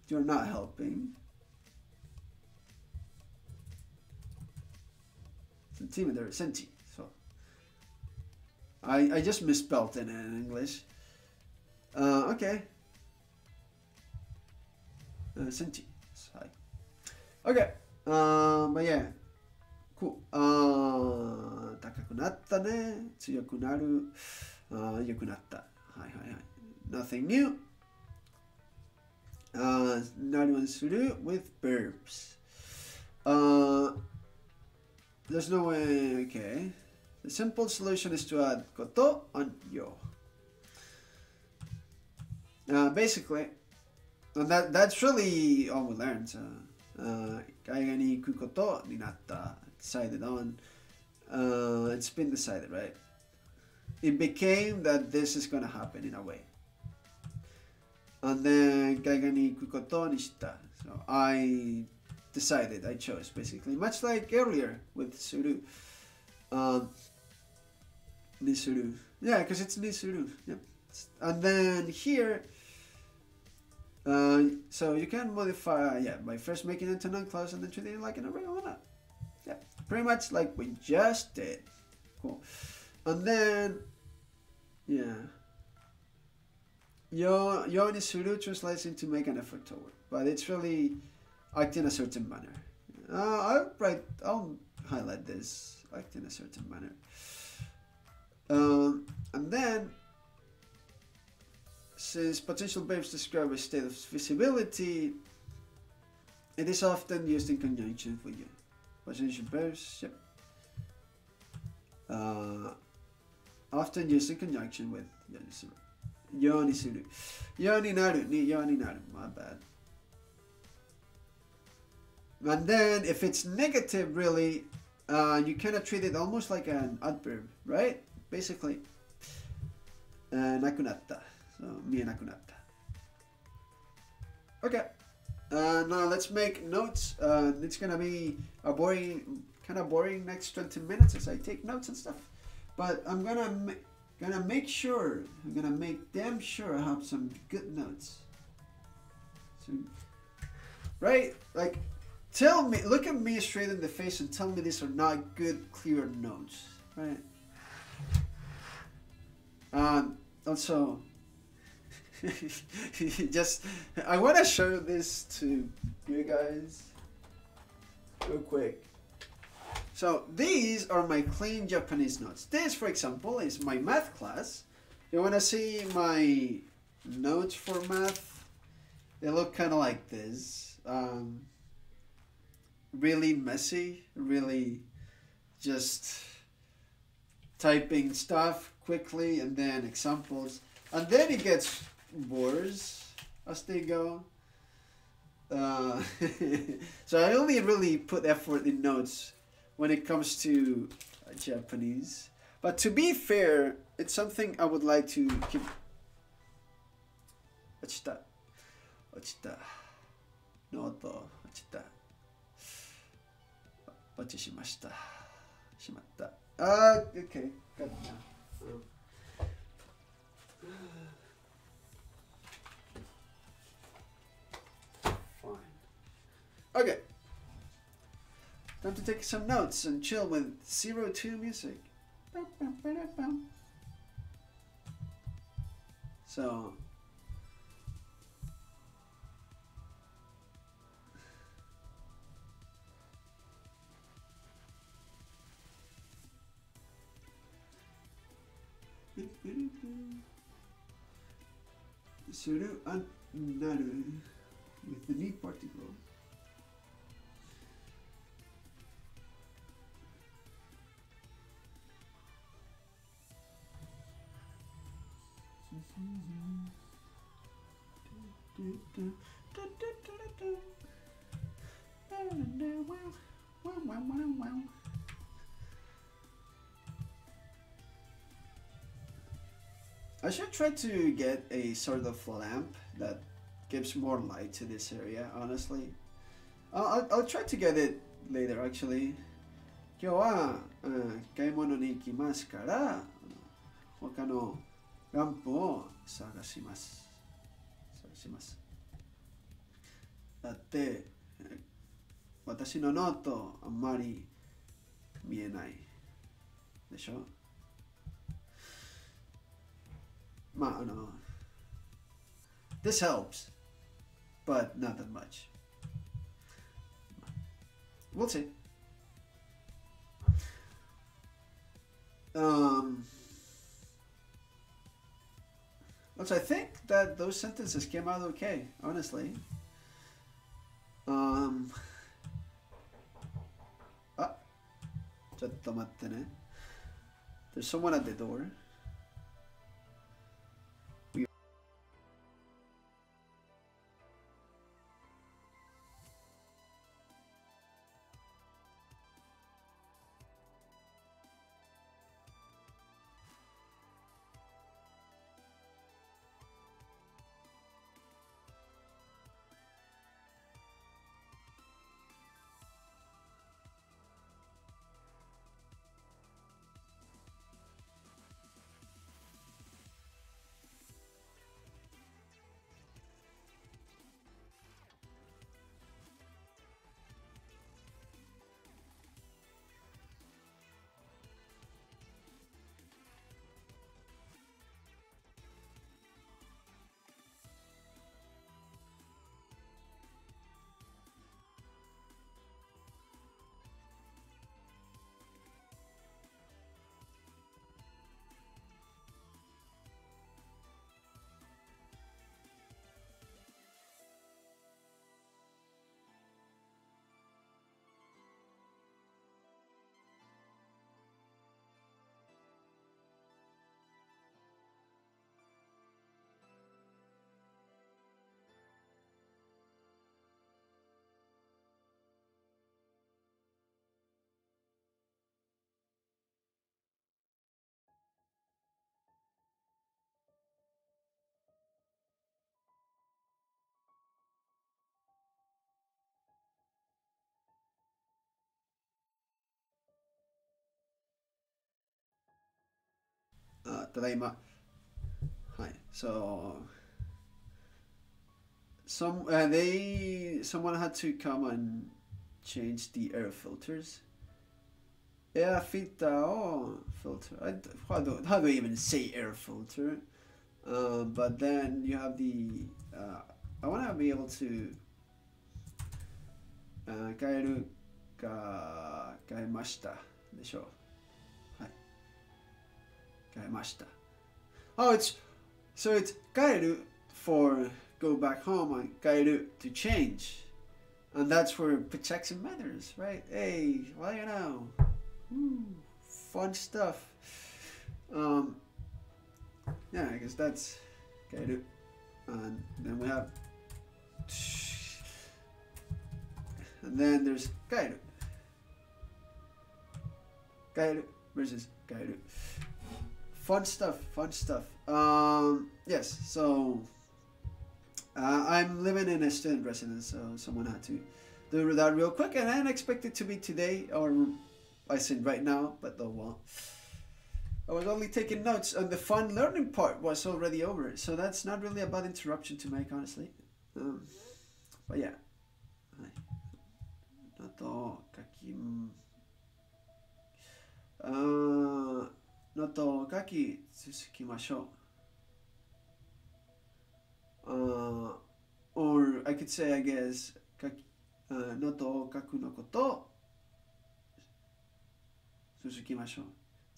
You're not helping. Centimeter, centi. So I just misspelled it in English. Okay. Centi. Okay. But yeah. Cool. 高くなったね。強くなる。良くなった。はいはいはい。Nothing new. なるにする with verbs. There's no way. Okay. The simple solution is to add こと on yo. Basically, that's really all we learned. 海外に行くことになった。Decided on. It's been decided, right? It became that this is going to happen in a way. And then 海外に行くことにした。So I decided, I chose, basically. Much like earlier with suru. Nisuru. Yeah, because it's nisuru. Yep. And then here, so you can modify, by first making it a non-clause and then treating it like an irregular noun. Yeah, pretty much like we just did. Cool. And then, yo nisuru translates into make an effort toward, but it's really act in a certain manner. I'll highlight this, act in a certain manner. And then, since potential verbs describe a state of visibility, it is often used in conjunction with you. Potential verbs, yep. Often used in conjunction with yo nisuru. Yo ni naru, my bad. And then, if it's negative, really, you kind of treat it almost like an adverb, right? Basically, nakunatta. So, mie nakunatta. Okay. Now let's make notes. It's gonna be a kind of boring next 20 minutes as I take notes and stuff. But I'm gonna make damn sure I have some good notes. So, right? Like, tell me, look at me straight in the face and tell me these are not good, clear notes, right? Also, I want to show this to you guys real quick. So these are my clean Japanese notes. This, for example, is my math class. You want to see my notes for math? They look kind of like this. Really messy, really just typing stuff quickly and then examples. And then it gets worse as they go. So I only really put effort in notes when it comes to Japanese. But to be fair, it's something I would like to keep. Ochita. Noto. Ochita. Ochishimashita. Shimatta. Okay. Got it now. Okay. Time to take some notes and chill with 02 music. So. Suru an naru with the ni particle. I should try to get a sort of lamp that gives more light to this area, honestly. I'll try to get it later, actually. 今日は、買い物に行きますから、他のランプを探します。だって、私のノートあんまり見えないでしょ。まあ、this helps, but not that much. We'll see. Also, I think that those sentences came out okay, honestly. There's someone at the door. Tadaima. Hi. So someone had to come and change the air filters. Air filter. How do I even say air filter? But then you have the I want to be able to 変えるか変えましたでしょう。Oh, it's kaeru for go back home and kaeru to change. And that's where projection matters, right? Hey, well, you know. Woo, fun stuff. Yeah, I guess that's kaeru. And then we have and then there's kaeru. Kaeru versus kaeru. Fun stuff. Yes, so I'm living in a student residence, so someone had to do that real quick, and I didn't expect it to be today, or I said right now, but oh well. I was only taking notes, and the fun learning part was already over, so that's not really a bad interruption to make, honestly. But yeah. と書き、のと書き続きましょう。Or I could say, I guess, 書き、のと書くのこと続きましょう。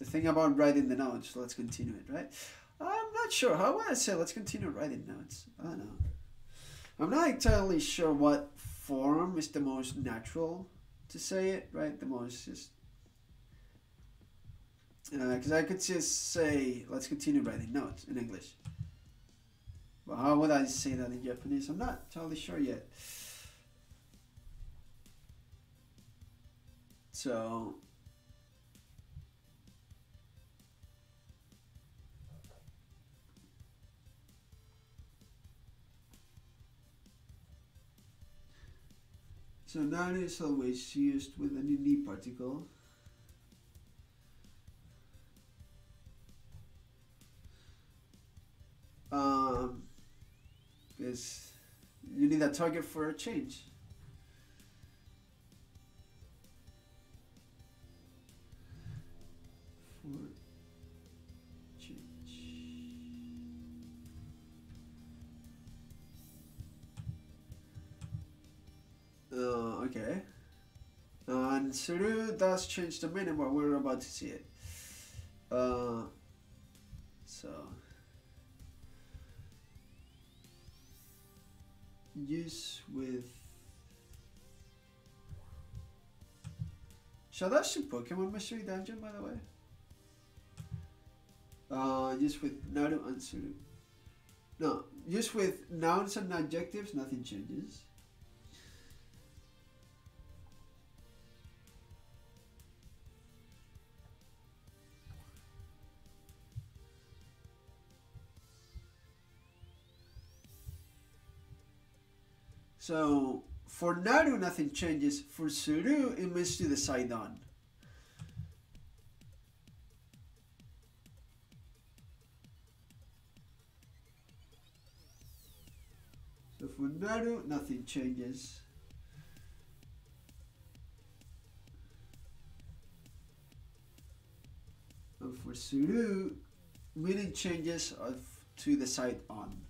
The thing about writing the notes, let's continue it, right? I'm not sure. How would I say let's continue writing notes? I don't know. I'm not entirely sure what form is the most natural to say it, right? The most just... Because I could just say, let's continue writing notes in English. But how would I say that in Japanese? I'm not entirely sure yet. So... So naru is always used with an ed particle. Because you need a target for a change. For change. Okay. And suru does change the meaning, but we're about to see it. So use with... Shall that should Pokemon Mystery Dungeon, by the way? Use with naru and suru. No, use with nouns and adjectives, nothing changes. So for naru, nothing changes. For suru, it means to decide on. So for naru, nothing changes. And for suru, meaning changes to decide on.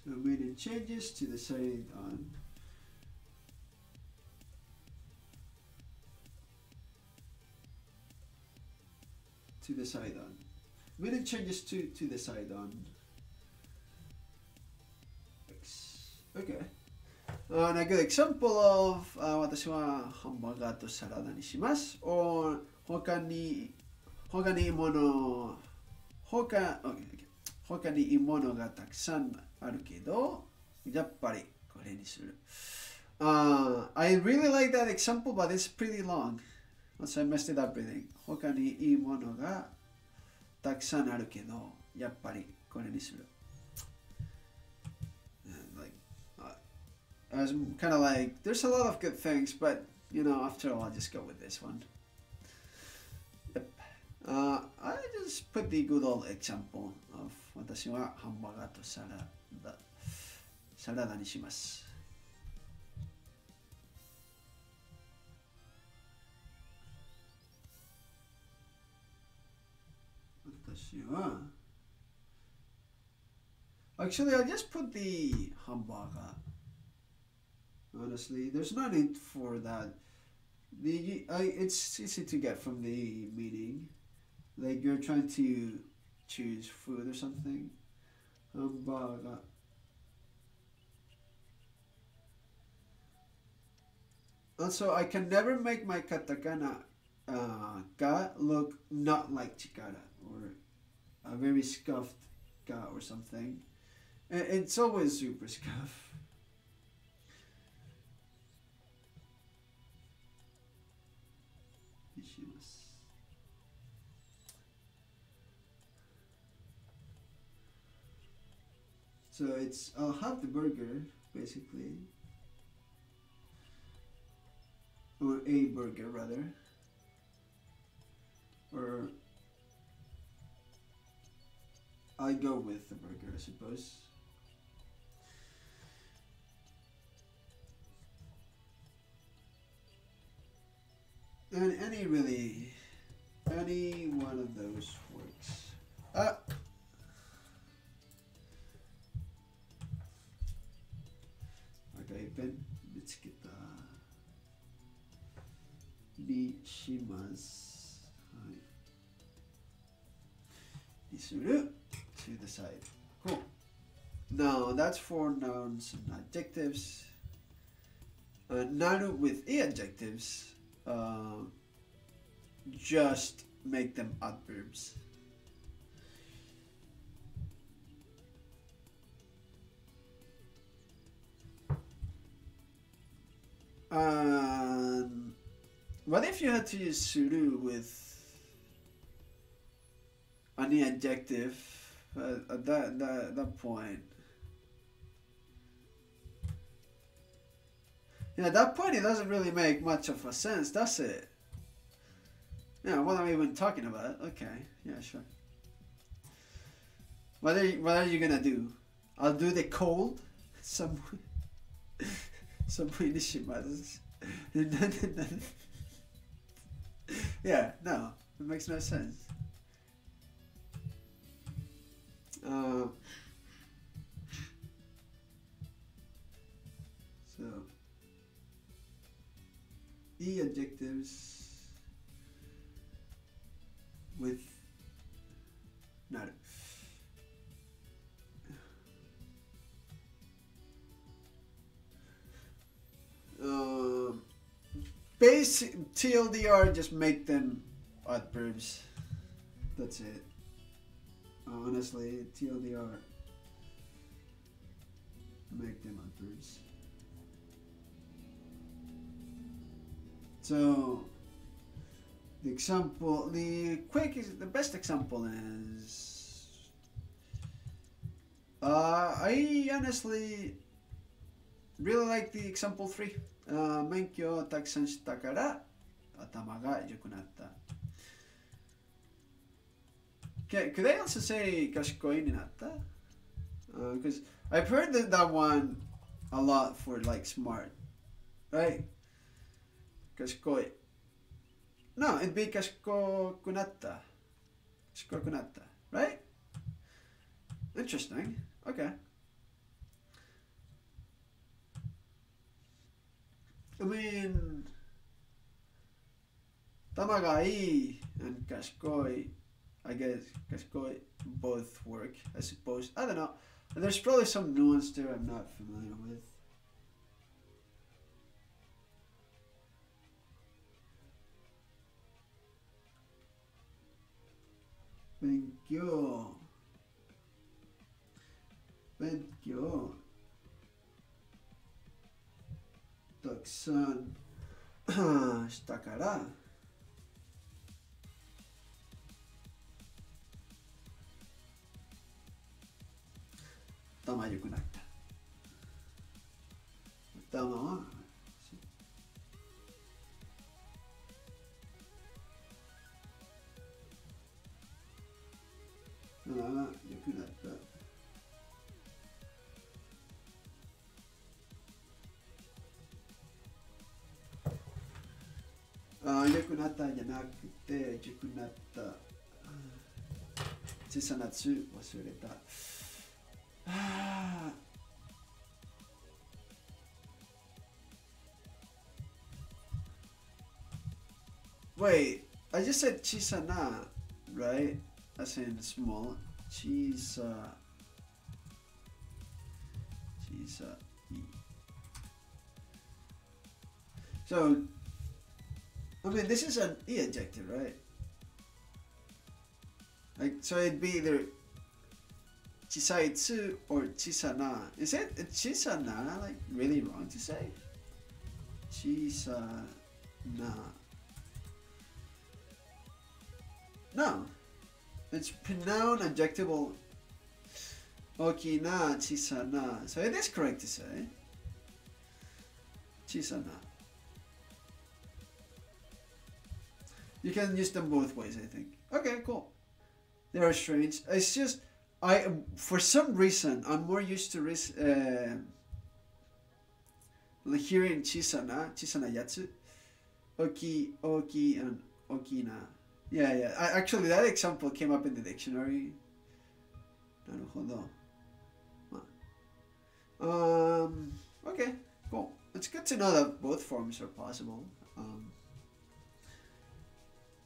So meaning changes to decide on. To decide on. Meaning changes to decide on. Okay. And a good example of 私はハンバーガーとサラダにします。or 他にいいものがたくさんあるけど、やっぱりこれにする。I really like that example, but it's pretty long. So I messed it up everything. 他にいいものがたくさんあるけど、やっぱりこれにする。I was kind of like, there's a lot of good things, but you know, after all, I'll just go with this one. Yep. I just put the good old example of 私はハンバーガーとサラダにします。私は Actually, I just put the hamburger. Honestly, there's no need for that. It's easy to get from the meaning. Like you're trying to choose food or something. Hamburger. Also, I can never make my katakana ga look not like chikara or a very scuffed ga or something. It's always super scuffed. So I'll have the burger, basically. Or a burger, rather. Or I go with the burger, I suppose. And any one of those works. Okay, pen mitsuketa. Ni shimasu. Isuru to the side. Cool. Now that's for nouns and adjectives. Naru with e adjectives. Just make them adverbs. What if you had to use suru with any adjective at that point? Yeah, at that point it doesn't really make much of a sense, does it? Yeah, what am I even talking about? Okay, yeah, sure. What are you gonna do? I'll do the cold. Some nishimasu. Yeah, no, it makes no sense. So e adjectives with naru. Basic TLDR, just make them adverbs. That's it. Honestly, TLDR, make them adverbs. So the best example is I honestly really like the example 3. 免許をたくさんしたから頭が良くなった。Could I also say 賢いになった? Because I've heard that one a lot for like smart, right? 賢い. No, it'd be 賢くなった. 賢くなった, right? Interesting. Okay. I mean, 頭がいい and 賢い, I guess 賢い both work, I suppose. I don't know. There's probably some nuance there I'm not familiar with. 勉強たくさんしたから頭良くなった。頭は良くなった。良くなったじゃなくて、良くなった。小さなつ忘れた。Wait, I just said 小さな, right? As in small. 小さい. So, I mean, this is an e adjective, right? Like, so it'd be either 小さいつ or 小さな. Is it 小さな like really wrong to say? 小さな. No, it's pronoun adjectival 大きな小さな. So it is correct to say 小さな. You can use them both ways, I think. Okay, cool. They are strange. It's just for some reason I'm more used to hearing chisana yatsu, oki, and okina. Yeah. Actually, that example came up in the dictionary. Naruhodo. Okay, cool. It's good to know that both forms are possible.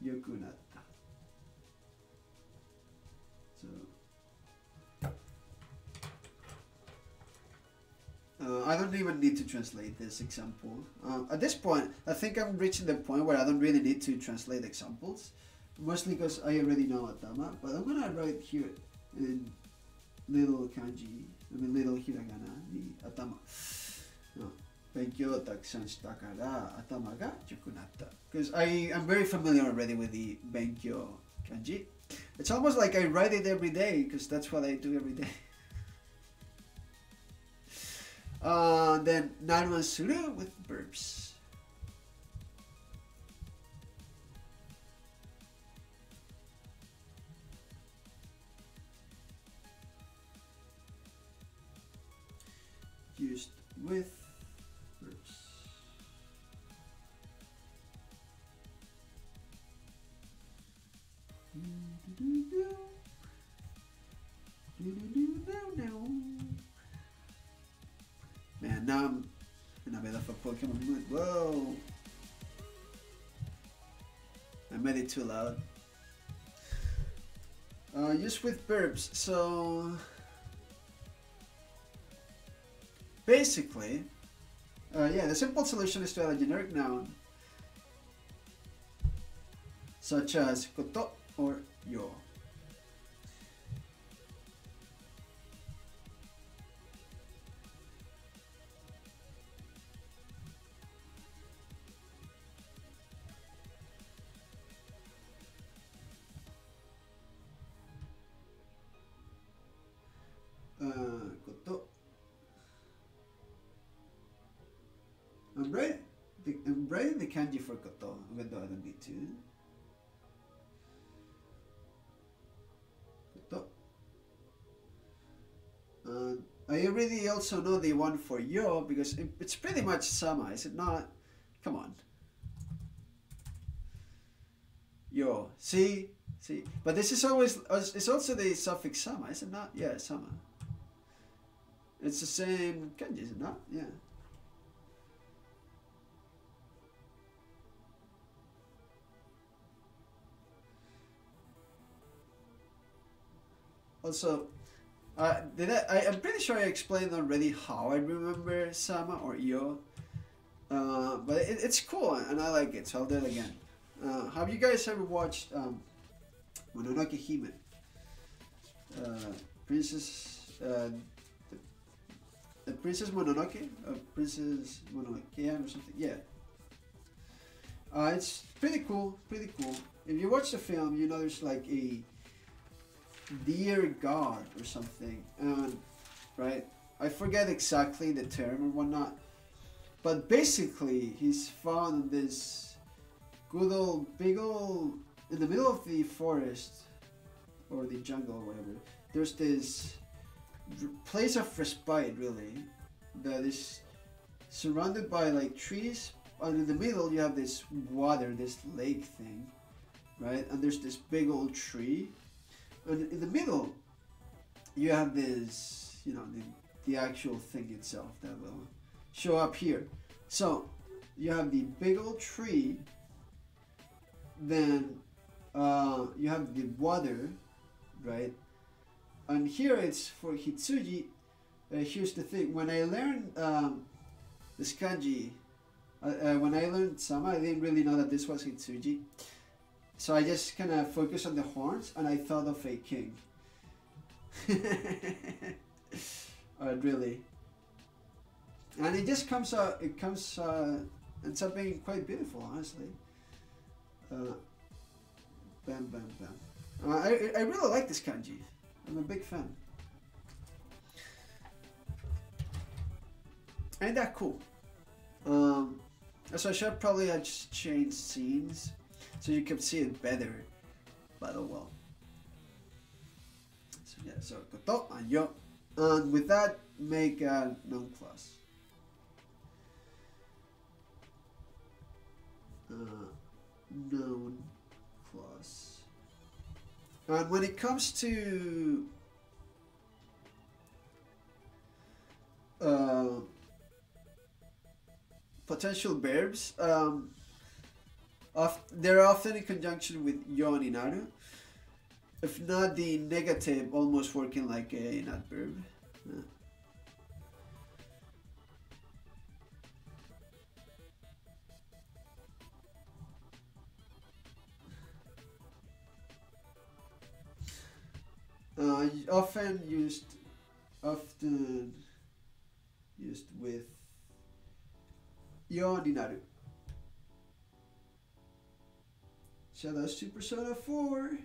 Yokunatta. So, I don't even need to translate this example. At this point, I think I'm reaching the point where I don't really need to translate examples. Mostly because I already know atama, but I'm gonna write here in little kanji, little hiragana, ni atama. Benkyou takusan shita kara atama ga yoku natta. Because I am very familiar already with the Benkyou kanji. It's almost like I write it every day because that's what I do every day. Then naru suru with verbs. Used with verbs. Man, now I'm in a bit of a Pokemon mood. Whoa! I made it too loud. Used with verbs. So basically, the simple solution is to add a generic noun such as koto or yo. Koto. I'm writing the kanji for koto, even though I don't need to. Koto. I already also know the one for yo because it's pretty much sama, is it not? Come on. Yo. See? But this is always, it's also the suffix sama, is it not? Yeah, sama. It's the same kanji, is it not? Yeah. Also, I'm pretty sure I explained already how I remember sama or yo, but it's cool and I like it, so I'll do it again. Have you guys ever watched Mononoke Hime? Princess, the Princess Mononoke? Princess Mononoke or something? Yeah. It's pretty cool. If you watch the film, you know there's like a dear God or something, right? I forget exactly the term or whatnot, but basically he's found in this big old, in the middle of the forest or the jungle or whatever. There's this place of respite, really, that is surrounded by like trees, and in the middle you have this water, this lake thing, right? And there's this big old tree. And in the middle, you have this, the actual thing itself that will show up here. So you have the big old tree, then you have the water, right? And here it's for Hitsuji. Here's the thing: when I learned this kanji, when I learned sama, I didn't really know that this was Hitsuji. So I just kind of focused on the horns, and I thought of a king. Really. And it just ends up being quite beautiful, honestly. Bam, bam, bam. I really like this kanji. I'm a big fan. Ain't that cool? So I should probably have just changed scenes. so you can see it better. But oh well. So yeah, so koto and yo. And with that, make a noun clause. Noun clause. And when it comes to potential verbs, they're often in conjunction with yo and inaru. If not the negative, almost working like an adverb. Often used with yo and inaru. So that's to Persona 4.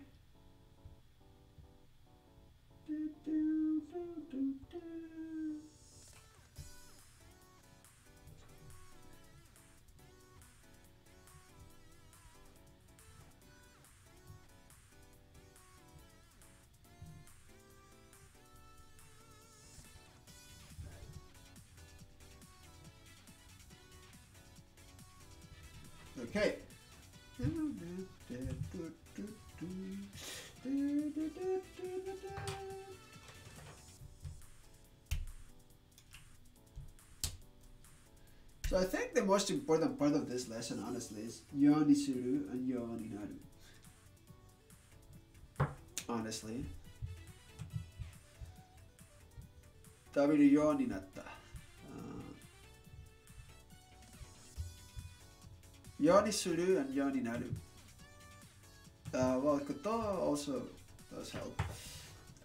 Okay. So I think the most important part of this lesson, honestly, is yo ni suru and yo ni naru. Honestly. Taberu yo ni natta. Yo ni suru and yo ni naru. Well, koto also does help.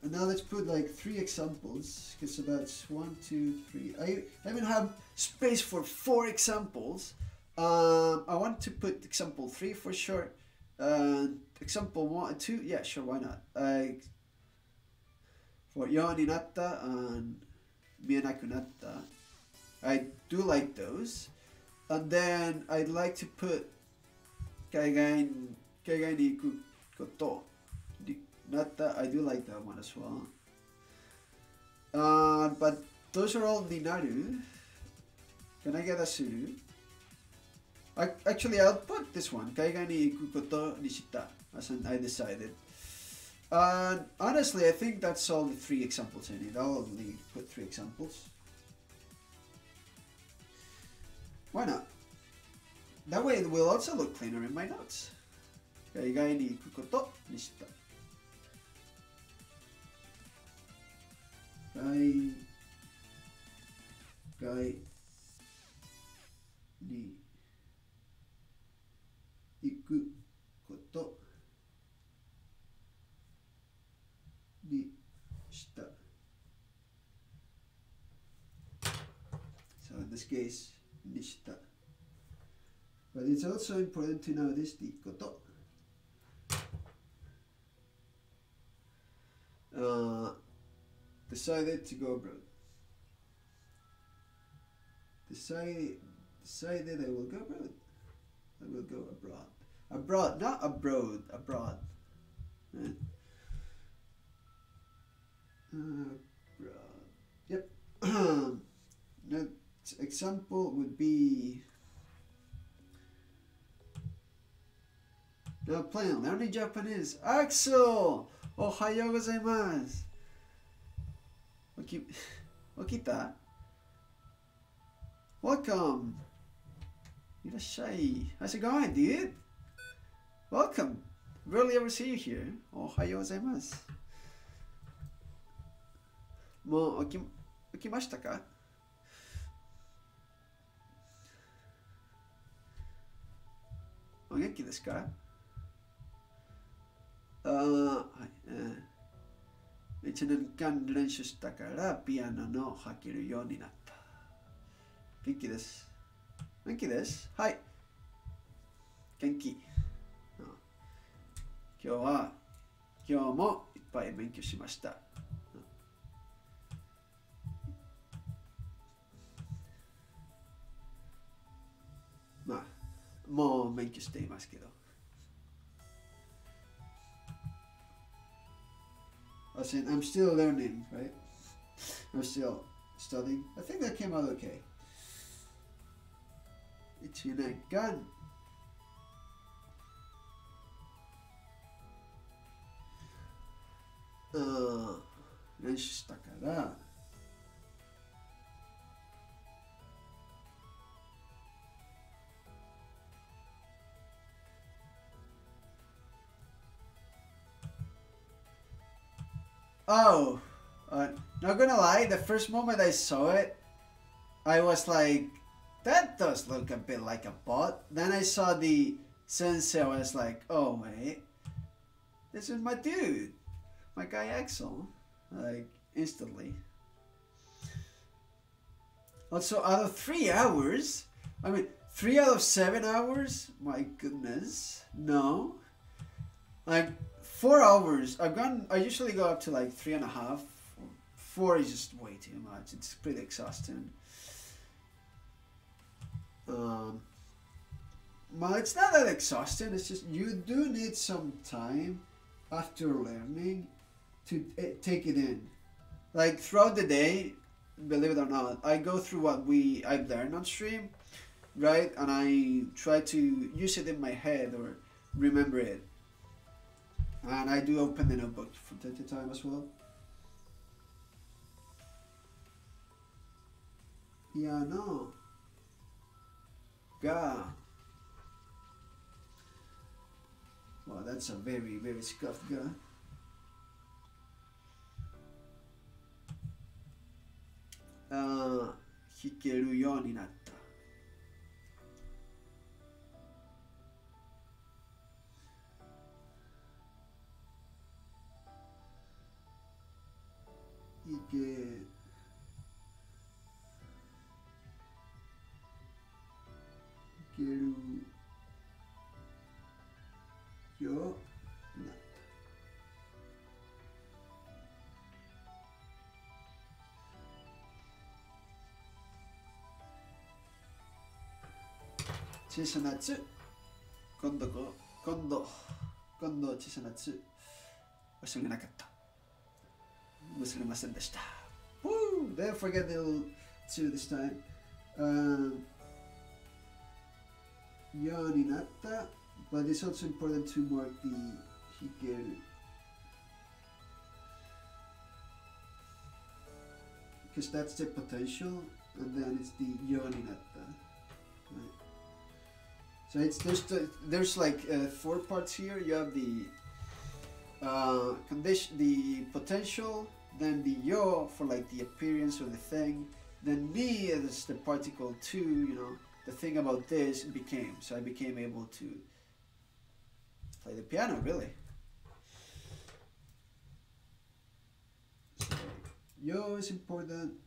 And now let's put like 3 examples, because so that's 1, 2, 3. I even have space for 4 examples. I want to put example 3 for sure. Example 1 and 2, yeah, sure, why not? For yo ni natta and mienaku natta, I do like those. And then I'd like to put kaigai ni iku koto natta. I do like that one as well. But those are all ni naru. Can I get a suru? Actually, I'll put this one, kaigai ni iku koto ni shita, as I decided. And honestly, I think that's all the 3 examples I need. I'll only put 3 examples. Why not? That way it will also look cleaner in my notes. Kaigai ni iku koto ni shita. Kaigai ni iku koto ni shita. So in this case, ni shita. But it's also important to know this di koto. Decided to go abroad. Decided I will go abroad. I will go abroad. Abroad, not abroad. Abroad. Right? Abroad. Yep. Next example would be. Now playing learning Japanese. Axel! Ohayou gozaimasu. Okita? Welcome. Irashai. How's it going, dude? Welcome. Rarely ever see you here. Ohayou gozaimasu. Mo okimashita ka? O genki desu ka? 1年間練習したからピアノの弾けるようになった。元気です。元気です。はい。元気。今日もいっぱい勉強しました。まあ、もう勉強していますけど。As in, I'm still learning, right? I'm still studying. I think that came out okay. 1年間練習したから、Oh, not gonna lie, the first moment I saw it, I was like, that does look a bit like a bot. Then I saw the sensei, I was like, oh wait, this is my dude, my guy Axel, like instantly. Also, out of 3 hours, I mean, 3 out of 7 hours, my goodness, no. Like, 4 hours, I usually go up to like 3.5. 4 is just way too much. It's pretty exhausting. Well, it's not that exhausting. It's just you do need some time after learning to take it in. Like throughout the day, believe it or not, I go through what I've learned on stream, right? And I try to use it in my head or remember it. And I do open the notebook from time to time as well. Piano ga. Wow, that's a very, very scuffed ga. 弾けるようになった。弾けるようになった。小さなつ、今度小さなつ、忘れなかった。忘れませんでした。Woo! Didn't forget the little two this time. ようになった。But it's also important to mark the 弾ける。Because that's the potential, and then it's the ようになった。Right? So there's like 4 parts here. You have the condition, the potential, then the yo for like the appearance of the thing, then me is the particle to, you know, the thing about this became. So I became able to play the piano, really. So yo is important,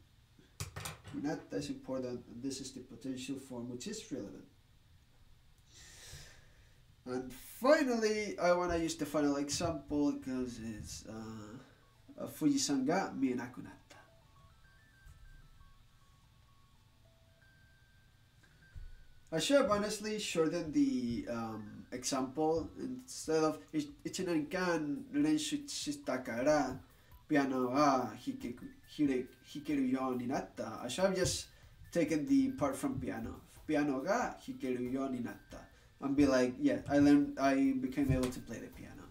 hinata is important, and this is the potential form which is relevant. And finally, I want to use the final example because it's Fuji-san ga mienaku natta. I should have honestly shortened the example. Instead of 1年間練習したからピアノが弾けるようになった. I should have just taken the part from piano. ピアノが弾けるようになった. And be like, yeah, I became able to play the piano.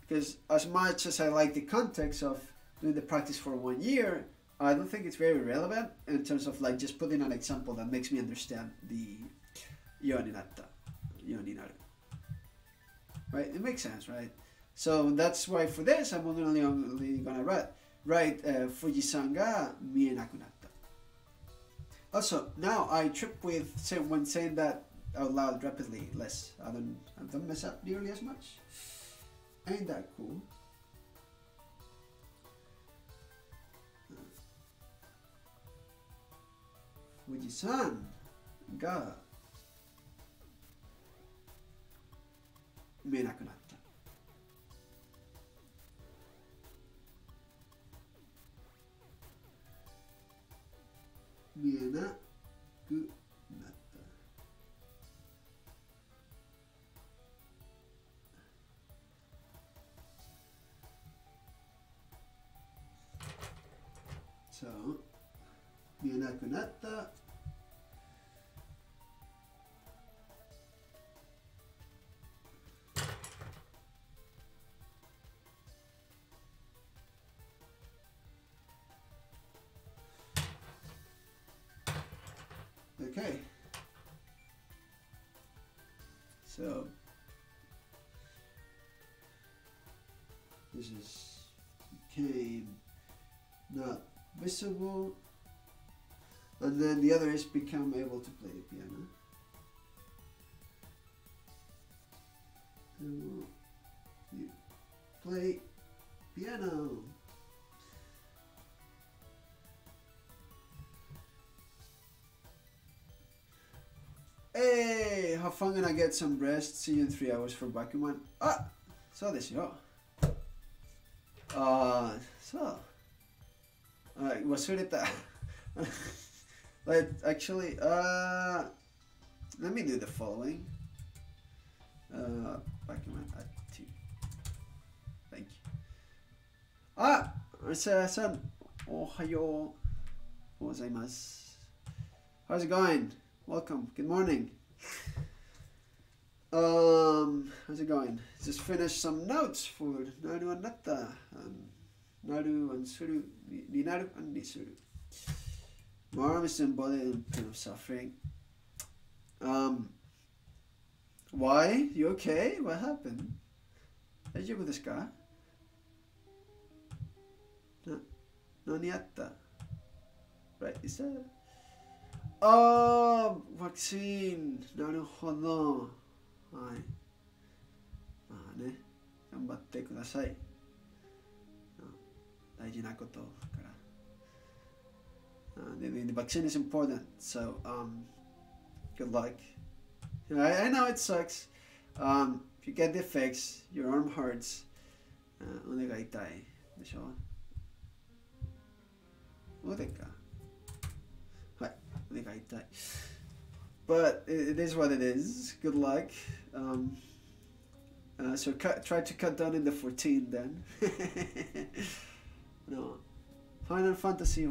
Because as much as I like the context of doing the practice for 1 year, I don't think it's very relevant in terms of like just putting an example that makes me understand the yo ni natta, yo ni naru. Right? It makes sense, right? So that's why for this, I'm only gonna write Fuji-san ga mienaku natta. Also, now I trip with when saying that out loud rapidly less. I don't mess up nearly as much. Ain't that cool? Fuji-san ga mienaku natta. Mienaku. So, 見えなくなった。Okay. So this is became not visible, and then the other is become able to play the piano. And you play piano. Hey, have fun and get some rest. See you in 3 hours for Bakuman. Ah, そうですよ。そう。忘れた。Actually, let me do the following. Bakuman at 2. Thank you. Ah, Arsa-san. Ohayo gozaimasu. How's it going? Welcome. Good morning. How's it going? Just finished some notes for Naru and Natta. Naru and Suru. Ninaru and Nisuru. My arm is embodied in pain of suffering. Why? You okay? What happened? Daijoubu desu ka? Nani atta? Right, is that? Oh, vaccine. なるほど。はい。まあね、頑張ってください。大事なことから。The vaccine is important, so good luck. I know it sucks. If you get the fix, your arm hurts. 腕が痛いでしょ。腕か。But it is what it is. Good luck. So try to cut down in the 14 then. No. Final Fantasy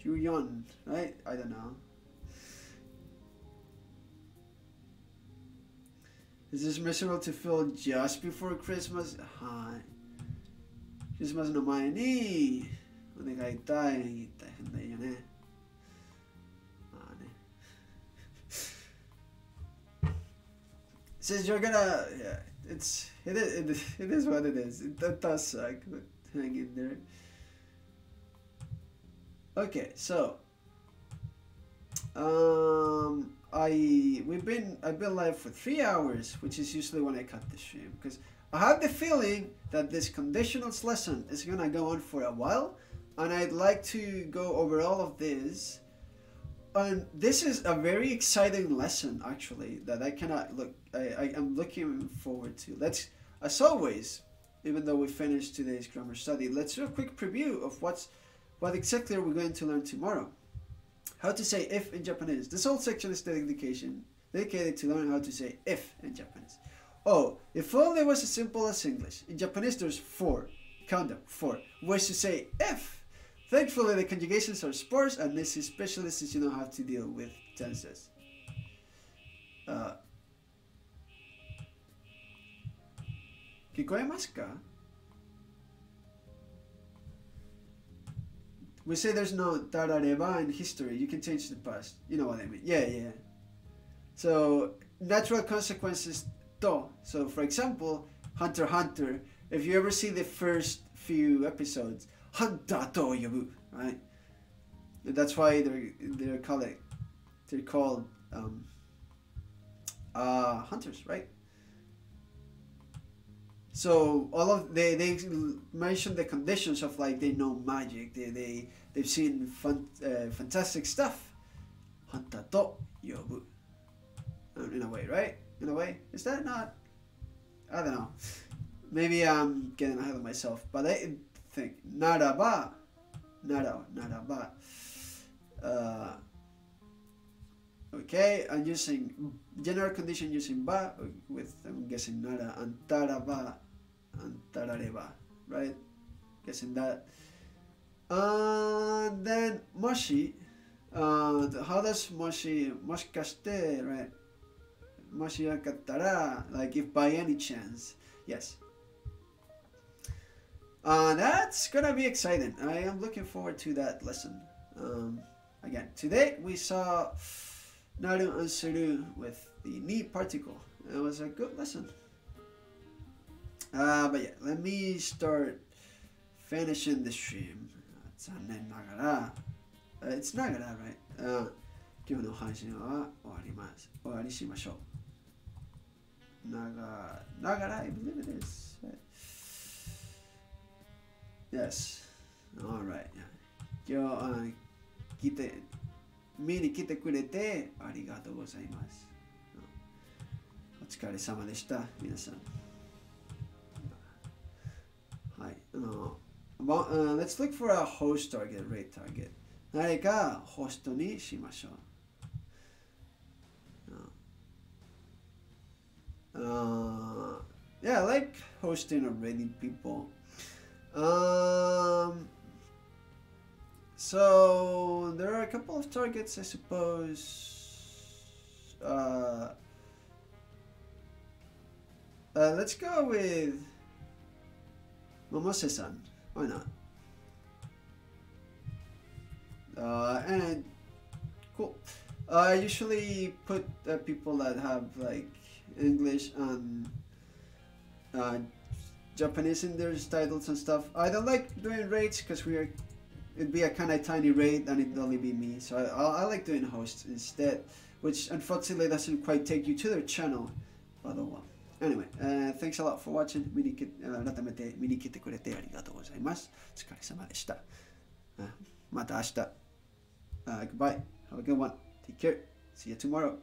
Juyon, right? I don't know. Is this miserable to feel just before Christmas? Hi. Christmas no mae ni. お願いたい大変だよね。まあね。Says you're gonna, yeah, it is what it is. It does suck, but hang in there. Okay, so I've been live for 3 hours, which is usually when I cut the stream, because I have the feeling that this conditionals lesson is gonna go on for a while. And I'd like to go over all of this. And this is a very exciting lesson, actually, that I am looking forward to. Let's, as always, even though we finished today's grammar study, let's do a quick preview of what exactly are we going to learn tomorrow. How to say if in Japanese. This whole section is dedicated to learn how to say if in Japanese. Oh, if only it was as simple as English. In Japanese, there's 4. Count them, 4 ways to say if. Thankfully, the conjugations are sparse, and this is especially since you don't have to deal with tenses. Kikoemasu ka? We say there's no tarareba in history. You can change the past. You know what I mean. Yeah. So, natural consequences to. So, for example, Hunter x Hunter, if you ever see the first few episodes, Hunter to yobu, right? And that's why they're called hunters, right? So all of they mention the conditions of like they know magic, they've seen fantastic stuff. Hunter to yobu, in a way, right? In a way, is that not? I don't know. Maybe I'm getting ahead of myself, but I think naraba. Okay, I'm using general condition using ba with, I'm guessing nara and taraba and tarareba, right? guessing that. Then もし、how does もしかして right? もしよかったら like if by any chance, yes. That's gonna be exciting. I am looking forward to that lesson. Again, today we saw naru and suru with the ni particle. It was a good lesson. But yeah, let me start finishing the stream. It's nagara, right? 今日の配信は終わります。終わりしましょう。nagara, I believe it is. Yes. Alright. 今日見に来てくれてありがとうございます。お疲れ様でした、皆さん。はい。let's look for a host target, rate target. 誰かホストにしましょう。Yeah, I like hosting or rating people. So there are a couple of targets, I suppose. Let's go with Momose-san. Why not? And cool. I usually put people that have like English and Japanese in their titles and stuff. I don't like doing rates because it'd be a kind of tiny rate and it'd only be me. So I like doing hosts instead, which unfortunately doesn't quite take you to their channel. Anyway, thanks a lot for watching. 改めて見に来てくれてありがとうございます。お疲れ様でした。また明日。Goodbye. Have a good one. Take care. See you tomorrow.